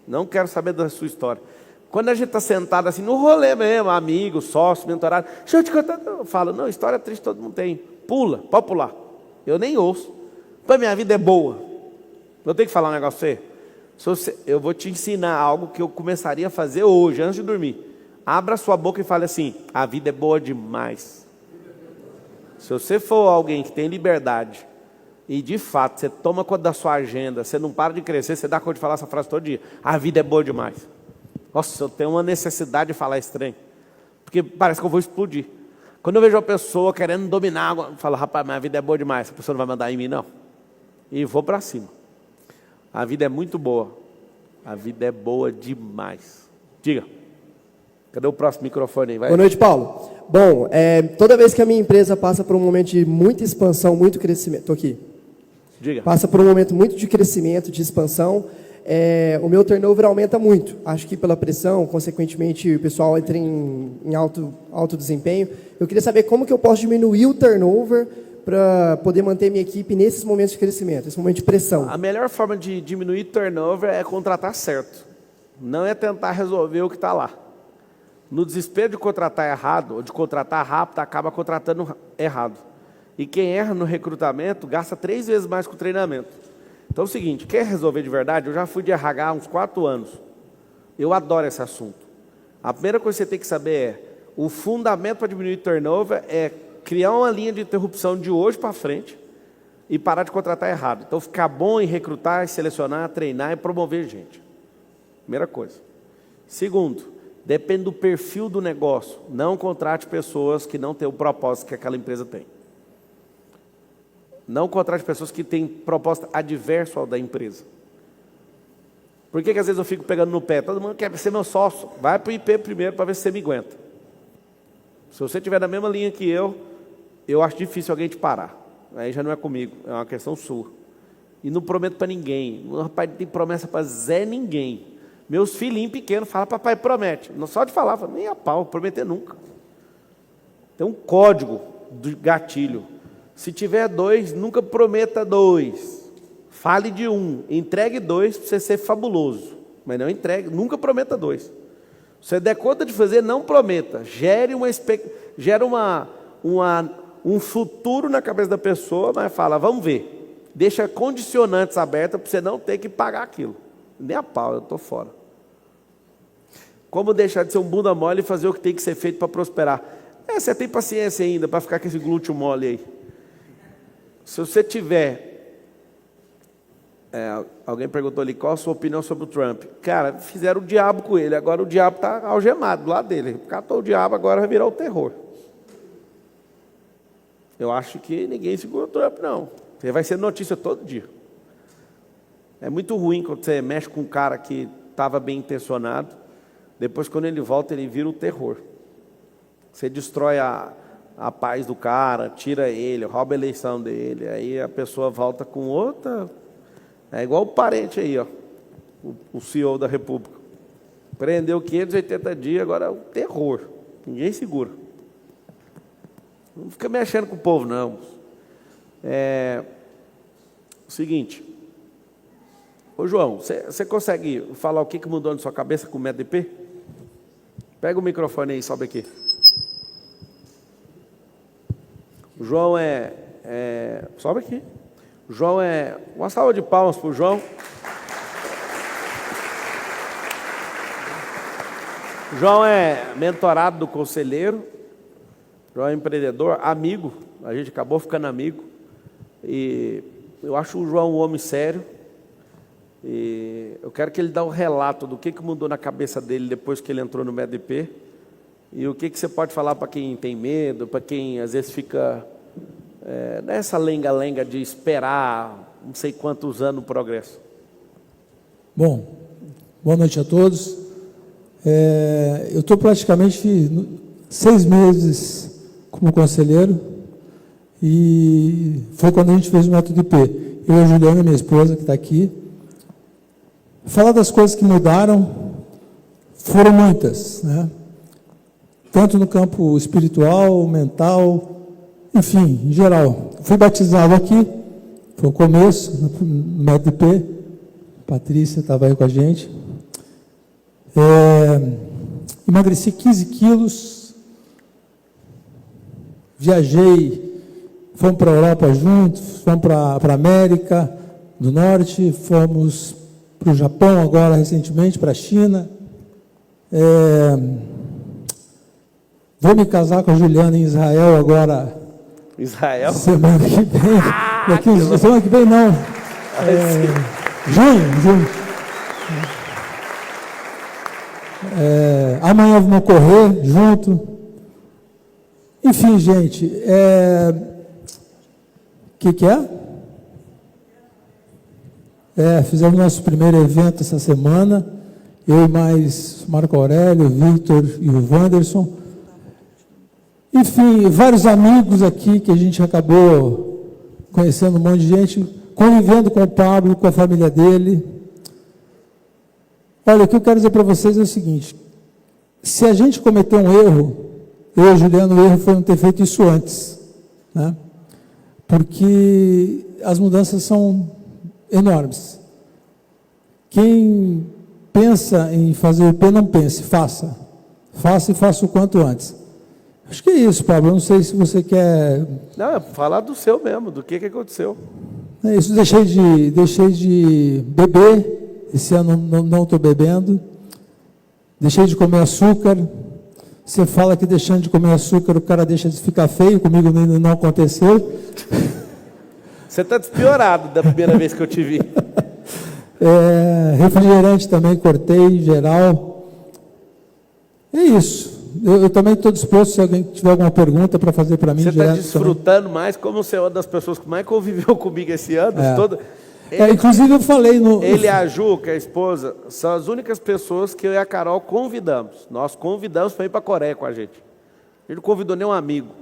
Não quero saber da sua história. Quando a gente está sentado assim, no rolê mesmo, amigo, sócio, mentorado, deixa eu te contar, eu falo, não, história triste todo mundo tem. Pula, pode pular. Eu nem ouço. Para minha vida é boa. Eu tenho que falar um negócio para você. Eu vou te ensinar algo que eu começaria a fazer hoje, antes de dormir. Abra sua boca e fale assim, a vida é boa demais. Se você for alguém que tem liberdade, e de fato, você toma conta da sua agenda, você não para de crescer, você dá conta de falar essa frase todo dia, a vida é boa demais. Nossa, eu tenho uma necessidade de falar esse trem, porque parece que eu vou explodir. Quando eu vejo uma pessoa querendo dominar, eu falo, rapaz, mas a vida é boa demais, essa pessoa não vai mandar em mim, não. E vou para cima. A vida é muito boa. A vida é boa demais. Diga. Cadê o próximo microfone aí? Vai. Boa noite, Paulo. Bom, toda vez que a minha empresa passa por um momento de muita expansão, muito crescimento... Estou aqui. Diga. Passa por um momento muito de crescimento, de expansão, o meu turnover aumenta muito. Acho que pela pressão, consequentemente, o pessoal entra em alto desempenho. Eu queria saber como que eu posso diminuir o turnover para poder manter minha equipe nesses momentos de crescimento, nesse momento de pressão. A melhor forma de diminuir turnover é contratar certo. Não é tentar resolver o que está lá. No desespero de contratar errado, ou de contratar rápido, acaba contratando errado. E quem erra no recrutamento, gasta 3 vezes mais com o treinamento. Então é o seguinte, quer resolver de verdade? Eu já fui de RH há uns 4 anos. Eu adoro esse assunto. A primeira coisa que você tem que saber é, o fundamento para diminuir turnover é criar uma linha de interrupção de hoje para frente e parar de contratar errado. Então ficar bom em recrutar, selecionar, treinar e promover gente. Primeira coisa. Segundo, depende do perfil do negócio. Não contrate pessoas que não têm o propósito que aquela empresa tem. Não contrate pessoas que têm proposta adverso ao da empresa. Por que às vezes eu fico pegando no pé? Todo mundo quer ser meu sócio. Vai para o IP primeiro para ver se você me aguenta. Se você estiver na mesma linha que eu acho difícil alguém te parar. Aí já não é comigo, é uma questão sua. E não prometo para ninguém. O rapaz não tem promessa para Zé ninguém. Meus filhinhos pequenos falam, papai, promete. Não só de falar, falo, nem a pau, prometer nunca. Tem um código do gatilho. Se tiver 2, nunca prometa 2. Fale de 1, entregue 2 para você ser fabuloso. Mas não entregue, nunca prometa 2. Se você der conta de fazer, não prometa. Gere um futuro na cabeça da pessoa, mas fala, vamos ver. Deixa condicionantes abertas para você não ter que pagar aquilo. Nem a pau, eu estou fora. Como deixar de ser um bunda mole e fazer o que tem que ser feito para prosperar? Você tem paciência ainda para ficar com esse glúteo mole aí. Se você tiver... alguém perguntou ali, qual a sua opinião sobre o Trump? Cara, fizeram o diabo com ele, agora o diabo está algemado do lado dele. Catou o diabo, agora vai virar o terror. Eu acho que ninguém segura o Trump, não. Você vai ser notícia todo dia. É muito ruim quando você mexe com um cara que estava bem intencionado, depois quando ele volta, ele vira o terror. Você destrói a paz do cara, tira ele, rouba a eleição dele, aí a pessoa volta com outra... É igual o parente aí, ó, o CEO da República. Prendeu 580 dias, agora é um terror. Ninguém segura. Não fica mexendo com o povo, não. O seguinte, Ô, João, você consegue falar o que mudou na sua cabeça com o MEDP? Pega o microfone aí, sobe aqui. O João sobe aqui. O João uma salva de palmas para o João. O João é mentorado do conselheiro. O João é empreendedor, amigo. A gente acabou ficando amigo. E eu acho o João um homem sério. E eu quero que ele dê um relato do que mudou na cabeça dele depois que ele entrou no MEDP. E o que você pode falar para quem tem medo, para quem às vezes fica nessa lenga-lenga de esperar não sei quantos anos o progresso. Bom, boa noite a todos. Eu estou praticamente 6 meses como conselheiro e foi quando a gente fez o método IP. Eu e a Juliana, minha esposa, que está aqui. Falar das coisas que mudaram foram muitas, né? Tanto no campo espiritual, mental, enfim, em geral. Fui batizado aqui, foi o começo, no MEDP. Patrícia estava aí com a gente. Emagreci 15 quilos, viajei, fomos para a Europa juntos, fomos para a América do Norte, fomos para o Japão agora recentemente, para a China. Vou me casar com a Juliana em Israel agora. Israel? Semana que vem. Semana que vem não. Junho. Amanhã vamos correr junto. Enfim, gente, que é? Fizemos nosso primeiro evento essa semana, eu e mais Marco Aurélio, Victor e o Wanderson. Enfim, vários amigos aqui que a gente acabou conhecendo um monte de gente, convivendo com o Pablo, com a família dele. Olha, o que eu quero dizer para vocês é o seguinte: se a gente cometeu um erro, eu e a Juliana, o erro foi não ter feito isso antes, né? Porque as mudanças são enormes. Quem pensa em fazer o IP, não pense, faça. Faça e faça o quanto antes. Acho que é isso, Pablo. Eu não sei se você quer... Não, é falar do seu mesmo, do que aconteceu. É isso, deixei de beber. Esse ano não estou bebendo. Deixei de comer açúcar. Você fala que deixando de comer açúcar o cara deixa de ficar feio. Comigo ainda não aconteceu. Você está despiorado da primeira vez que eu te vi. Refrigerante também cortei, em geral. É isso. Eu também estou disposto, se alguém tiver alguma pergunta para fazer para mim. Você está desfrutando mais, como você é uma das pessoas que mais conviveu comigo esse ano. Inclusive eu falei no... Ele e a Ju, que é a esposa, são as únicas pessoas que eu e a Carol convidamos. Nós convidamos para ir para a Coreia com a gente. Ele não convidou nenhum amigo.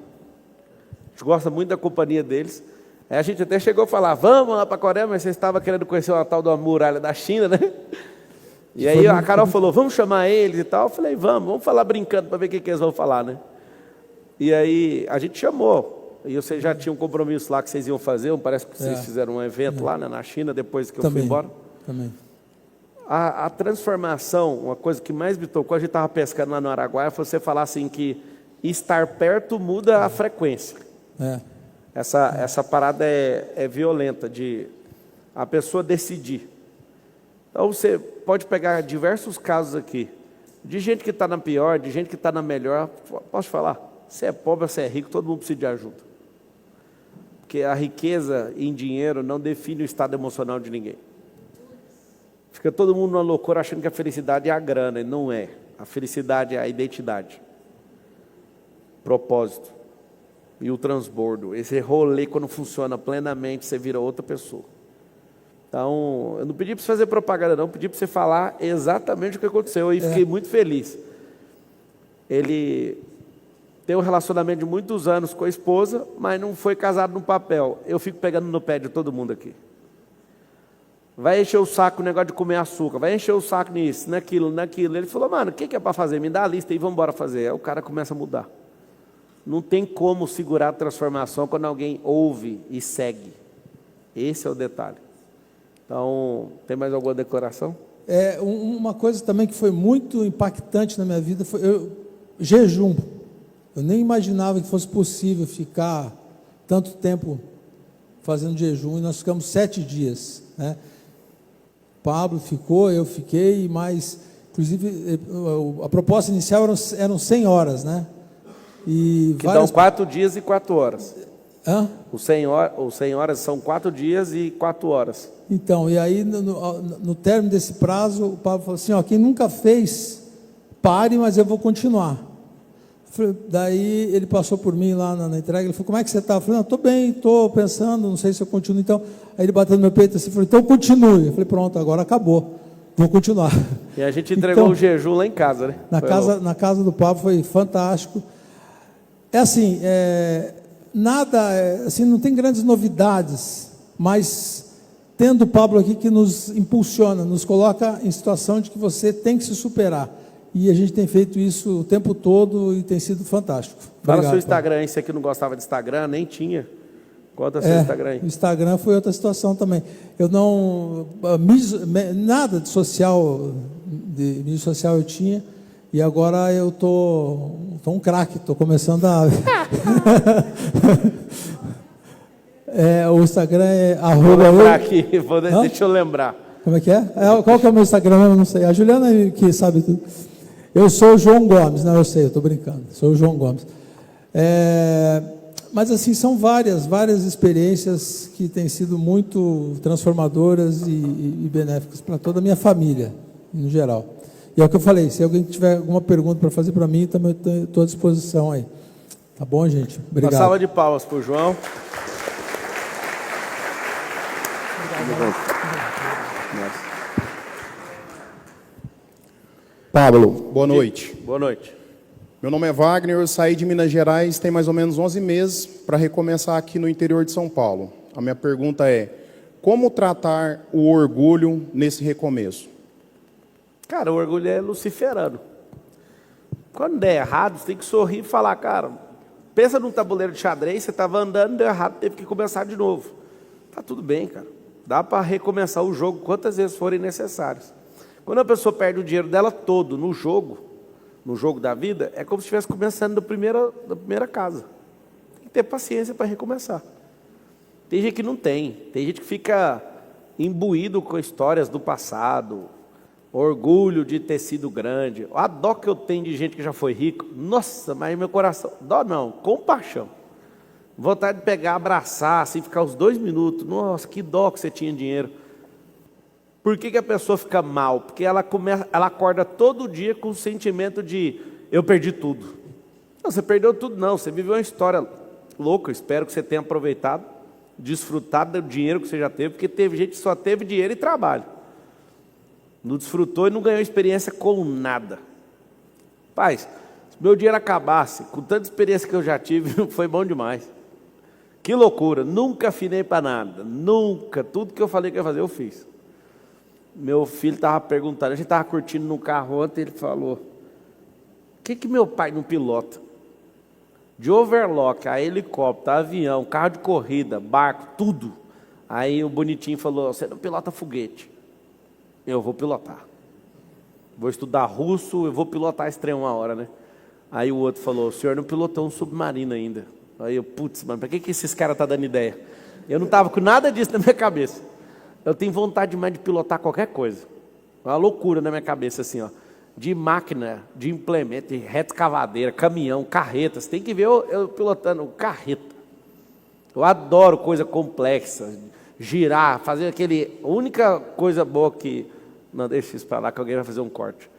A gente gosta muito da companhia deles. Aí a gente até chegou a falar, vamos lá para a Coreia, mas você estava querendo conhecer uma tal de uma muralha da China, né? E aí a Carol falou, vamos chamar eles e tal. Eu falei, vamos falar brincando para ver o que eles vão falar, né? E aí a gente chamou. E vocês já tinham um compromisso lá que vocês iam fazer. Parece que vocês fizeram um evento lá, né, na China, depois que eu fui embora. Também. A transformação, uma coisa que mais me tocou, a gente estava pescando lá no Araguaia, foi você falar assim que estar perto muda a frequência. Essa parada é violenta, de a pessoa decidir. Então, você pode pegar diversos casos aqui, de gente que está na pior, de gente que está na melhor. Posso falar? Se é pobre, se é rico, todo mundo precisa de ajuda. Porque a riqueza em dinheiro não define o estado emocional de ninguém. Fica todo mundo numa loucura achando que a felicidade é a grana, e não é. A felicidade é a identidade, propósito e o transbordo. Esse rolê, quando funciona plenamente, você vira outra pessoa. Então, eu não pedi para você fazer propaganda, não. Pedi para você falar exatamente o que aconteceu. E fiquei muito feliz. Ele tem um relacionamento de muitos anos com a esposa, mas não foi casado no papel. Eu fico pegando no pé de todo mundo aqui. Vai encher o saco o negócio de comer açúcar. Vai encher o saco nisso, naquilo. Ele falou, mano, o que é para fazer? Me dá a lista e vamos embora fazer. Aí o cara começa a mudar. Não tem como segurar a transformação quando alguém ouve e segue. Esse é o detalhe. Então, tem mais alguma declaração? Uma coisa também que foi muito impactante na minha vida foi jejum. Eu nem imaginava que fosse possível ficar tanto tempo fazendo jejum, e nós ficamos 7 dias, né? Pablo ficou, eu fiquei, mas, inclusive, a proposta inicial eram 100 horas, né? E que dão 4 dias e 4 horas. Hã? Os 100 horas são 4 dias e 4 horas. Então, e aí, no término desse prazo, o Pablo falou assim, quem nunca fez, pare, mas eu vou continuar. Daí ele passou por mim lá na entrega, ele falou, como é que você está? Eu falei, não, estou bem, estou pensando, não sei se eu continuo. Então, aí ele bateu no meu peito assim, falou, então continue. Eu falei, pronto, agora acabou, vou continuar. E a gente entregou o jejum lá em casa, né? Na casa do Pablo foi fantástico. Assim, assim, não tem grandes novidades, mas tendo o Pablo aqui que nos impulsiona, nos coloca em situação de que você tem que se superar. E a gente tem feito isso o tempo todo e tem sido fantástico. Fala seu Instagram aí, você que não gostava de Instagram, nem tinha. Conta seu Instagram aí. O Instagram foi outra situação também. Eu não... nada de social, de mídia social eu tinha, e agora eu tô um craque, estou começando a... o Instagram é Vou lembrar aqui, deixa eu lembrar. Como é que é? Qual que é o meu Instagram? Eu não sei. A Juliana que sabe tudo. Eu sou o João Gomes, não, eu sei, eu estou brincando. Sou o João Gomes. Mas assim, são várias experiências que têm sido muito transformadoras e benéficas para toda a minha família, no geral. E é o que eu falei, se alguém tiver alguma pergunta para fazer para mim, também estou à disposição aí. Tá bom, gente? Obrigado. Uma salva de palmas para o João. Pablo, boa noite. Boa noite. Meu nome é Wagner, eu saí de Minas Gerais tem mais ou menos 11 meses para recomeçar aqui no interior de São Paulo. A minha pergunta é, como tratar o orgulho nesse recomeço? Cara, o orgulho é luciferano. Quando der errado, você tem que sorrir e falar, cara, pensa num tabuleiro de xadrez, você estava andando, deu errado, teve que começar de novo. Tá tudo bem, cara. Dá para recomeçar o jogo quantas vezes forem necessárias. Quando a pessoa perde o dinheiro dela todo no jogo da vida, é como se estivesse começando da primeira casa. Tem que ter paciência para recomeçar. Tem gente que não tem gente que fica imbuído com histórias do passado, orgulho de ter sido grande. A dó que eu tenho de gente que já foi rico, nossa, mas meu coração, dó não, compaixão. Vontade de pegar, abraçar, assim, ficar uns 2 minutos, nossa, que dó que você tinha dinheiro. Por que a pessoa fica mal? Porque ela acorda todo dia com o sentimento de eu perdi tudo. Não, você perdeu tudo não, você viveu uma história louca, espero que você tenha aproveitado, desfrutado do dinheiro que você já teve, porque teve gente que só teve dinheiro e trabalho. Não desfrutou e não ganhou experiência com nada. Paz, se meu dinheiro acabasse, com tanta experiência que eu já tive, foi bom demais. Que loucura, nunca afinei para nada, nunca, tudo que eu falei que ia fazer eu fiz. Meu filho estava perguntando, a gente estava curtindo no carro ontem, ele falou, o que meu pai não pilota? De overlock, a helicóptero, avião, carro de corrida, barco, tudo. Aí o bonitinho falou, você não pilota foguete. Eu vou pilotar. Vou estudar russo, eu vou pilotar esse trem uma hora, né? Aí o outro falou, o senhor não pilotou um submarino ainda. Aí eu, putz, mano, para que esses caras estão dando ideia? Eu não estava com nada disso na minha cabeça. Eu tenho vontade demais de pilotar qualquer coisa. Uma loucura na minha cabeça, assim, ó. De máquina, de implemento, de retroescavadeira, caminhão, carreta. Você tem que ver eu pilotando carreta. Eu adoro coisa complexa. Girar, fazer aquele... A única coisa boa que... Não, deixa isso para lá que alguém vai fazer um corte.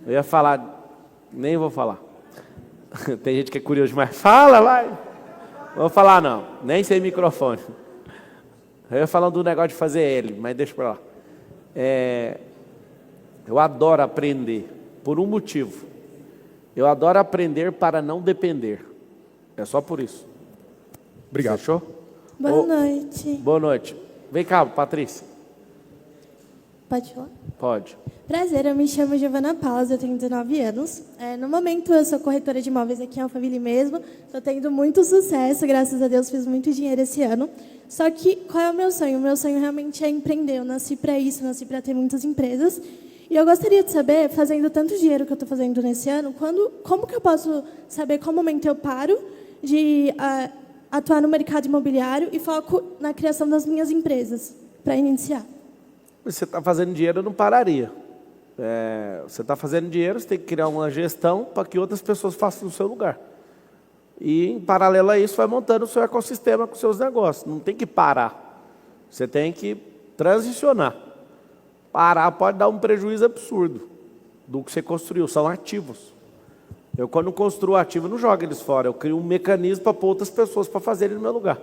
Eu ia falar... Nem vou falar. Tem gente que é curioso demais. Fala, vai! Não vou falar, não. Nem sem microfone. Eu ia falando do negócio de fazer L, mas deixa para lá. Eu adoro aprender, por um motivo. Eu adoro aprender para não depender. É só por isso. Obrigado. Fechou? Boa noite. Boa noite. Vem cá, Patrícia. Pode falar? Pode. Prazer, eu me chamo Giovana Palas, eu tenho 19 anos. No momento, eu sou corretora de imóveis aqui em Alphaville mesmo. Estou tendo muito sucesso, graças a Deus, fiz muito dinheiro esse ano. Só que, qual é o meu sonho? O meu sonho realmente é empreender. Eu nasci para isso, nasci para ter muitas empresas. E eu gostaria de saber, fazendo tanto dinheiro que eu estou fazendo nesse ano, como que eu posso saber qual momento eu paro de atuar no mercado imobiliário e foco na criação das minhas empresas, para iniciar? Você está fazendo dinheiro, eu não pararia. Você está fazendo dinheiro, você tem que criar uma gestão para que outras pessoas façam no seu lugar. E, em paralelo a isso, vai montando o seu ecossistema com os seus negócios. Não tem que parar. Você tem que transicionar. Parar pode dar um prejuízo absurdo do que você construiu. São ativos. Eu, quando construo ativo, não jogo eles fora. Eu crio um mecanismo para pôr outras pessoas para fazerem no meu lugar.